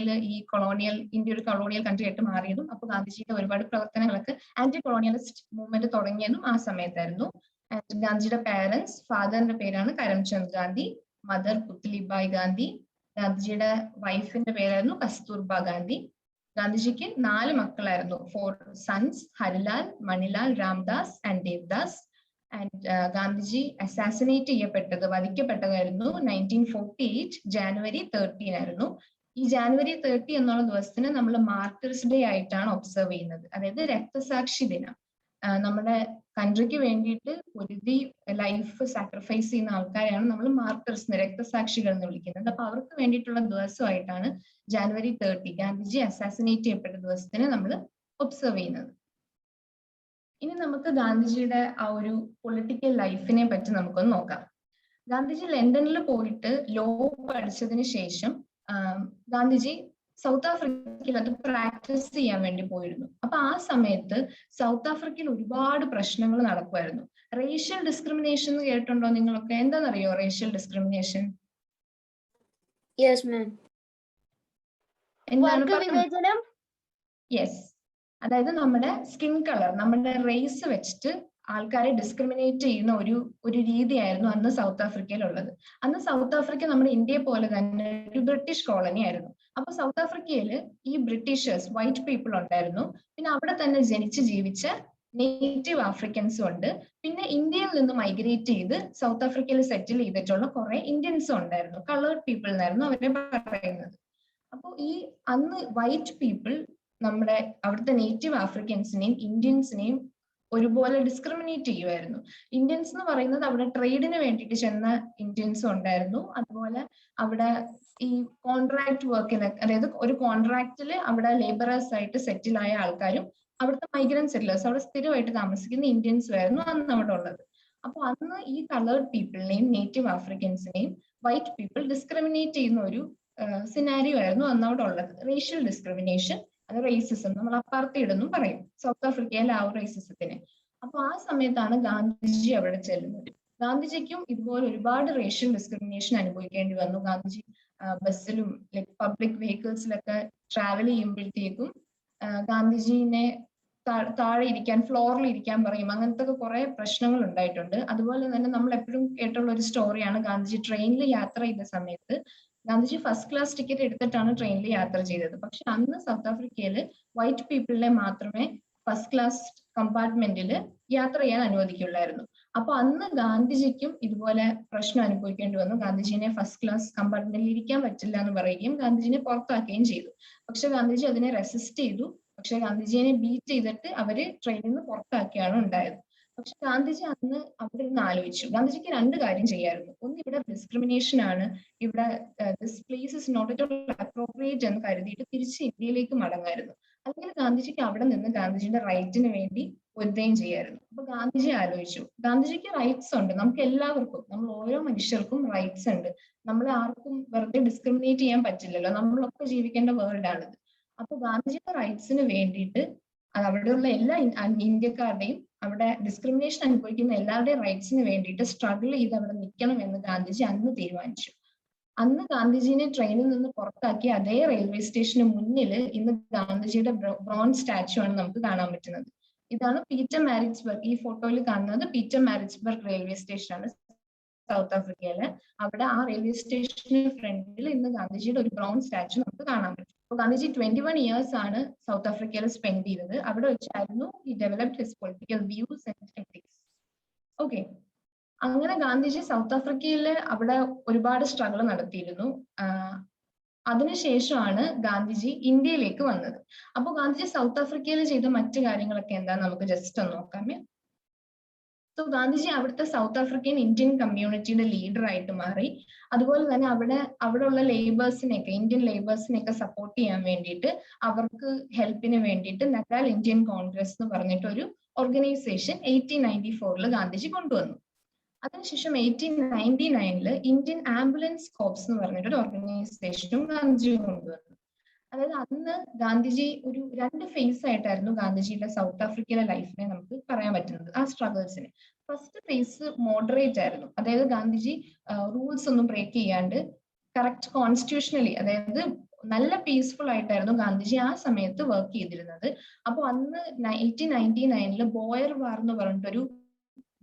ഒരു കൊളോണിയൽ കൺട്രി ആയിട്ട് മാറിയതും. അപ്പൊ ഗാന്ധിജിയുടെ ഒരുപാട് പ്രവർത്തനങ്ങളൊക്കെ ആന്റി കൊളോണിയലിസ്റ്റ് മൂവ്മെന്റ് തുടങ്ങിയതും ആ സമയത്തായിരുന്നു. ഗാന്ധിജിയുടെ പേരൻസ്, ഫാദറിന്റെ പേരാണ് കരംചന്ദ് ഗാന്ധി, മദർ പുത്ലിബായ് ഗാന്ധി. ഗാന്ധിജിയുടെ വൈഫിന്റെ പേരായിരുന്നു കസ്തൂർബ ഗാന്ധി. ഗാന്ധിജിക്ക് 4 മക്കളായിരുന്നു. 4 sons, Harilal, Manilal, Ramdas and Devdas. And Gandhiji assassinate വധിക്കപ്പെട്ടതായിരുന്നു 1948 ജാനുവരി 13 ആയിരുന്നു. ഈ ജാനുവരി 30 എന്നുള്ള ദിവസത്തിന് നമ്മൾ മാർട്ടിർസ് ഡേ ആയിട്ടാണ് ഒബ്സർവ് ചെയ്യുന്നത്. അതായത് രക്തസാക്ഷി ദിനം. നമ്മുടെ കൺട്രിക്ക് വേണ്ടിയിട്ട് പൊരുതി ലൈഫ് സാക്രിഫൈസ് ചെയ്യുന്ന ആൾക്കാരെയാണ് നമ്മൾ മാർട്ടേഴ്സ് രക്തസാക്ഷികൾ എന്ന് വിളിക്കുന്നത്. അപ്പൊ അവർക്ക് വേണ്ടിയിട്ടുള്ള ദിവസമായിട്ടാണ് ജാനുവരി 30 ഗാന്ധിജി അസാസിനേറ്റ് ചെയ്യപ്പെട്ട ദിവസത്തിന് നമ്മൾ ഒബ്സർവ് ചെയ്യുന്നത്. ഇനി നമുക്ക് ഗാന്ധിജിയുടെ ആ ഒരു പൊളിറ്റിക്കൽ ലൈഫിനെ പറ്റി നമുക്കൊന്ന് നോക്കാം. ഗാന്ധിജി ലണ്ടനിൽ പോയിട്ട് ലോ പഠിച്ചതിന് ശേഷം ഗാന്ധിജി സൗത്ത് ആഫ്രിക്കയിൽ അത് പ്രാക്ടീസ് ചെയ്യാൻ വേണ്ടി പോയിരുന്നു. അപ്പൊ ആ സമയത്ത് സൗത്ത് ആഫ്രിക്കയിൽ ഒരുപാട് പ്രശ്നങ്ങൾ നടക്കുമായിരുന്നു. റേഷ്യൽ ഡിസ്ക്രിമിനേഷൻ എന്ന് കേട്ടിട്ടുണ്ടോ നിങ്ങളൊക്കെ? എന്താണെന്നറിയോ റേഷ്യൽ ഡിസ്ക്രിമിനേഷൻ? വിവേചനം. യെസ്, അതായത് നമ്മുടെ സ്കിൻ കളർ, നമ്മുടെ റേസ് വെച്ചിട്ട് ആൾക്കാരെ ഡിസ്ക്രിമിനേറ്റ് ചെയ്യുന്ന ഒരു രീതിയായിരുന്നു അന്ന് സൗത്ത് ആഫ്രിക്കയിൽ ഉള്ളത്. അന്ന് സൗത്ത് ആഫ്രിക്ക നമ്മുടെ ഇന്ത്യയെ പോലെ തന്നെ ഒരു ബ്രിട്ടീഷ് കോളനി ആയിരുന്നു. അപ്പൊ സൗത്ത് ആഫ്രിക്കയിൽ ഈ ബ്രിട്ടീഷേഴ്സ് വൈറ്റ് പീപ്പിൾ ഉണ്ടായിരുന്നു. പിന്നെ അവിടെ തന്നെ ജനിച്ച് ജീവിച്ച നേറ്റീവ് ആഫ്രിക്കൻസും ഉണ്ട്. പിന്നെ ഇന്ത്യയിൽ നിന്ന് മൈഗ്രേറ്റ് ചെയ്ത് സൗത്ത് ആഫ്രിക്കയിൽ സെറ്റിൽ ചെയ്തിട്ടുള്ള കുറെ ഇന്ത്യൻസും ഉണ്ടായിരുന്നു. കളേർഡ് പീപ്പിൾ എന്നായിരുന്നു അവരെ പറയുന്നത്. അപ്പോൾ ഈ അന്ന് വൈറ്റ് പീപ്പിൾ നമ്മുടെ അവിടുത്തെ നേറ്റീവ് ആഫ്രിക്കൻസിനെയും ഇന്ത്യൻസിനെയും ഒരുപോലെ ഡിസ്ക്രിമിനേറ്റ് ചെയ്യുമായിരുന്നു. ഇന്ത്യൻസ് എന്ന് പറയുന്നത് അവിടെ ട്രേഡിന് വേണ്ടിയിട്ട് ചെന്ന ഇന്ത്യൻസും ഉണ്ടായിരുന്നു. അതുപോലെ അവിടെ ഈ കോൺട്രാക്ട് വർക്കിന്, അതായത് ഒരു കോൺട്രാക്റ്റിൽ അവിടെ ലേബറേഴ്സ് ആയിട്ട് സെറ്റിൽ ആയ ആൾക്കാരും അവിടുത്തെ മൈഗ്രന്റ് സെറ്റിലേഴ്സ്, അവിടെ സ്ഥിരമായിട്ട് താമസിക്കുന്ന ഇന്ത്യൻസും ആയിരുന്നു അന്ന് അവിടെ ഉള്ളത്. അപ്പൊ അന്ന് ഈ കളേർഡ് പീപ്പിളിനെയും നേറ്റീവ് ആഫ്രിക്കൻസിനെയും വൈറ്റ് പീപ്പിൾ ഡിസ്ക്രിമിനേറ്റ് ചെയ്യുന്ന ഒരു സിനാരിയോ ആയിരുന്നു അന്ന് അവിടെ ഉള്ളത്. റേഷ്യൽ ഡിസ്ക്രിമിനേഷൻ, അത് റേസിസം, നമ്മൾ അപ്പാർത്തൈഡ് എന്നും പറയും സൗത്ത് ആഫ്രിക്കയിലെ ആ ഒരു റേസിസത്തിന്. അപ്പൊ ആ സമയത്താണ് ഗാന്ധിജി അവിടെ ചെല്ലുന്നത്. ഗാന്ധിജിക്കും ഇതുപോലെ ഒരുപാട് റേഷ്യൽ ഡിസ്ക്രിമിനേഷൻ അനുഭവിക്കേണ്ടി വന്നു. ഗാന്ധിജി ബസ്സിലും പബ്ലിക് വെഹിക്കിൾസിലൊക്കെ ട്രാവൽ ചെയ്യുമ്പോഴത്തേക്കും ഗാന്ധിജിനെ താഴെ ഇരിക്കാൻ, ഫ്ലോറിൽ ഇരിക്കാൻ പറയും. അങ്ങനത്തെ ഒക്കെ കുറെ പ്രശ്നങ്ങൾ ഉണ്ടായിട്ടുണ്ട്. അതുപോലെ തന്നെ നമ്മൾ എപ്പോഴും കേട്ടുള്ള ഒരു സ്റ്റോറിയാണ് ഗാന്ധിജി ട്രെയിനിൽ യാത്ര ചെയ്ത സമയത്ത് ഗാന്ധിജി ഫസ്റ്റ് ക്ലാസ് ടിക്കറ്റ് എടുത്തിട്ടാണ് ട്രെയിനിൽ യാത്ര ചെയ്തത്. പക്ഷെ അന്ന് സൗത്ത് ആഫ്രിക്കയിൽ വൈറ്റ് പീപ്പിളിനെ മാത്രമേ ഫസ്റ്റ് ക്ലാസ് കമ്പാർട്ട്മെന്റിൽ യാത്ര ചെയ്യാൻ അനുവദിക്കുള്ളായിരുന്നു. അപ്പൊ അന്ന് ഗാന്ധിജിക്കും ഇതുപോലെ പ്രശ്നം അനുഭവിക്കേണ്ടി വന്നു. ഗാന്ധിജിനെ ഫസ്റ്റ് ക്ലാസ് കമ്പാർട്ട്മെന്റിൽ ഇരിക്കാൻ പറ്റില്ല എന്ന് പറയുകയും ഗാന്ധിജിനെ പുറത്താക്കുകയും ചെയ്തു. പക്ഷെ ഗാന്ധിജി അതിനെ റെസിസ്റ്റ് ചെയ്തു. പക്ഷെ ഗാന്ധിജിനെ ബീറ്റ് ചെയ്തിട്ട് അവര് ട്രെയിനിൽ നിന്ന് പുറത്താക്കിയാണ് ഉണ്ടായത്. പക്ഷെ ഗാന്ധിജി അന്ന് അവിടെ നിന്ന് ആലോചിച്ചു. ഗാന്ധിജിക്ക് രണ്ട് കാര്യം ചെയ്യായിരുന്നു. ഒന്ന്, ഇവിടെ ഡിസ്ക്രിമിനേഷൻ ആണ്, ഇവിടെ this place is not at all appropriate എന്ന് കരുതിയിട്ട് തിരിച്ച് ഇന്ത്യയിലേക്ക് മടങ്ങായിരുന്നു. അല്ലെങ്കിൽ ഗാന്ധിജിക്ക് അവിടെ നിന്ന് ഗാന്ധിജിയുടെ റൈറ്റിന് വേണ്ടി പൊരുതുകയും ചെയ്യായിരുന്നു. അപ്പൊ ഗാന്ധിജി ആലോചിച്ചു, ഗാന്ധിജിക്ക് റൈറ്റ്സ് ഉണ്ട്, നമുക്ക് എല്ലാവർക്കും, നമ്മൾ ഓരോ മനുഷ്യർക്കും റൈറ്റ്സ് ഉണ്ട്, നമ്മളെ ആർക്കും വെറുതെ ഡിസ്ക്രിമിനേറ്റ് ചെയ്യാൻ പറ്റില്ലല്ലോ, നമ്മളൊക്കെ ജീവിക്കേണ്ട വേൾഡ് ആണിത്. അപ്പൊ ഗാന്ധിജിയുടെ റൈറ്റ്സിന് വേണ്ടിയിട്ട് അവിടെയുള്ള എല്ലാ ഇന്ത്യക്കാരുടെയും, അവിടെ ഡിസ്ക്രിമിനേഷൻ അനുഭവിക്കുന്ന എല്ലാവരുടെയും റൈറ്റ്സിന് വേണ്ടിയിട്ട് സ്ട്രഗിൾ ചെയ്ത് അവിടെ നിൽക്കണം എന്ന് ഗാന്ധിജി അന്ന് തീരുമാനിച്ചു. അന്ന് ഗാന്ധിജിനെ ട്രെയിനിൽ നിന്ന് പുറത്താക്കി അതേ റെയിൽവേ സ്റ്റേഷന് മുന്നിൽ ഇന്ന് ഗാന്ധിജിയുടെ ബ്രോൺസ് സ്റ്റാച്ചു ആണ് നമുക്ക് കാണാൻ പറ്റുന്നത്. ഇതാണ് പീറ്റർ മാരിറ്റ്സ്ബർഗ്. ഈ ഫോട്ടോയിൽ കാണുന്നത് പീറ്റർ മാരിറ്റ്സ്ബർഗ് റെയിൽവേ സ്റ്റേഷൻ ആണ് സൗത്ത് ആഫ്രിക്കയിലെ. അവിടെ ആ റെയിൽവേ സ്റ്റേഷന് ഫ്രണ്ടിൽ ഇന്ന് ഗാന്ധിജിയുടെ ഒരു ബ്രോൺസ് സ്റ്റാച്ചു നമുക്ക് കാണാൻ പറ്റും. അപ്പോൾ ഗാന്ധിജി 21 ഇയേഴ്സ് ആണ് സൗത്ത് ആഫ്രിക്കയിൽ സ്പെൻഡ് ചെയ്തത്. അവിടെ വെച്ചായിരുന്നു ഈ developed his political views and ethics. Okay, അങ്ങനെ ഗാന്ധിജി സൗത്ത് ആഫ്രിക്കയിൽ അവിടെ ഒരുപാട് സ്ട്രഗിൾ നടത്തിയിരുന്നു. അതിനുശേഷമാണ് ഗാന്ധിജി ഇന്ത്യയിലേക്ക് വന്നത്. അപ്പോൾ ഗാന്ധിജി സൗത്ത് ആഫ്രിക്കയിൽ ചെയ്ത മറ്റു കാര്യങ്ങളൊക്കെ എന്താന്ന് നമുക്ക് ജസ്റ്റ് ഒന്ന് നോക്കാമേ. സോ ഗാന്ധിജി അവിടുത്തെ സൗത്ത് ആഫ്രിക്കൻ ഇന്ത്യൻ കമ്മ്യൂണിറ്റിയുടെ ലീഡർ ആയിട്ട് മാറി. അതുപോലെ തന്നെ അവിടെയുള്ള ലേബേഴ്സിനെയൊക്കെ, ഇന്ത്യൻ ലേബേഴ്സിനെയൊക്കെ സപ്പോർട്ട് ചെയ്യാൻ വേണ്ടിയിട്ട്, അവർക്ക് ഹെൽപ്പിന് വേണ്ടിയിട്ട് നഗാൽ ഇന്ത്യൻ കോൺഗ്രസ് എന്ന് പറഞ്ഞിട്ട് ഒരു ഓർഗനൈസേഷൻ 1894 ഗാന്ധിജി കൊണ്ടുവന്നു. അതിനുശേഷം 1899 ഇന്ത്യൻ ആംബുലൻസ് കോർപ്സ് എന്ന് പറഞ്ഞിട്ട് ഒരു ഓർഗനൈസേഷനും ഗാന്ധിജി കൊണ്ടുവന്നു. അതായത് അന്ന് ഗാന്ധിജി ഒരു 2 ഫേസ് ആയിട്ടായിരുന്നു ഗാന്ധിജിയുടെ സൗത്ത് ആഫ്രിക്കയിലെ ലൈഫിനെ നമുക്ക് പറയാൻ പറ്റുന്നത്, ആ സ്ട്രഗിൾസിനെ. ഫസ്റ്റ് ഫേസ് മോഡറേറ്റ് ആയിരുന്നു. അതായത് ഗാന്ധിജി റൂൾസ് ഒന്നും ബ്രേക്ക് ചെയ്യാണ്ട് കറക്റ്റ് കോൺസ്റ്റിറ്റ്യൂഷണലി, അതായത് നല്ല പീസ്ഫുൾ ആയിട്ടായിരുന്നു ഗാന്ധിജി ആ സമയത്ത് വർക്ക് ചെയ്തിരുന്നത്. അപ്പോൾ അന്ന് 1899 ബോയർ വാർ എന്ന് പറഞ്ഞിട്ടൊരു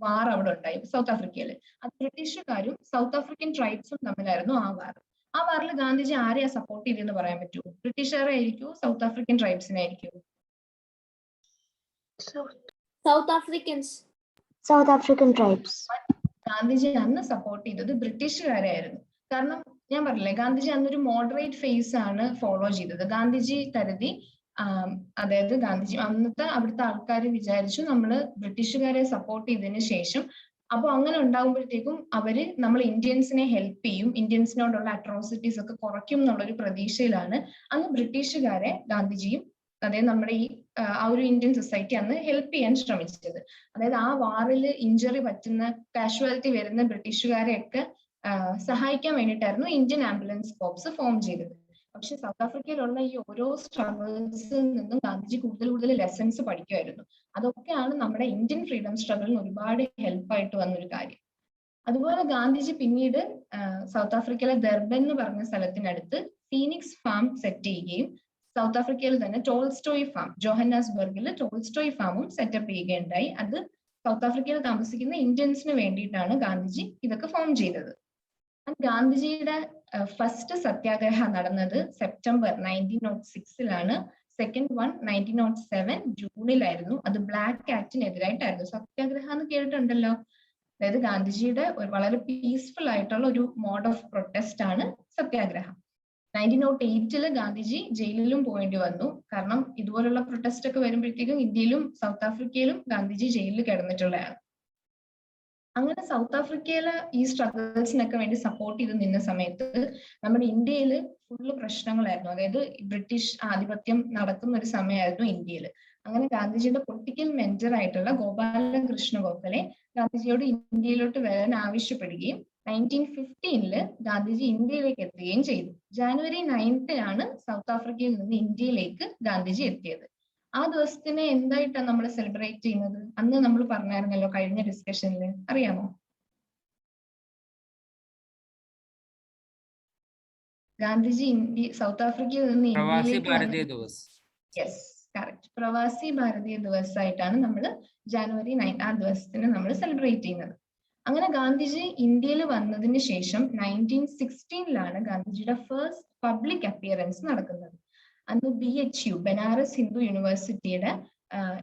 വാർ അവിടെ ഉണ്ടായി സൗത്ത് ആഫ്രിക്കയിൽ. അത് ബ്രിട്ടീഷുകാരും സൗത്ത് ആഫ്രിക്കൻ ട്രൈബ്സും തമ്മിലായിരുന്നു ആ വാർ. ആ വാറിൽ ഗാന്ധിജി ആരെയാ സപ്പോർട്ട് ചെയ്തെന്ന് പറയാൻ പറ്റുമോ? ബ്രിട്ടീഷുകാരെ ആയിരിക്കുമോ സൗത്ത് ആഫ്രിക്കൻ ട്രൈബ്സിനെ ആയിരിക്കുമോ? South African tribes. ഗാന്ധിജി അന്ന് സപ്പോർട്ട് ചെയ്തത് ബ്രിട്ടീഷുകാരെ ആയിരുന്നു. കാരണം ഞാൻ പറഞ്ഞില്ലേ, ഗാന്ധിജി അന്നൊരു മോഡറേറ്റ് ഫേസ് ആണ് ഫോളോ ചെയ്തത്. ഗാന്ധിജി കരുതി അതായത് ഗാന്ധിജി അന്നത്തെ അവിടുത്തെ ആൾക്കാർ വിചാരിച്ചു നമ്മൾ ബ്രിട്ടീഷുകാരെ സപ്പോർട്ട് ചെയ്തതിന് ശേഷം അപ്പൊ അങ്ങനെ ഉണ്ടാകുമ്പോഴത്തേക്കും അവര് നമ്മൾ ഇന്ത്യൻസിനെ ഹെൽപ്പ് ചെയ്യും, ഇന്ത്യൻസിനോടുള്ള അട്രോസിറ്റീസ് ഒക്കെ കുറയ്ക്കും എന്നുള്ളൊരു പ്രതീക്ഷയിലാണ് അന്ന് ബ്രിട്ടീഷുകാരെ ഗാന്ധിജിയും അതായത് നമ്മുടെ ഈ ആ ഒരു ഇന്ത്യൻ സൊസൈറ്റി അന്ന് ഹെൽപ്പ് ചെയ്യാൻ ശ്രമിച്ചത്. അതായത് ആ വാറിൽ ഇഞ്ചറി പറ്റുന്ന കാഷ്വാലിറ്റി വരുന്ന ബ്രിട്ടീഷുകാരെയൊക്കെ സഹായിക്കാൻ വേണ്ടിയിട്ടായിരുന്നു ഇന്ത്യൻ ആംബുലൻസ് കോർപ്സ് ഫോം ചെയ്തത്. പക്ഷെ സൗത്ത് ആഫ്രിക്കയിലുള്ള ഈ ഓരോ സ്ട്രഗിൾസിൽ നിന്നും ഗാന്ധിജി കൂടുതൽ ലെസൺസ് പഠിക്കുമായിരുന്നു. അതൊക്കെയാണ് നമ്മുടെ ഇന്ത്യൻ ഫ്രീഡം സ്ട്രഗിളിന് ഒരുപാട് ഹെൽപ്പായിട്ട് വന്നൊരു കാര്യം. അതുപോലെ ഗാന്ധിജി പിന്നീട് സൗത്ത് ആഫ്രിക്കയിലെ ദർബൻ എന്ന് പറഞ്ഞ സ്ഥലത്തിനടുത്ത് ഫീനിക്സ് ഫാം സെറ്റ് ചെയ്യുകയും സൗത്ത് ആഫ്രിക്കയിൽ തന്നെ ടോൾസ്റ്റോയ് ഫാം, ജോഹന്നാസ്ബർഗിൽ ടോൾസ്റ്റോയ് ഫാമും സെറ്റപ്പ് ചെയ്യുകയുണ്ടായി. അത് സൗത്ത് ആഫ്രിക്കയിൽ താമസിക്കുന്ന ഇന്ത്യൻസിന് വേണ്ടിയിട്ടാണ് ഗാന്ധിജി ഇതൊക്കെ ഫോം ചെയ്തത്. ഗാന്ധിജിയുടെ ഫസ്റ്റ് സത്യാഗ്രഹം നടന്നത് സെപ്റ്റംബർ 1906 സെക്കൻഡ് വൺ 1907 ജൂണിലായിരുന്നു. അത് ബ്ലാക്ക് ആക്ടിനെതിരായിട്ടായിരുന്നു. സത്യാഗ്രഹം എന്ന് കേട്ടിട്ടുണ്ടല്ലോ. അതായത് ഗാന്ധിജിയുടെ വളരെ പീസ്ഫുൾ ആയിട്ടുള്ള ഒരു മോഡ് ഓഫ് പ്രൊട്ടസ്റ്റ് ആണ് സത്യാഗ്രഹം. 1908 ഗാന്ധിജി ജയിലിലും പോകേണ്ടി വന്നു. കാരണം ഇതുപോലുള്ള പ്രൊട്ടസ്റ്റ് ഒക്കെ വരുമ്പോഴത്തേക്കും ഇന്ത്യയിലും സൗത്ത് ആഫ്രിക്കയിലും ഗാന്ധിജി ജയിലിൽ കിടന്നിട്ടുള്ളതാണ്. അങ്ങനെ സൗത്ത് ആഫ്രിക്കയിലെ ഈ സ്ട്രഗിൾസിനൊക്കെ വേണ്ടി സപ്പോർട്ട് ചെയ്ത് നിന്ന സമയത്ത് നമ്മുടെ ഇന്ത്യയിൽ ഫുള്ള് പ്രശ്നങ്ങളായിരുന്നു. അതായത് ബ്രിട്ടീഷ് ആധിപത്യം നടക്കുന്ന ഒരു സമയമായിരുന്നു ഇന്ത്യയിൽ. അങ്ങനെ ഗാന്ധിജിയുടെ പൊളിറ്റിക്കൽ മെന്റർ ആയിട്ടുള്ള ഗോപാലകൃഷ്ണ ഗോഖലെ ഗാന്ധിജിയോട് ഇന്ത്യയിലോട്ട് വരാൻ ആവശ്യപ്പെടുകയും 1915 ഗാന്ധിജി ഇന്ത്യയിലേക്ക് എത്തുകയും ചെയ്തു. ജാനുവരി 9 സൗത്ത് ആഫ്രിക്കയിൽ നിന്ന് ഇന്ത്യയിലേക്ക് ഗാന്ധിജി എത്തിയത്. ആ ദിവസത്തിനെ എന്തായിട്ടാണ് നമ്മൾ സെലിബ്രേറ്റ് ചെയ്യുന്നത്? അന്ന് നമ്മൾ പറഞ്ഞായിരുന്നല്ലോ കഴിഞ്ഞ ഡിസ്കഷനിൽ, അറിയാമോ? ഗാന്ധിജി സൗത്ത് ആഫ്രിക്കയിൽ നിന്ന് ഇന്ത്യയിലേക്ക് യെസ് കറക്റ്റ്, പ്രവാസി ഭാരതീയ ദിവസമായിട്ടാണ് നമ്മൾ ജാനുവരി 9 ആ ദിവസത്തിന് നമ്മൾ സെലിബ്രേറ്റ് ചെയ്യുന്നത്. അങ്ങനെ ഗാന്ധിജി ഇന്ത്യയിൽ വന്നതിന് ശേഷം 1916 ഗാന്ധിജിയുടെ ഫസ്റ്റ് പബ്ലിക് അപ്പിയറൻസ് നടക്കുന്നത്. അന്ന് BHU ബനാറസ് ഹിന്ദു യൂണിവേഴ്സിറ്റിയുടെ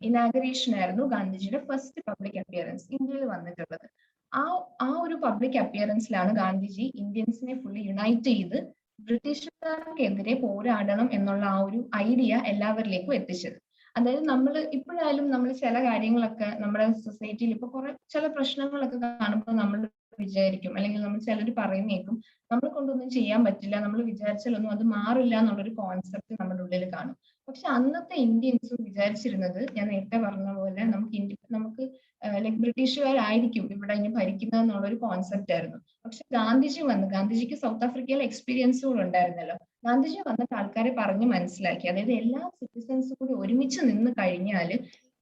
ഇനാഗറേഷൻ ആയിരുന്നു ഗാന്ധിജിയുടെ ഫസ്റ്റ് പബ്ലിക് അപ്പിയറൻസ് ഇന്ത്യയിൽ വന്നിട്ടുള്ളത്. ആ ഒരു പബ്ലിക് അപ്പിയറൻസിലാണ് ഗാന്ധിജി ഇന്ത്യൻസിനെ ഫുള്ളി യുണൈറ്റ് ചെയ്ത് ബ്രിട്ടീഷുകാർക്കെതിരെ പോരാടണം എന്നുള്ള ആ ഒരു ഐഡിയ എല്ലാവരിലേക്കും എത്തിച്ചത്. അതായത് നമ്മൾ ഇപ്പോഴായാലും നമ്മൾ ചില കാര്യങ്ങളൊക്കെ നമ്മുടെ സൊസൈറ്റിയിൽ ഇപ്പൊ ചില പ്രശ്നങ്ങളൊക്കെ കാണുമ്പോൾ നമ്മൾ വിചാരിക്കും, അല്ലെങ്കിൽ നമ്മൾ ചിലർ പറയുന്നേക്കും നമ്മളെ കൊണ്ടൊന്നും ചെയ്യാൻ പറ്റില്ല, നമ്മൾ വിചാരിച്ചാലൊന്നും അത് മാറില്ല എന്നുള്ളൊരു കോൺസെപ്റ്റ് നമ്മുടെ ഉള്ളിൽ കാണും. പക്ഷെ അന്നത്തെ ഇന്ത്യൻസും വിചാരിച്ചിരുന്നത് ഞാൻ നേരത്തെ പറഞ്ഞ പോലെ നമുക്ക് ലൈക് ബ്രിട്ടീഷുകാരായിരിക്കും ഇവിടെ ഇനി ഭരിക്കുന്നത് എന്നുള്ളൊരു കോൺസെപ്റ്റ് ആയിരുന്നു. പക്ഷെ ഗാന്ധിജിക്ക് സൗത്ത് ആഫ്രിക്കയിലെ എക്സ്പീരിയൻസുകൾ ഉണ്ടായിരുന്നല്ലോ. ഗാന്ധിജി വന്നിട്ട് ആൾക്കാരെ പറഞ്ഞ് മനസ്സിലാക്കി, അതായത് എല്ലാ സിറ്റിസൺസും കൂടി ഒരുമിച്ച് നിന്ന് കഴിഞ്ഞാൽ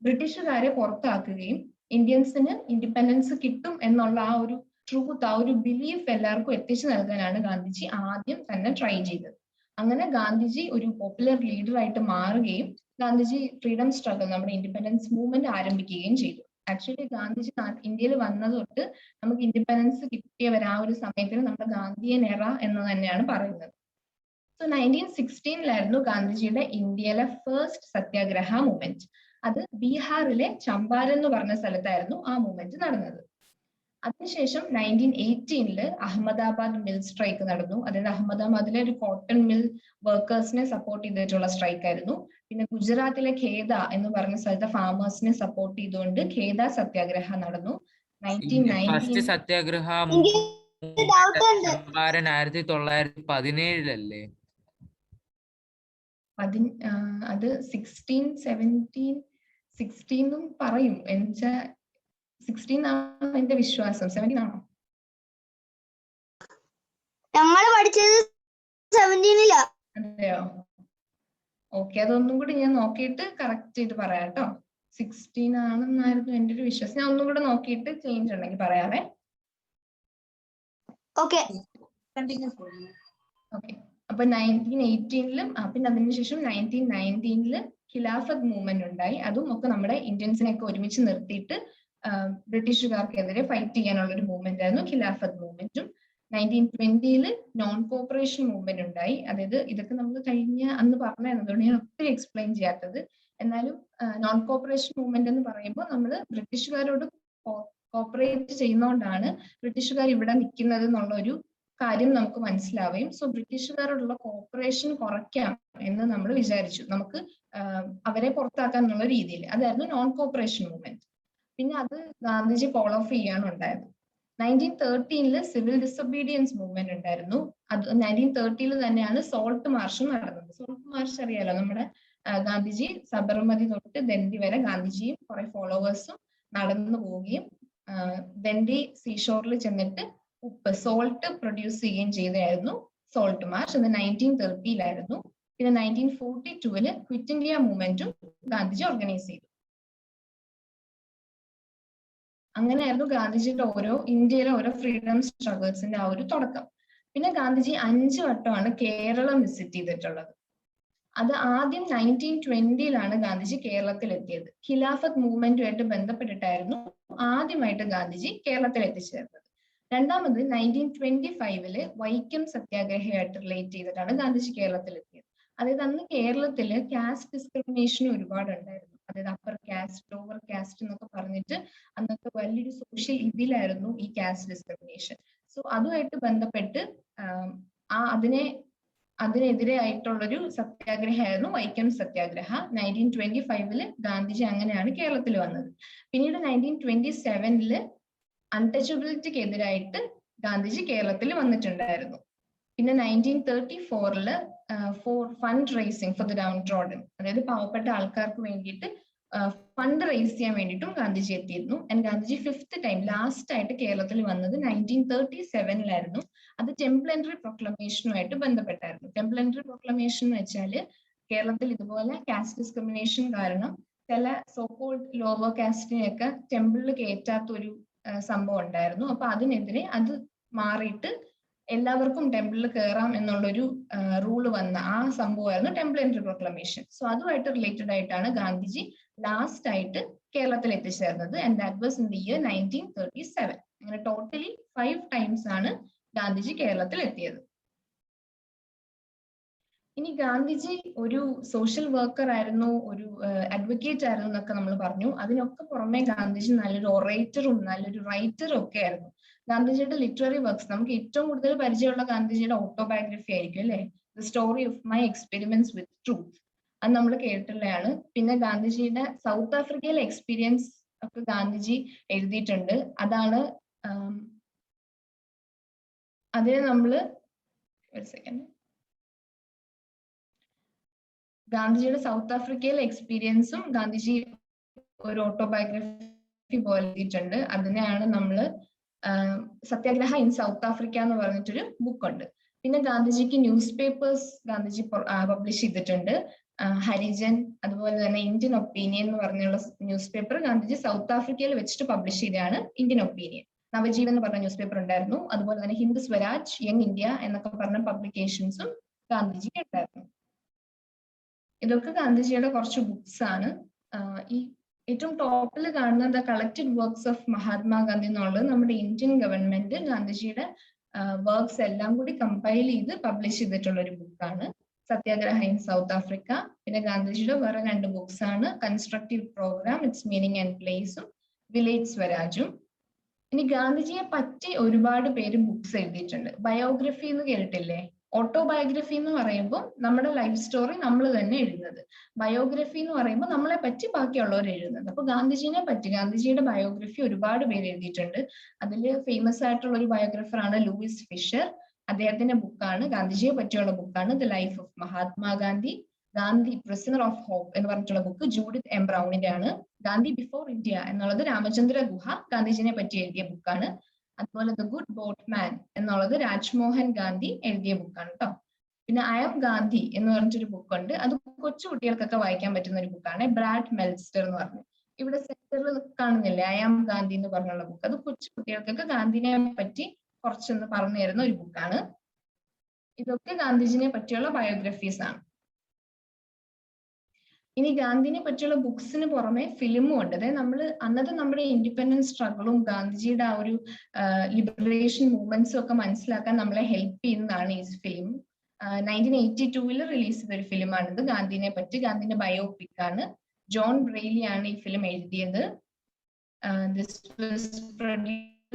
ബ്രിട്ടീഷുകാരെ പുറത്താക്കുകയും ഇന്ത്യൻസിന് ഇൻഡിപെൻഡൻസ് കിട്ടും എന്നുള്ള ആ ഒരു ട്രൂത്ത്, ആ ഒരു ബിലീഫ് എല്ലാവർക്കും എത്തിച്ചു നൽകാനാണ് ഗാന്ധിജി ആദ്യം തന്നെ ട്രൈ ചെയ്തത്. അങ്ങനെ ഗാന്ധിജി ഒരു പോപ്പുലർ ലീഡർ ആയിട്ട് മാറുകയും ഗാന്ധിജി ഫ്രീഡം സ്ട്രഗിൾ, നമ്മുടെ ഇൻഡിപെൻഡൻസ് മൂവ്മെന്റ് ആരംഭിക്കുകയും ചെയ്തു. ആക്ച്വലി ഗാന്ധിജി ഇന്ത്യയിൽ വന്നത് തൊട്ട് നമുക്ക് ഇൻഡിപെൻഡൻസ് കിട്ടിയവർ ആ ഒരു സമയത്തിന് നമ്മുടെ ഗാന്ധിയൻ എറ എന്ന് തന്നെയാണ് പറയുന്നത്. സോ 1916 ഗാന്ധിജിയുടെ ഇന്ത്യയിലെ ഫസ്റ്റ് സത്യാഗ്രഹ മൂവ്മെന്റ്. അത് ബീഹാറിലെ ചമ്പാരൻ എന്ന് പറഞ്ഞ സ്ഥലത്തായിരുന്നു ആ മൂവ്മെന്റ് നടന്നത്. അതിനുശേഷം 1918 അഹമ്മദാബാദ് മിൽ സ്ട്രൈക്ക് നടന്നു. അതായത് അഹമ്മദാബാദിലെ ഒരു കോട്ടൺ മിൽ വർക്കേഴ്സിനെ സപ്പോർട്ട് ചെയ്തിട്ടുള്ള സ്ട്രൈക്ക് ആയിരുന്നു. പിന്നെ ഗുജറാത്തിലെ ഖേദ എന്ന് പറഞ്ഞ സ്ഥലത്തെ ഫാമേഴ്സിനെ സപ്പോർട്ട് ചെയ്തുകൊണ്ട് ഖേദ സത്യാഗ്രഹ നടന്നു. 1919 സത്യാഗ്രഹം 1917 അത് 16 പറയും. എന്നുവെച്ചാ 16 ആണ് എന്റെ വിശ്വാസം. 17 ആണോ? ഞങ്ങൾ പഠിച്ചത് 17 അതെയോ? ഓക്കെ, അതൊന്നും കൂടി ഞാൻ നോക്കിയിട്ട് കറക്റ്റ് ചെയ്ത് പറയാം കേട്ടോ. 16 ആണെന്നായിരുന്നു എന്റെ ഒരു വിശ്വാസം. ഞാൻ ഒന്നും കൂടെ നോക്കിയിട്ട് ചേഞ്ച് ഉണ്ടെങ്കിൽ പറയാവേ. ഓക്കെ. അപ്പൊ 1918 പിന്നെ അതിനുശേഷം 1919 ഖിലാഫത്ത് മൂവ്മെന്റ് ഉണ്ടായി. അതും ഒക്കെ നമ്മുടെ ഇന്ത്യൻസിനെ ഒക്കെ ഒരുമിച്ച് നിർത്തിയിട്ട് ബ്രിട്ടീഷുകാർക്കെതിരെ ഫൈറ്റ് ചെയ്യാനുള്ള ഒരു മൂവ്മെന്റ് ആയിരുന്നു ഖിലാഫത്ത് മൂവ്മെന്റും. 1920 നോൺ കോപ്പറേഷൻ മൂവ്മെന്റ് ഉണ്ടായി. അതായത് ഇതൊക്കെ നമ്മൾ അന്ന് പറഞ്ഞതുകൊണ്ട് ഞാൻ ഒത്തിരി എക്സ്പ്ലെയിൻ ചെയ്യാത്തത്. എന്നാലും നോൺ കോപ്പറേഷൻ മൂവ്മെന്റ് എന്ന് പറയുമ്പോൾ നമ്മൾ ബ്രിട്ടീഷുകാരോട് കോപ്പറേറ്റ് ചെയ്യുന്നതുകൊണ്ടാണ് ബ്രിട്ടീഷുകാർ ഇവിടെ നിൽക്കുന്നത് എന്നുള്ള ഒരു കാര്യം നമുക്ക് മനസ്സിലാവുകയും സോ ബ്രിട്ടീഷുകാരോടുള്ള കോപ്പറേഷൻ കുറയ്ക്കാം എന്ന് നമ്മൾ വിചാരിച്ചു. നമുക്ക് അവരെ പുറത്താക്കാൻ എന്നുള്ള രീതിയിൽ. അതായിരുന്നു നോൺ കോപ്പറേഷൻ മൂവ്മെന്റ്. പിന്നെ അത് ഗാന്ധിജി ഫോളോ ഓഫ് ചെയ്യാണ് ഉണ്ടായത്. 1913 സിവിൽ ഡിസൊബീഡിയൻസ് മൂവ്മെന്റ് ഉണ്ടായിരുന്നു. അത് 1930 തന്നെയാണ് സോൾട്ട് മാർച്ച് നടന്നത്. സോൾട്ട് മാർച്ച് അറിയാലോ, നമ്മുടെ ഗാന്ധിജി സബർമതി തൊട്ട് ദണ്ഡി വരെ ഗാന്ധിജിയും കുറെ ഫോളോവേഴ്സും നടന്നു പോവുകയും ദണ്ഡി സീഷോറിൽ ചെന്നിട്ട് സോൾട്ട് പ്രൊഡ്യൂസ് ചെയ്യുകയും ചെയ്തായിരുന്നു സോൾട്ട് മാർച്ച്. അത് 1930 പിന്നെ 1942 ക്വിറ്റ് ഇന്ത്യ മൂവ്മെന്റും ഗാന്ധിജി ഓർഗനൈസ് ചെയ്തു. അങ്ങനെയായിരുന്നു ഗാന്ധിജിയുടെ ഇന്ത്യയിലെ ഓരോ ഫ്രീഡം സ്ട്രഗിൾസിന്റെ ആ ഒരു തുടക്കം. പിന്നെ ഗാന്ധിജി 5 വട്ടമാണ് കേരളം വിസിറ്റ് ചെയ്തിട്ടുള്ളത്. അത് ആദ്യം 1920 ഗാന്ധിജി കേരളത്തിൽ എത്തിയത്. ഖിലാഫത്ത് മൂവ്മെന്റുമായിട്ട് ബന്ധപ്പെട്ടിട്ടായിരുന്നു ആദ്യമായിട്ട് ഗാന്ധിജി കേരളത്തിൽ എത്തിച്ചേർന്നത്. രണ്ടാമത് 1925 വൈക്കം സത്യാഗ്രഹമായിട്ട് റിലേറ്റ് ചെയ്തിട്ടാണ് ഗാന്ധിജി കേരളത്തിൽ എത്തിയത്. അതായത് അന്ന് കേരളത്തില് കാസ്റ്റ് ഡിസ്ക്രിമിനേഷൻ ഒരുപാട് ഉണ്ടായിരുന്നു. അതായത് അപ്പർ കാസ്റ്റ്, ലോവർ കാസ്റ്റ് എന്നൊക്കെ പറഞ്ഞിട്ട് അന്നത്തെ വലിയൊരു സോഷ്യൽ ഇതിലായിരുന്നു ഈ കാസ്റ്റ് ഡിസ്ക്രിമിനേഷൻ. സോ അതുമായിട്ട് ബന്ധപ്പെട്ട് അതിനെതിരെ ആയിട്ടുള്ളൊരു സത്യാഗ്രഹമായിരുന്നു വൈക്കം സത്യാഗ്രഹ. 1925 ഗാന്ധിജി അങ്ങനെയാണ് കേരളത്തിൽ വന്നത്. പിന്നീട് 1927 അൺടച്ചബിലിറ്റിക്ക് എതിരായിട്ട് ഗാന്ധിജി കേരളത്തിൽ വന്നിട്ടുണ്ടായിരുന്നു. പിന്നെ 1934 for fund raising for the downtrodden, അതായത് പാവപ്പെട്ട ആൾക്കാർക്ക് വേണ്ടിയിട്ട് ഫണ്ട് റേസ് ചെയ്യാൻ വേണ്ടിയിട്ടും ഗാന്ധിജി എത്തിയിരുന്നു. And Gandhiji 5th time last ആയിട്ട് കേരളത്തിൽ വന്നത് 1937 അത് ടെംപ്ലൻറ്ററി പ്രൊക്ലമേഷനുമായിട്ട് ബന്ധപ്പെട്ടായിരുന്നു. ടെംപ്ലൻറ്ററി പ്രൊക്ലമേഷൻ എന്ന് വെച്ചാൽ കേരളത്തിൽ ഇതുപോലെ കാസ്റ്റ് ഡിസ്ക്രിമിനേഷൻ കാരണം ചില സോക്കോൾഡ് ലോവർ കാസ്റ്റിനെയൊക്കെ ടെമ്പിളിൽ കയറ്റാത്ത ഒരു സംഭവം ഉണ്ടായിരുന്നു. അപ്പൊ അതിനെതിരെ അത് മാറിയിട്ട് എല്ലാവർക്കും ടെമ്പിളിൽ കയറാം എന്നുള്ളൊരു റൂള് വന്ന ആ സംഭവമായിരുന്നു ടെംപ്ലൻറ്ററി പ്രൊക്ലമേഷൻ. സോ അതുമായിട്ട് റിലേറ്റഡ് ആയിട്ടാണ് ഗാന്ധിജി ലാസ്റ്റ് ആയിട്ട് കേരളത്തിൽ എത്തിച്ചേർന്നത്. And that was in the year 1937. അങ്ങനെ ടോട്ടലി 5 ടൈംസ് ആണ് ഗാന്ധിജി കേരളത്തിൽ എത്തിയത്. ഇനി ഗാന്ധിജി ഒരു സോഷ്യൽ വർക്കർ ആയിരുന്നു, ഒരു അഡ്വക്കേറ്റ് ആയിരുന്നു എന്നൊക്കെ നമ്മൾ പറഞ്ഞു. അതിനൊക്കെ പുറമെ ഗാന്ധിജി നല്ലൊരു ഒറേറ്ററും നല്ലൊരു റൈറ്ററും ഒക്കെ ആയിരുന്നു. ഗാന്ധിജിയുടെ ലിറ്റററി വർക്ക്സ് നമുക്ക് ഏറ്റവും കൂടുതൽ പരിചയമുള്ള ഗാന്ധിജിയുടെ ഓട്ടോബയോഗ്രഫി ആയിരിക്കും അല്ലെ, the story of my experiments with truth. അത് നമ്മൾ കേട്ടിട്ടുള്ളതാണ്. പിന്നെ ഗാന്ധിജിയുടെ സൗത്ത് ആഫ്രിക്കയിലെ എക്സ്പീരിയൻസ് ഒക്കെ ഗാന്ധിജി എഴുതിയിട്ടുണ്ട്. അതാണ് അതിനെ നമ്മള് ഗാന്ധിജിയുടെ സൗത്ത് ആഫ്രിക്കയിലെ എക്സ്പീരിയൻസും ഗാന്ധിജി ഒരു ഓട്ടോബയോഗ്രഫി പോലെ എഴുതിയിട്ടുണ്ട്. അതിനെയാണ് നമ്മള് സത്യാഗ്രഹ ഇൻ സൗത്ത് ആഫ്രിക്ക എന്ന് പറഞ്ഞിട്ടൊരു ബുക്ക് ഉണ്ട്. പിന്നെ ഗാന്ധിജിക്ക് ന്യൂസ് പേപ്പേഴ്സ് ഗാന്ധിജി പബ്ലിഷ് ചെയ്തിട്ടുണ്ട്. ഹരിജൻ, അതുപോലെ തന്നെ ഇന്ത്യൻ ഒപ്പീനിയൻ എന്ന് പറഞ്ഞുള്ള ന്യൂസ് പേപ്പർ ഗാന്ധിജി സൗത്ത് ആഫ്രിക്കയിൽ വെച്ചിട്ട് പബ്ലിഷ് ചെയ്തതാണ് ഇന്ത്യൻ ഒപ്പീനിയൻ. നവജീവൻ എന്ന് പറഞ്ഞ ന്യൂസ് പേപ്പർ ഉണ്ടായിരുന്നു. അതുപോലെ തന്നെ ഹിന്ദു സ്വരാജ്, യങ് ഇന്ത്യ എന്നൊക്കെ പറഞ്ഞ പബ്ലിക്കേഷൻസും ഗാന്ധിജിക്ക് ഉണ്ടായിരുന്നു. ഇതൊക്കെ ഗാന്ധിജിയുടെ കുറച്ച് ബുക്സ് ആണ്. ഈ ഏറ്റവും ടോപ്പിൽ കാണുന്ന the collected works of Mahatma Gandhi എന്നുള്ളത് നമ്മുടെ ഇന്ത്യൻ ഗവൺമെന്റ് ഗാന്ധിജിയുടെ വർക്ക്സ് എല്ലാം കൂടി കമ്പൈൽ ചെയ്ത് പബ്ലിഷ് ചെയ്തിട്ടുള്ള ഒരു ബുക്കാണ് സത്യാഗ്രഹ ഇൻ സൗത്ത് ആഫ്രിക്ക. പിന്നെ ഗാന്ധിജിയുടെ വേറെ 2 ബുക്സ് ആണ് constructive programme, it's meaning and പ്ലേസും വില്ലേജ് സ്വരാജും. ഇനി ഗാന്ധിജിയെ പറ്റി ഒരുപാട് പേര് ബുക്സ് എഴുതിയിട്ടുണ്ട്. ബയോഗ്രഫി എന്ന് കേട്ടിട്ടില്ലേ? ഓട്ടോബയോഗ്രഫി എന്ന് പറയുമ്പോൾ നമ്മുടെ ലൈഫ് സ്റ്റോറി നമ്മൾ തന്നെ എഴുതുന്നത്. ബയോഗ്രഫി എന്ന് പറയുമ്പോൾ നമ്മളെ പറ്റി ബാക്കിയുള്ളവർ എഴുതുന്നത്. അപ്പൊ ഗാന്ധിജിനെ പറ്റി ഗാന്ധിജിയുടെ ബയോഗ്രഫി ഒരുപാട് പേര് എഴുതിയിട്ടുണ്ട്. അതിൽ ഫേമസ് ആയിട്ടുള്ള ഒരു ബയോഗ്രഫറാണ് ലൂയിസ് ഫിഷർ. അദ്ദേഹത്തിന്റെ ബുക്കാണ്, ഗാന്ധിജിയെ പറ്റിയുള്ള ബുക്കാണ് the life of Mahatma Gandhi. Gandhi prisoner of hope എന്ന് പറഞ്ഞിട്ടുള്ള ബുക്ക് ജൂഡിത്ത് എം ബ്രൗണിന്റെ ആണ്. ഗാന്ധി ബിഫോർ ഇന്ത്യ എന്നുള്ളത് രാമചന്ദ്ര ഗുഹ ഗാന്ധിജിനെ പറ്റി എഴുതിയ ബുക്കാണ്. അതുപോലെ ദ ഗുഡ് ബോട്ട്മാൻ എന്നുള്ളത് രാജ്മോഹൻ ഗാന്ധി എഴുതിയ ബുക്കാണ് കേട്ടോ. പിന്നെ ഐ ആം ഗാന്ധി എന്ന് പറഞ്ഞിട്ടൊരു ബുക്കുണ്ട്. അത് കൊച്ചു കുട്ടികൾക്കൊക്കെ വായിക്കാൻ പറ്റുന്ന ഒരു ബുക്കാണ്. ബ്രാഡ് മെൽസ്റ്റർ എന്ന് പറഞ്ഞു ഇവിടെ സെന്ററിൽ കാണുന്നില്ലേ ഐ ആം ഗാന്ധി എന്ന് പറഞ്ഞുള്ള ബുക്ക്. അത് കൊച്ചു കുട്ടികൾക്കൊക്കെ ഗാന്ധിനെ പറ്റി കുറച്ചൊന്ന് പറഞ്ഞു തരുന്ന ഒരു ബുക്കാണ്. ഇതൊക്കെ ഗാന്ധിജിനെ പറ്റിയുള്ള ബയോഗ്രഫീസ് ആണ്. ഇനി ഗാന്ധിനെ പറ്റിയുള്ള ബുക്സിന് പുറമെ ഫിലിമും ഉണ്ട്. അതായത് അന്നത്തെ നമ്മുടെ ഇൻഡിപെൻഡൻസ് സ്ട്രഗിളും ഗാന്ധിജിയുടെ ആ ഒരു ലിബറേഷൻ മൂവ്മെന്റ്സും ഒക്കെ മനസ്സിലാക്കാൻ നമ്മളെ ഹെൽപ്പ് ചെയ്യുന്നതാണ് ഈ ഫിലിം. 1982 റിലീസ് ചെയ്തൊരു ഫിലിമാണിത്. ഗാന്ധിനെ പറ്റി, ഗാന്ധിന്റെ ബയോപിക് ആണ്. ജോൺ ബ്രെയ്ലി ആണ് ഈ ഫിലിം എഴുതിയത്. This was produced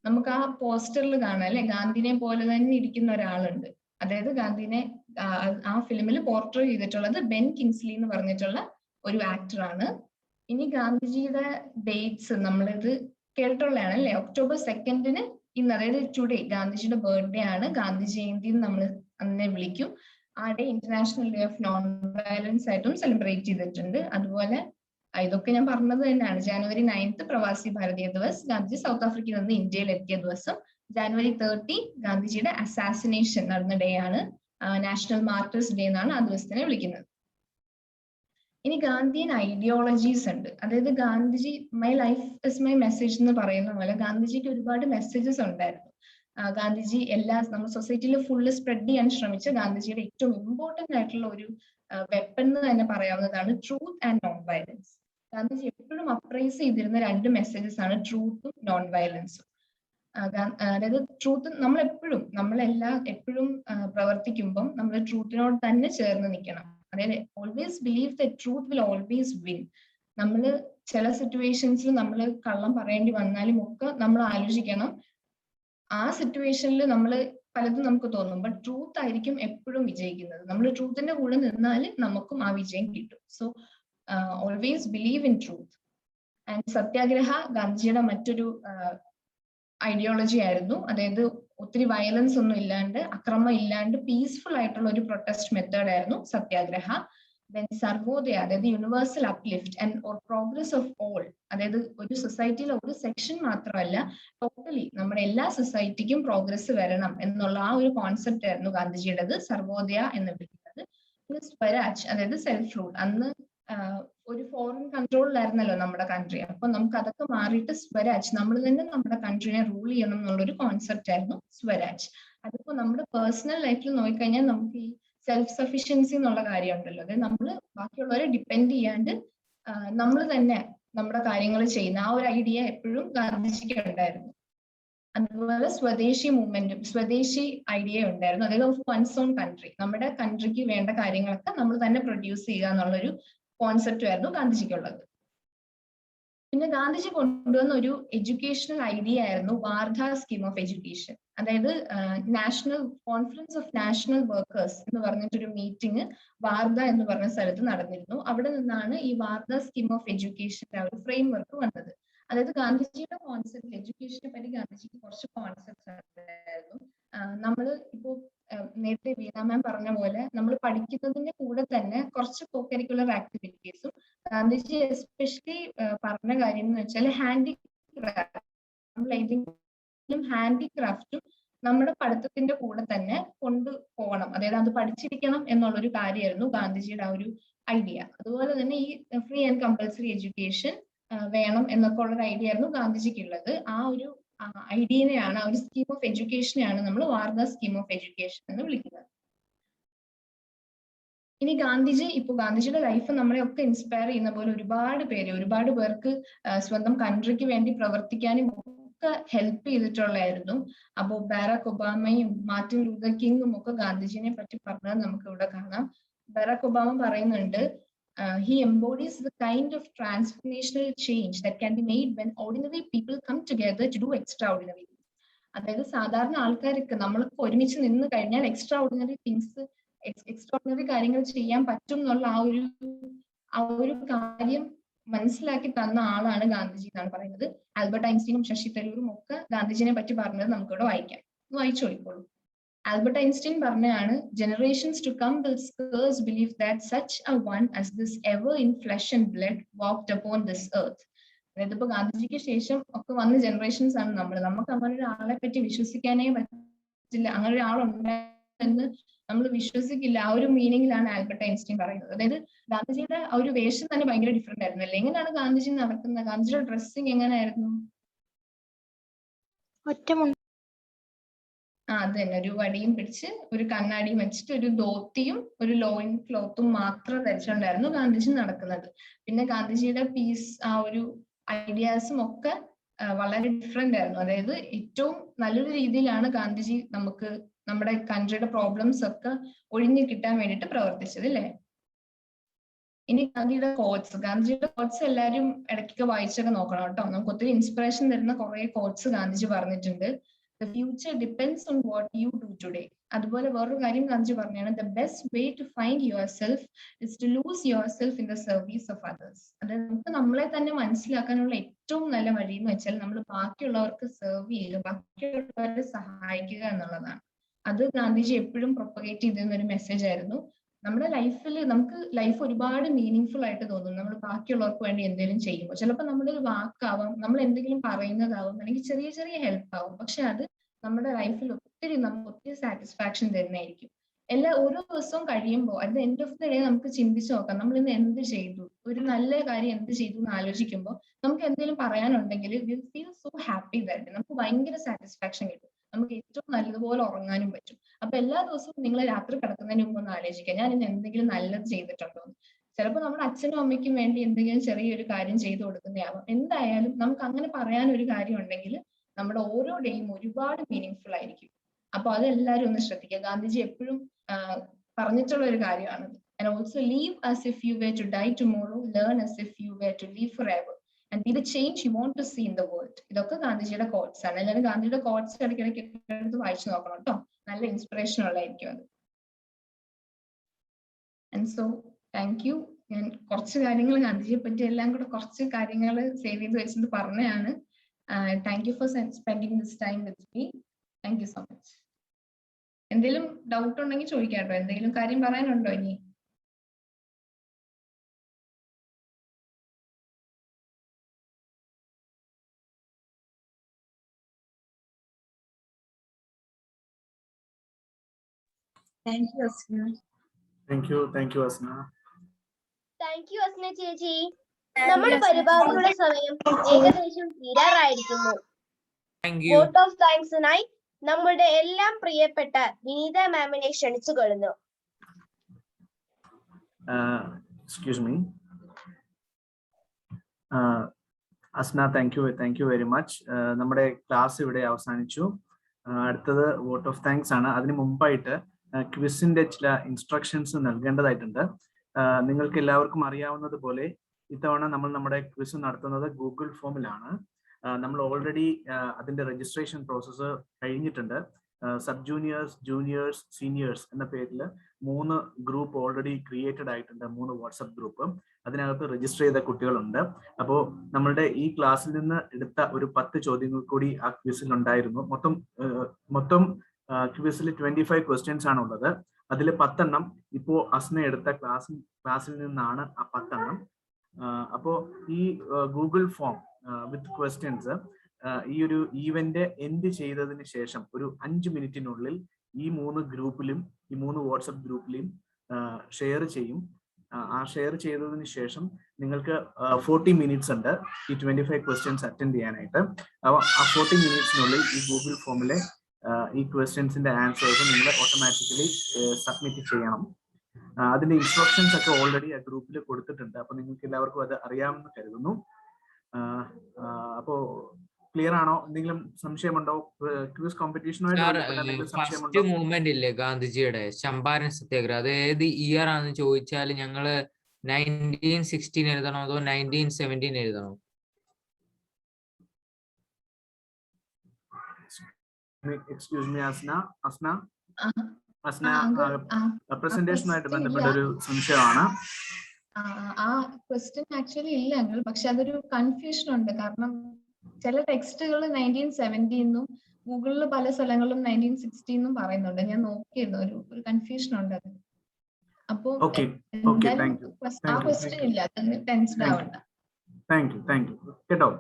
നമുക്ക് ആ പോസ്റ്ററിൽ കാണാം അല്ലെ, ഗാന്ധിനെ പോലെ തന്നെ ഇരിക്കുന്ന ഒരാളുണ്ട്. അതായത് ഗാന്ധിനെ ആ ഫിലിമിൽ പോർട്രേ ചെയ്തിട്ടുള്ളത് ബെൻ കിങ്സ്ലി എന്ന് പറഞ്ഞിട്ടുള്ള ഒരു ആക്ടറാണ്. ഇനി ഗാന്ധിജിയുടെ ഡേറ്റ്സ് നമ്മളിത് കേട്ടിട്ടുള്ളതാണ് അല്ലെ. October 2 ഇന്ന്, അതായത് ടുഡേ ഗാന്ധിജിയുടെ ബർത്ത്ഡേ ആണ്. ഗാന്ധി ജയന്തി നമ്മൾ അന്നെ വിളിക്കും. ആ day international day of non violence ആയിട്ടും സെലിബ്രേറ്റ് ചെയ്തിട്ടുണ്ട്. അതുപോലെ ഇതൊക്കെ ഞാൻ പറഞ്ഞത് തന്നെയാണ്. January 9 പ്രവാസി ഭാരതീയ ദിവസ്, ഗാന്ധിജി സൗത്ത് ആഫ്രിക്കയിൽ നിന്ന് ഇന്ത്യയിൽ എത്തിയ ദിവസം. January 30 ഗാന്ധിജിയുടെ അസാസിനേഷൻ നടന്ന ഡേ ആണ്. നാഷണൽ മാർട്ടേഴ്സ് ഡേ എന്നാണ് ആ ദിവസത്തിനെ വിളിക്കുന്നത്. ഇനി ഗാന്ധിയൻ ഐഡിയോളജീസ് ഉണ്ട്. അതായത് Gandhiji my life is my message എന്ന് പറയുന്ന പോലെ ഗാന്ധിജിക്ക് ഒരുപാട് മെസ്സേജസ് ഉണ്ടായിരുന്നു. ഗാന്ധിജി നമ്മുടെ സൊസൈറ്റിയിൽ ഫുള്ള് സ്പ്രെഡ് ചെയ്യാൻ ശ്രമിച്ച ഗാന്ധിജിയുടെ ഏറ്റവും ഇമ്പോർട്ടന്റ് ആയിട്ടുള്ള ഒരു വെപ്പൺ എന്ന് തന്നെ പറയാവുന്നതാണ് truth and non violence. Gandhiji എപ്പോഴും അപ്രൈസ് ചെയ്തിരുന്ന രണ്ട് മെസ്സേജസ് ആണ് ട്രൂത്തും നോൺ വയലൻസും. അതായത് ട്രൂത്ത് നമ്മളെല്ലാം എപ്പോഴും പ്രവർത്തിക്കുമ്പം നമ്മൾ ട്രൂത്തിനോട് തന്നെ ചേർന്ന് നിൽക്കണം. അതായത് always believe the truth will always win. നമ്മൾ ചില സിറ്റുവേഷൻസിൽ നമ്മൾ കള്ളം പറയേണ്ടി വന്നാലും ഒക്കെ നമ്മൾ ആലോചിക്കണം, ആ സിറ്റുവേഷനിൽ നമ്മൾ പലതും നമുക്ക് തോന്നും, ബട്ട് ട്രൂത്ത് ആയിരിക്കും എപ്പോഴും വിജയിക്കുന്നത്. നമ്മൾ ട്രൂത്തിന്റെ കൂടെ നിന്നാൽ നമുക്കും ആ വിജയം കിട്ടും. So always believe in truth. And satyagraha ഗാന്ധിജിയുടെ മറ്റൊരു ഐഡിയോളജി ആയിരുന്നു. അതായത് ഒത്തിരി വയലൻസ് ഒന്നും ഇല്ലാണ്ട്, അക്രമം ഇല്ലാണ്ട് പീസ്ഫുൾ ആയിട്ടുള്ള ഒരു പ്രൊട്ടസ്റ്റ് മെത്തേഡ് ആയിരുന്നു സത്യാഗ്രഹ. ദെൻ സർവോദയ, അതായത് universal uplift and or progress of all. അതായത് ഒരു സൊസൈറ്റിയിലെ ഒരു സെക്ഷൻ മാത്രമല്ല, ടോട്ടലി നമ്മുടെ എല്ലാ സൊസൈറ്റിക്കും പ്രോഗ്രസ് വരണം എന്നുള്ള ആ ഒരു കോൺസെപ്റ്റ് ആയിരുന്നു ഗാന്ധിജിയുടേത്, സർവോദയ എന്ന് വിളിക്കുന്നത്. പിന്നെ സ്വരാജ്, അതായത് സെൽഫ് റൂൾ. അന്ന് ഒരു ഫോറിൻ കൺട്രോളിലായിരുന്നല്ലോ നമ്മുടെ കൺട്രി. അപ്പൊ നമുക്ക് അതൊക്കെ മാറിയിട്ട് സ്വരാജ്, നമ്മൾ തന്നെ നമ്മുടെ കൺട്രീനെ റൂൾ ചെയ്യണം എന്നുള്ളൊരു കോൺസെപ്റ്റ് ആയിരുന്നു സ്വരാജ്. അതിപ്പോ നമ്മുടെ പേഴ്സണൽ ലൈഫിൽ നോക്കിക്കഴിഞ്ഞാൽ നമുക്ക് ഈ സെൽഫ് സഫിഷ്യൻസി എന്നുള്ള കാര്യം ഉണ്ടല്ലോ, അതായത് നമ്മൾ ബാക്കിയുള്ളവരെ ഡിപ്പെൻഡ് ചെയ്യാണ്ട് നമ്മൾ തന്നെ നമ്മുടെ കാര്യങ്ങൾ ചെയ്യുന്ന ആ ഒരു ഐഡിയ എപ്പോഴും ഗാന്ധിജിക്ക് ഉണ്ടായിരുന്നു. അതുപോലെ സ്വദേശി മൂവ്മെന്റും സ്വദേശി ഐഡിയ ഉണ്ടായിരുന്നു. അതായത് ഓഫ് വൺസ് ഓൺ കൺട്രി, നമ്മുടെ കൺട്രിക്ക് വേണ്ട കാര്യങ്ങളൊക്കെ നമ്മൾ തന്നെ പ്രൊഡ്യൂസ് ചെയ്യുക എന്നുള്ളൊരു കോൺസെപ്റ്റ് ആയിരുന്നു ഗാന്ധിജിക്കുള്ളത്. പിന്നെ ഗാന്ധിജി കൊണ്ടുവന്ന ഒരു എഡ്യൂക്കേഷണൽ ഐഡിയ ആയിരുന്നു വാർധ സ്കീം ഓഫ് എഡ്യൂക്കേഷൻ. അതായത് national conference of national workers എന്ന് പറഞ്ഞിട്ടൊരു മീറ്റിംഗ് വാർധ എന്ന് പറഞ്ഞ സ്ഥലത്ത് നടന്നിരുന്നു. അവിടെ നിന്നാണ് ഈ വാർധ സ്കീം ഓഫ് എഡ്യൂക്കേഷന്റെ ഒരു ഫ്രെയിം വർക്ക് വന്നത്. അതായത് ഗാന്ധിജിയുടെ കോൺസെപ്റ്റ്, എഡ്യൂക്കേഷനെ പറ്റി ഗാന്ധിജിക്ക് കുറച്ച് കോൺസെപ്റ്റ്സ് ഉണ്ടായിരുന്നു. നമ്മൾ ഇപ്പോ നേരത്തെ വീണ മാം പറഞ്ഞ പോലെ നമ്മൾ പഠിക്കുന്നതിന്റെ കൂടെ തന്നെ കുറച്ച് കോ കരിക്കുലർ ആക്ടിവിറ്റീസും ഗാന്ധിജി എസ്പെഷ്യലി പറഞ്ഞ കാര്യം എന്ന് വെച്ചാൽ ഹാൻഡിക്രാഫ്റ്റ്. നമ്മൾ ഏതെങ്കിലും ഹാൻഡിക്രാഫ്റ്റും നമ്മുടെ പഠിത്തത്തിന്റെ കൂടെ തന്നെ കൊണ്ടുപോകണം, അതായത് അത് പഠിച്ചിരിക്കണം എന്നുള്ളൊരു കാര്യമായിരുന്നു ഗാന്ധിജിയുടെ ആ ഒരു ഐഡിയ. അതുപോലെ തന്നെ ഈ ഫ്രീ ആൻഡ് കമ്പൽസറി എഡ്യൂക്കേഷൻ വേണം എന്നൊക്കെ ഉള്ള ഒരു ഐഡിയ ആയിരുന്നു ഗാന്ധിജിക്കുള്ളത്. ആ ഒരു ഐഡിയനെയാണ്, ആ ഒരു സ്കീം ഓഫ് എഡ്യൂക്കേഷനെയാണ് നമ്മൾ വാർധ സ്കീം ഓഫ് എഡ്യൂക്കേഷൻ എന്ന് വിളിക്കുന്നത്. ഇനി ഗാന്ധിജിയുടെ ലൈഫ് നമ്മളെ ഒക്കെ ഇൻസ്പയർ ചെയ്യുന്ന പോലെ ഒരുപാട് പേർക്ക് സ്വന്തം കൺട്രിക്ക് വേണ്ടി പ്രവർത്തിക്കാനും ഒക്കെ ഹെൽപ്പ് ചെയ്തിട്ടുള്ളായിരുന്നു. അപ്പോ ബാരക് ഒബാമയും മാർട്ടിൻ ലൂതർ കിങ്ങും ഒക്കെ ഗാന്ധിജിനെ പറ്റി പറഞ്ഞത് നമുക്ക് ഇവിടെ കാണാം. ബാരക് ഒബാമ പറയുന്നുണ്ട്, he embodies the kind of transformational change that can be made when ordinary people come together to do extraordinary things. അതായത് സാധാരണ ആൾക്കാർക്ക് നമ്മൾക്ക് ഒരുമിച്ച് നിന്ന് കഴിഞ്ഞാൽ എക്സ്ട്രാordinary കാര്യങ്ങൾ ചെയ്യാൻ പറ്റും എന്നുള്ള ആ ഒരു കാര്യം മനസ്സിലാക്കി തന്ന ആളാണ് ഗാന്ധിജി എന്നാണ് പറയുന്നത്. ആൽബർട്ട് ഐൻസ്റ്റീനും ശശി തരൂരും ഒക്കെ ഗാന്ധിജിനെ പറ്റി പറഞ്ഞത് നമുക്കിവിടെ വായിക്കാം. വായിച്ചു നോക്കിക്കോളൂ. ആൽബർട്ട് ഐൻസ്റ്റീൻ പറഞ്ഞാണ്, generations to come will scarce believe that such a one as this ever in flesh and blood walked upon this earth. അതായത് ഇപ്പൊ ഗാന്ധിജിക്ക് ശേഷം ഒക്കെ വന്ന ജനറേഷൻസ് ആണ് നമുക്ക് അങ്ങനെ ഒരാളെ പറ്റി വിശ്വസിക്കാനേ പറ്റില്ല, അങ്ങനെ ഒരാളുണ്ടെന്ന് നമ്മൾ വിശ്വസിക്കില്ല. ആ ഒരു മീനിങ്ങിലാണ് ആൽബർട്ട് ഐൻസ്റ്റീൻ പറയുന്നത്. അതായത് ഗാന്ധിജിയുടെ ആ ഒരു വേഷം തന്നെ ഭയങ്കര ഡിഫറെന്റ് ആയിരുന്നു അല്ലേ? എങ്ങനെയാണ് ഗാന്ധിജി നടക്കുന്നത്? ഗാന്ധിജിയുടെ ഡ്രസ്സിങ് എങ്ങനെയായിരുന്നു? അത് തന്നെ, ഒരു വടിയും പിടിച്ച് ഒരു കണ്ണാടിയും വെച്ചിട്ട് ഒരു ധോത്തിയും ഒരു ലോയിൻ ക്ലോത്തും മാത്രം ധരിച്ചുകൊണ്ടായിരുന്നു ഗാന്ധിജി നടക്കുന്നത്. പിന്നെ ഗാന്ധിജിയുടെ പീസ് ആ ഒരു ഐഡിയാസും ഒക്കെ വളരെ ഡിഫറെന്റ് ആയിരുന്നു. അതായത് ഏറ്റവും നല്ലൊരു രീതിയിലാണ് ഗാന്ധിജി നമുക്ക് നമ്മുടെ കൺട്രിയുടെ പ്രോബ്ലംസ് ഒക്കെ ഒഴിഞ്ഞു കിട്ടാൻ വേണ്ടിയിട്ട് പ്രവർത്തിച്ചത് അല്ലേ? ഇനി ഗാന്ധിജിയുടെ കോട്സ് എല്ലാവരും ഇടയ്ക്കൊക്കെ വായിച്ചൊക്കെ നോക്കണം കേട്ടോ. നമുക്ക് ഒത്തിരി ഇൻസ്പിറേഷൻ തരുന്ന കുറെ കോട്സ് ഗാന്ധിജി പറഞ്ഞിട്ടുണ്ട്. The future depends on what you do today. അതുപോലെ വേറൊരു കാര്യം ഗാന്ധിജി പറഞ്ഞാണ്, the best way to find yourself is to lose yourself in the service of others. അതായത് നമുക്ക് നമ്മളെ തന്നെ മനസ്സിലാക്കാനുള്ള ഏറ്റവും നല്ല വഴി എന്ന് വെച്ചാൽ നമ്മൾ ബാക്കിയുള്ളവർക്ക് സെർവ് ചെയ്യുക, ബാക്കിയുള്ളവരെ സഹായിക്കുക എന്നുള്ളതാണ്. അത് ഗാന്ധിജി എപ്പോഴും പ്രൊപ്പഗേറ്റ് ചെയ്തിരുന്ന ഒരു മെസ്സേജ് ആയിരുന്നു. നമ്മുടെ ലൈഫിൽ നമുക്ക് ലൈഫ് ഒരുപാട് മീനിങ് ആയിട്ട് തോന്നും നമ്മൾ ബാക്കിയുള്ളവർക്ക് വേണ്ടി എന്തെങ്കിലും ചെയ്യുമ്പോൾ. ചിലപ്പോൾ നമ്മുടെ ഒരു വാക്കാവാം, നമ്മൾ എന്തെങ്കിലും പറയുന്നതാവും, അല്ലെങ്കിൽ ചെറിയ ചെറിയ ഹെൽപ്പ് ആവും. പക്ഷെ അത് നമ്മുടെ ലൈഫിൽ നമുക്ക് ഒത്തിരി സാറ്റിസ്ഫാക്ഷൻ തരുന്നതായിരിക്കും. ഓരോ ദിവസവും കഴിയുമ്പോൾ at the end of the day നമുക്ക് ചിന്തിച്ച് നോക്കാം, നമ്മൾ ഇന്ന് എന്ത് ചെയ്തു, ഒരു നല്ല കാര്യം എന്ത് ചെയ്തു എന്ന് ആലോചിക്കുമ്പോൾ നമുക്ക് എന്തെങ്കിലും പറയാനുണ്ടെങ്കിൽ will feel so happy that നമുക്ക് ഭയങ്കര സാറ്റിസ്ഫാക്ഷൻ കിട്ടും. നമുക്ക് ഏറ്റവും നല്ലതുപോലെ ഉറങ്ങാനും പറ്റും. അപ്പൊ എല്ലാ ദിവസവും നിങ്ങൾ രാത്രി കിടക്കുന്നതിന് മുമ്പ് ഒന്ന് ആലോചിക്കുക, ഞാൻ ഇന്ന് എന്തെങ്കിലും നല്ലത് ചെയ്തിട്ടുണ്ടോ എന്ന്. ചിലപ്പോൾ നമ്മുടെ അച്ഛനും അമ്മയ്ക്കും വേണ്ടി എന്തെങ്കിലും ചെറിയൊരു കാര്യം ചെയ്തു കൊടുക്കുന്നതാവാം. എന്തായാലും നമുക്ക് അങ്ങനെ പറയാൻ ഒരു കാര്യം ഉണ്ടെങ്കിൽ നമ്മുടെ ഓരോ ഡേയും ഒരുപാട് മീനിങ് ആയിരിക്കും. അപ്പൊ അതെല്ലാവരും ഒന്ന് ശ്രദ്ധിക്കുക. ഗാന്ധിജി എപ്പോഴും പറഞ്ഞിട്ടുള്ള ഒരു കാര്യമാണ്. And also live as if you were to die tomorrow, learn as if you were to live forever, and be the change you want to see in the world. ഇതൊക്കെ ഗാന്ധിജിയുടെ കോട്സ് ആണ്. എല്ലാവരും ഗാന്ധിജിയുടെ കോട്സ് ഇടയ്ക്കിടയ്ക്ക് എടുത്ത് വായിച്ചു നോക്കണം കേട്ടോ. നല്ല ഇൻസ്പിറേഷൻ ഉള്ളതായിരിക്കും അത്. And so thank you. ഞാൻ കുറച്ച് കാര്യങ്ങൾ ഗാന്ധിജിയെ പറ്റി എല്ലാം കൂടെ കുറച്ച് കാര്യങ്ങൾ സേവ് ചെയ്ത് വെച്ചിട്ട് പറഞ്ഞതാണ്. Thank you for spending this time with me. Thank you so much. എന്തെങ്കിലും ഡൗട്ട് ഉണ്ടെങ്കിൽ ചോദിക്കാം കേട്ടോ. എന്തെങ്കിലും കാര്യം പറയാനുണ്ടോ ഇനി? Thank you, Asna. Thank you, Asna. Thank you Asna ചേച്ചി. നമ്മുടെ പരിപാടിയുടെ സമയം ഏകദേശം തീരാറായിരിക്കുന്നു. വോട്ട് ഓഫ് താങ്ക്സിനായി നമ്മുടെ എല്ലാം പ്രിയപ്പെട്ട വിനീത മാമിനെ ക്ഷണിച്ചുകൊള്ളുന്നു. Excuse me. Asna, thank you very much. നമ്മുടെ ക്ലാസ് ഇവിടെ അവസാനിച്ചു. അടുത്തത് വോട്ട് ഓഫ് താങ്ക്സ് ആണ്. അതിന് മുമ്പായിട്ട് ക്വിസിന്റെ ചില ഇൻസ്ട്രക്ഷൻസ് നൽകേണ്ടതായിട്ടുണ്ട്. നിങ്ങൾക്ക് എല്ലാവർക്കും അറിയാവുന്നത് പോലെ ഇത്തവണ നമ്മൾ നമ്മുടെ ക്വിസ് നടത്തുന്നത് ഗൂഗിൾ ഫോമിലാണ്. നമ്മൾ ഓൾറെഡി അതിന്റെ രജിസ്ട്രേഷൻ പ്രോസസ്സ് കഴിഞ്ഞിട്ടുണ്ട്. സബ് ജൂനിയേഴ്സ്, ജൂനിയേഴ്സ്, സീനിയേഴ്സ് എന്ന പേരിൽ 3 ഗ്രൂപ്പ് ഓൾറെഡി ക്രിയേറ്റഡ് ആയിട്ടുണ്ട്. 3 വാട്സപ്പ് ഗ്രൂപ്പ്. അതിനകത്ത് രജിസ്റ്റർ ചെയ്ത കുട്ടികളുണ്ട്. അപ്പോൾ നമ്മളുടെ ഈ ക്ലാസ്സിൽ നിന്ന് എടുത്ത ഒരു 10 ചോദ്യങ്ങൾ കൂടി ആ ക്വിസിൽ ഉണ്ടായിരുന്നു. മൊത്തം ക്വിസിൽ 25 ക്വസ്റ്റ്യൻസ് ആണ് ഉള്ളത്. അതിൽ 10 എണ്ണം ഇപ്പോൾ അസ്ന എടുത്ത ക്ലാസ്സിൽ നിന്നാണ് ആ 10 എണ്ണം. അപ്പോൾ ഈ ഗൂഗിൾ ഫോം വിത്ത് ക്വസ്റ്റ്യൻസ് ഈ ഒരു ഈവന്റ് എൻഡ് ചെയ്തതിന് ശേഷം ഒരു 5 മിനിറ്റിനുള്ളിൽ ഈ 3 ഗ്രൂപ്പിലും ഈ 3 വാട്സപ്പ് ഗ്രൂപ്പിലും ഷെയർ ചെയ്യും. ആ ഷെയർ ചെയ്തതിന് ശേഷം നിങ്ങൾക്ക് 40 മിനിറ്റ്സ് ഉണ്ട് ഈ 25 ക്വസ്റ്റ്യൻസ് അറ്റൻഡ് ചെയ്യാനായിട്ട്. അപ്പോൾ ആ 40 മിനിറ്റ്സിനുള്ളിൽ ഈ ഗൂഗിൾ ഫോമിലെ ഈ ക്വസ്റ്റ്യൻസിന്റെ ആൻസേഴ്സ് നിങ്ങൾ ഓട്ടോമാറ്റിക്കലി സബ്മിറ്റ് ചെയ്യണം. അതിന്റെ ഇൻസ്ട്രക്ഷൻസ് ഒക്കെ ഓൾറെഡി ആ ഗ്രൂപ്പിൽ കൊടുത്തിട്ടുണ്ട്. അപ്പൊ നിങ്ങൾക്ക് എല്ലാവർക്കും അത് അറിയാമെന്ന് കരുതുന്നു. അപ്പോ ക്ലിയർ ആണോ? എന്തെങ്കിലും സംശയമുണ്ടോ? ക്വിസ് കോമ്പറ്റീഷനുമായിട്ട് മൂവ്മെന്റ് ഇല്ലേ ഗാന്ധിജിയുടെ ചമ്പാരൻ സത്യാഗ്രഹം, അത് ഏത് ഇയർ ആണെന്ന് ചോദിച്ചാൽ ഞങ്ങള് 1916 എഴുതണോ അതോ 1917 എഴുതണോ? എക്സ്ക്യൂസ് മീ അസ്ന പ്രസന്റേഷനുമായിട്ട് ബന്ധപ്പെട്ട ഒരു സംശയമാണ്. ആ ക്വസ്റ്റ്യൻ ആക്ച്വലി ഇല്ല ഞങ്ങൾ, പക്ഷെ അതൊരു കൺഫ്യൂഷൻ ഉണ്ട്. കാരണം ചില ടെക്സ്റ്റുകൾ 1917 ഗൂഗിളിൽ പല സ്ഥലങ്ങളിലും 1916 പറയുന്നുണ്ട്. ഞാൻ നോക്കിയിരുന്നു, ഒരു കൺഫ്യൂഷൻ ഉണ്ട് അത്. അപ്പൊ ആ ക്വസ്റ്റ്യൻ ഇല്ല, അതിന് ടെൻസ്ഡ് ആവണ്ട. താങ്ക് യു കേട്ടോ.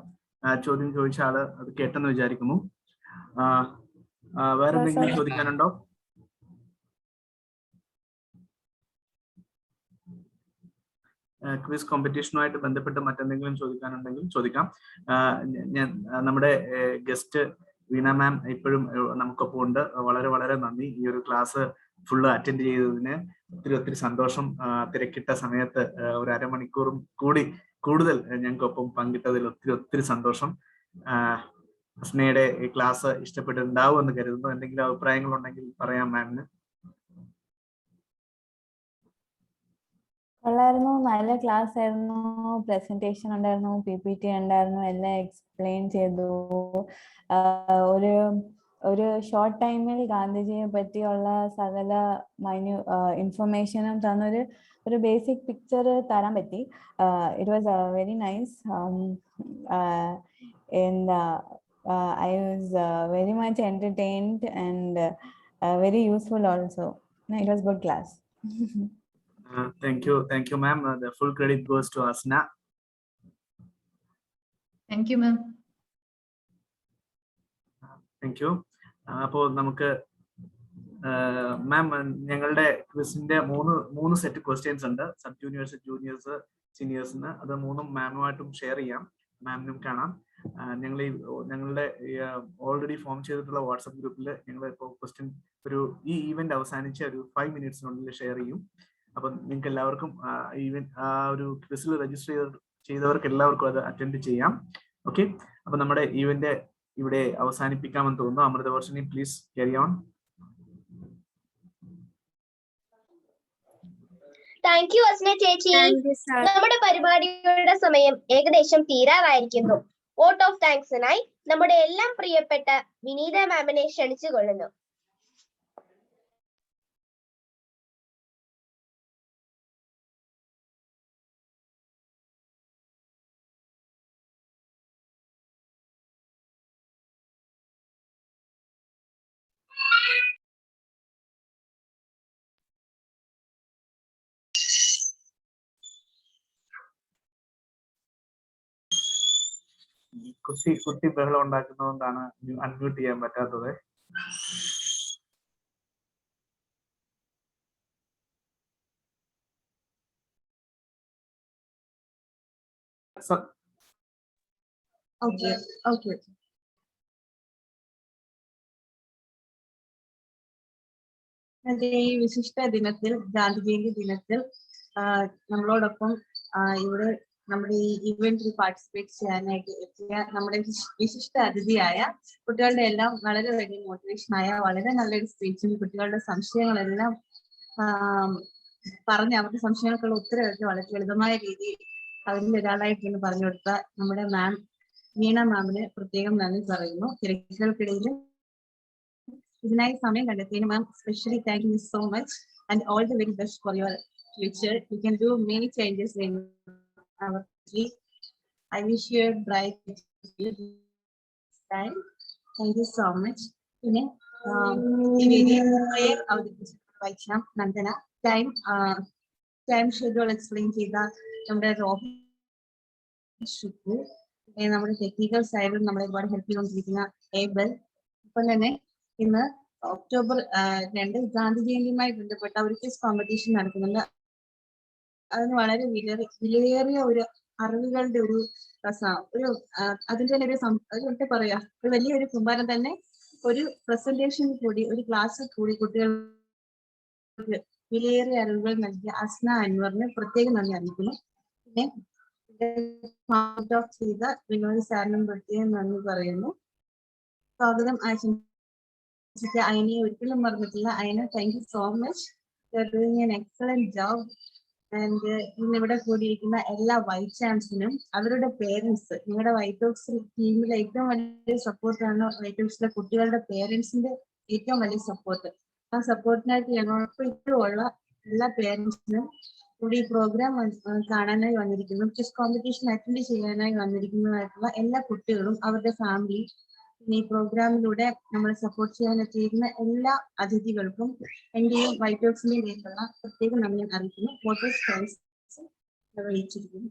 ചോദ്യം ചോദിച്ച ആള് അത് കേട്ടെന്ന് വിചാരിക്കുന്നു. വേറെ എന്തെങ്കിലും ചോദിക്കാനുണ്ടോ? ക്വിസ് കോമ്പറ്റീഷനുമായിട്ട് ബന്ധപ്പെട്ട് മറ്റെന്തെങ്കിലും ചോദിക്കാനുണ്ടെങ്കിൽ ചോദിക്കാം. ഞാൻ നമ്മുടെ ഗസ്റ്റ് വീണ മാം ഇപ്പോഴും നമുക്കൊപ്പം ഉണ്ട്. വളരെ വളരെ നന്ദി. ഈ ഒരു ക്ലാസ് ഫുള്ള് അറ്റൻഡ് ചെയ്തതിന് ഒത്തിരി സന്തോഷം. തിരക്കിട്ട സമയത്ത് ഒരു അരമണിക്കൂറും കൂടുതൽ ഞങ്ങൾക്കൊപ്പം പങ്കിട്ടതിൽ ഒത്തിരി സന്തോഷം. അസ്നയുടെ ഈ ക്ലാസ് ഇഷ്ടപ്പെട്ടിട്ടുണ്ടാവും എന്ന് കരുതുന്നു. എന്തെങ്കിലും അഭിപ്രായങ്ങൾ ഉണ്ടെങ്കിൽ പറയാം മാമിന്. കൊള്ളായിരുന്നു, നല്ല ക്ലാസ് ആയിരുന്നു, പ്രസന്റേഷൻ ഉണ്ടായിരുന്നു, PPT ഉണ്ടായിരുന്നു, എല്ലാം എക്സ്പ്ലെയിൻ ചെയ്തു. ഒരു ഒരു ഷോർട്ട് ടൈമിൽ ഗാന്ധിജിയെ പറ്റിയുള്ള സകല ഇൻഫർമേഷനും തന്നൊരു ബേസിക് പിക്ചർ തരാൻ പറ്റി. It was very nice and I was very much entertained and very useful also. It was good class. Thank you, ma'am. The full credit goes to Asna. Thank you, ma'am. Thank you. അപ്പോൾ നമുക്ക് മാം ഞങ്ങളുടെ ക്വിസിന്റെ മൂന്ന് set questions ഉണ്ട്. Sub juniors, juniors, സീനിയേഴ്സിന്. അത് മൂന്നും മാമുമായിട്ടും share ചെയ്യാം, മാമിനും കാണാം. ഞങ്ങളുടെ ഓൾറെഡി ഫോം ചെയ്തിട്ടുള്ള വാട്സപ്പ് ഗ്രൂപ്പിൽ ഞങ്ങൾ ഇപ്പോൾ ക്വസ്റ്റ്യൻ ഈ ഈവന്റ് അവസാനിച്ച ഒരു 5 മിനിറ്റ്സിനുള്ളിൽ ഷെയർ ചെയ്യും. അപ്പം നിങ്ങൾക്ക് എല്ലാവർക്കും ആ ഒരു ക്വിസിൽ രജിസ്റ്റർ ചെയ്തവർക്ക് എല്ലാവർക്കും അത് അറ്റൻഡ് ചെയ്യാം. ഓക്കെ, അപ്പൊ നമ്മുടെ ഈവന്റ് ഇവിടെ അവസാനിപ്പിക്കാമെന്ന് തോന്നുന്നു. Amruthavarshini, please carry on. Thank you Asna ചേച്ചി. നമ്മുടെ പരിപാടിയുടെ സമയം ഏകദേശം തീരാറായിരിക്കുന്നു. വോട്ട് ഓഫ് താങ്ക്സിനായി നമ്മുടെ എല്ലാം പ്രിയപ്പെട്ട വിനീത മാമിനെ ക്ഷണിച്ചു കൊള്ളുന്നു. കുട്ടി ബഹളം ഉണ്ടാക്കുന്നതുകൊണ്ടാണ് അൺമ്യൂട്ട് ചെയ്യാൻ പറ്റാത്തത്. ഓക്കെ. ഈ വിശിഷ്ട ദിനത്തിൽ, ഗാന്ധി ജയന്തി ദിനത്തിൽ നമ്മളോടൊപ്പം ഇവിടെ നമ്മുടെ ഈ ഇവന്റിൽ പാർട്ടിസിപ്പേറ്റ് ചെയ്യാനായിട്ട് എത്തിയ നമ്മുടെ വിശിഷ്ട അതിഥിയായ, കുട്ടികളുടെ എല്ലാം വളരെ വലിയ മോട്ടിവേഷനായ വളരെ നല്ലൊരു സ്പീച്ചും കുട്ടികളുടെ സംശയങ്ങളെല്ലാം പറഞ്ഞ് അവരുടെ സംശയങ്ങൾക്കുള്ള ഉത്തരവൊക്കെ വളരെ ലളിതമായ രീതിയിൽ അതിൽ ഒരാളായിട്ട് പറഞ്ഞു കൊടുത്ത നമ്മുടെ മാം വീണ മാമിന് പ്രത്യേകം നന്ദി പറയുന്നു. തിരക്കുകൾക്കിടയിൽ ഇതിനായി സമയം കണ്ടെത്തിയതിന് ma'am specially thank you so much and all the very best for your future. You can do many changes in our country. I wish you a bright time. Thank you so much. പിന്നെ ഈ video അവതരിപ്പിച്ച Nandana, time schedule explain ചെയ്ത നമ്മുടെ നമ്മുടെ technical സൈഡിൽ നമ്മളെ ഒരുപാട് help ചെയ്തുകൊണ്ടിരിക്കുന്ന ഏബൽ. ഒപ്പം തന്നെ ഇന്ന് ഒക്ടോബർ 2 ഗാന്ധി ജയന്തിയുമായി ബന്ധപ്പെട്ട ഒരു ക്വിസ് കോമ്പറ്റീഷൻ നടക്കുന്നുണ്ട്. അതിന് വളരെ വിലയേറിയ ഒരു അറിവുകളുടെ ഒരു അതിന്റെ ഒരു പറയാ ഒരു വലിയൊരു കുമ്പാരം തന്നെ, ഒരു പ്രസന്റേഷൻ കൂടി, ഒരു ക്ലാസ് കൂടി കുട്ടികൾക്ക് വിലയേറിയ അറിവുകൾ നൽകിയ അസ്ന അൻവറിന് പ്രത്യേകം നന്ദി അറിയിക്കുന്നു. പിന്നെ ചെയ്ത വിനോദ് സാറിനും പ്രത്യേകം നന്ദി പറയുന്നു. സ്വാഗതം ആശംസിച്ച അയനെ ഒരിക്കലും മറന്നിട്ടില്ല. Ayana, thank you so much. You are doing an excellent job. And ഇന്നിവിടെ കൂടിയിരിക്കുന്ന എല്ലാ വൈസ് ചാൻസിനും അവരുടെ പേരൻസ്, നിങ്ങളുടെ വൈറ്റ് ഹൗസ് ടീമിലെ ഏറ്റവും വലിയ സപ്പോർട്ടാണ് വൈറ്റ് ഹൗസിലെ കുട്ടികളുടെ പേരൻസിന്റെ ഏറ്റവും വലിയ സപ്പോർട്ട്. ആ സപ്പോർട്ടിനായിട്ട് ഞങ്ങൾക്ക് ഇപ്പോഴുള്ള എല്ലാ പേരൻസിനും കൂടി ഈ പ്രോഗ്രാം കാണാനായി വന്നിരിക്കുന്നു, ക്വിസ് കോമ്പറ്റീഷൻ അറ്റൻഡ് ചെയ്യാനായി വന്നിരിക്കുന്നതായിട്ടുള്ള എല്ലാ കുട്ടികളും അവരുടെ ഫാമിലി, ഈ പ്രോഗ്രാമിലൂടെ നമ്മളെ സപ്പോർട്ട് ചെയ്യാൻ എത്തിയിരുന്ന എല്ലാ അതിഥികൾക്കും എന്റെയും വൈറ്റ് ഹൗസിന്റെയും പേരിലുള്ള പ്രത്യേകം നന്ദി അറിയിക്കുന്നു. വോട്ടേഴ്സ് പ്രൈസ് അറിയിച്ചിരിക്കുന്നു.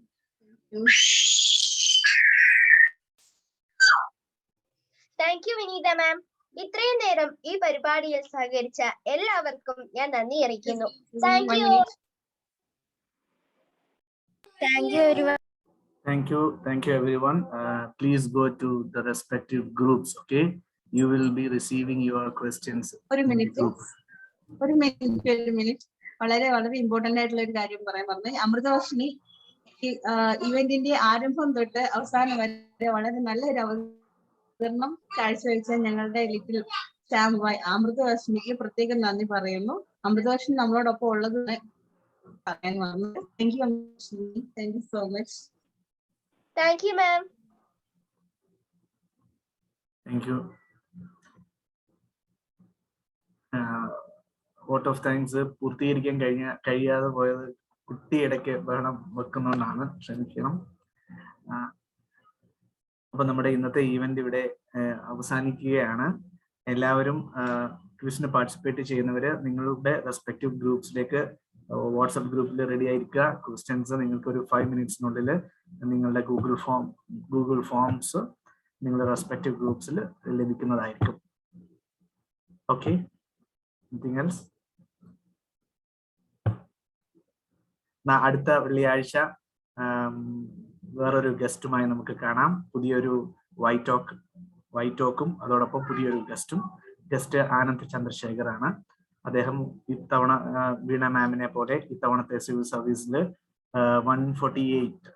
Thank you Vineetha ma'am. ഇത്രയും നേരം ഈ പരിപാടിയിൽ സഹകരിച്ച എല്ലാവർക്കും ഞാൻ നന്ദി അറിയിക്കുന്നു. Thank you. Thank you everyone. Please go to the respective groups. Okay, you will be receiving your questions. ഒരു മിനിറ്റ് വളരെ വളരെ ഇമ്പോർട്ടന്റ് ആയിട്ടുള്ള ഒരു കാര്യം പറയാൻ പറഞ്ഞു. അമൃതവർഷിനി ഇവന്റിന്റെ ആരംഭം തൊട്ട് അവസാനം വരെ വളരെ നല്ലൊരു അവതരണം കാഴ്ചവെച്ച ഞങ്ങളുടെ ലിറ്റിൽ സ്റ്റാമ്പ് അമൃതവർഷിനിക്ക് പ്രത്യേകം നന്ദി പറയുന്നു. അമൃതവർഷിനി നമ്മളോടൊപ്പം ഉള്ളത് പറയാൻ വന്നത്. Thank you thank you so much. Thank you ma'am. Thank U. Vote of thanks പൂർത്തീകരിക്കാൻ കഴിയാതെ പോയത് കുട്ടി ഇടയ്ക്ക് ബഹളം വെക്കുന്നതുകൊണ്ടാണ്, ക്ഷമിക്കണം. അപ്പൊ നമ്മുടെ ഇന്നത്തെ ഈവന്റ് ഇവിടെ അവസാനിക്കുകയാണ്. എല്ലാവരും ക്വിസിന് പാർട്ടിസിപ്പേറ്റ് ചെയ്യുന്നവര് നിങ്ങളുടെ റെസ്പെക്റ്റീവ് ഗ്രൂപ്പ്സിലേക്ക് വാട്സ്ആപ്പ് ഗ്രൂപ്പിൽ റെഡി ആയിരിക്കുക. ക്വസ്റ്റ്യൻസ് നിങ്ങൾക്ക് ഒരു 5 മിനിറ്റ്സിനുള്ളിൽ നിങ്ങളുടെ ഗൂഗിൾ ഫോംസ് നിങ്ങളുടെ റെസ്പെക്റ്റീവ് ഗ്രൂപ്പ്സിൽ ലഭിക്കുന്നതായിരിക്കും. Okay, anything else? അടുത്ത വെള്ളിയാഴ്ച വേറൊരു ഗസ്റ്റുമായി നമുക്ക് കാണാം. പുതിയൊരു വൈറ്റ് ടോക്കും അതോടൊപ്പം പുതിയൊരു ഗസ്റ്റ് ആനന്ദ് ചന്ദ്രശേഖർ ആണ്. അദ്ദേഹം ഇത്തവണ വീണ മാമിനെ പോലെ ഇത്തവണത്തെ സിവിൽ സർവീസിൽ 148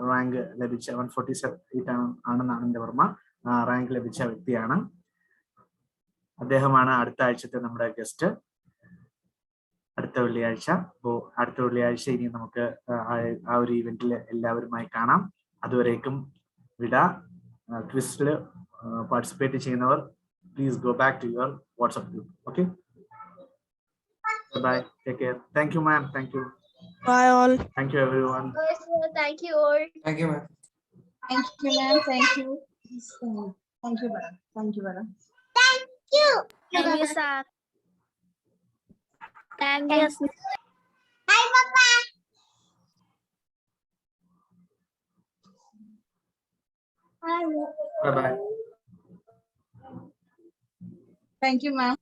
റാങ്ക് ലഭിച്ച 148 ആണെന്നാണ് എൻ്റെ ഓർമ്മ, റാങ്ക് ലഭിച്ച വ്യക്തിയാണ്. അദ്ദേഹമാണ് അടുത്ത ആഴ്ചത്തെ നമ്മുടെ ഗസ്റ്റ്, അടുത്ത വെള്ളിയാഴ്ച. അപ്പോൾ അടുത്ത വെള്ളിയാഴ്ച ഇനി നമുക്ക് ആ ഒരു ഇവന്റിൽ എല്ലാവരുമായി കാണാം. അതുവരേക്കും വിട. ക്വിസിൽ പാർട്ടിസിപ്പേറ്റ് ചെയ്യുന്നവർ please go back to your WhatsApp group. Okay, bye, take care. Thank you ma'am. Thank you. Bye all. Thank you everyone. Thank you all. Thank you, ma'am. Thank you, ma'am. Thank you. Thank you, madam. Thank you, madam. Thank you, sir. Thank you, sir. Hi, Papa. Bye bye. Thank you, ma'am.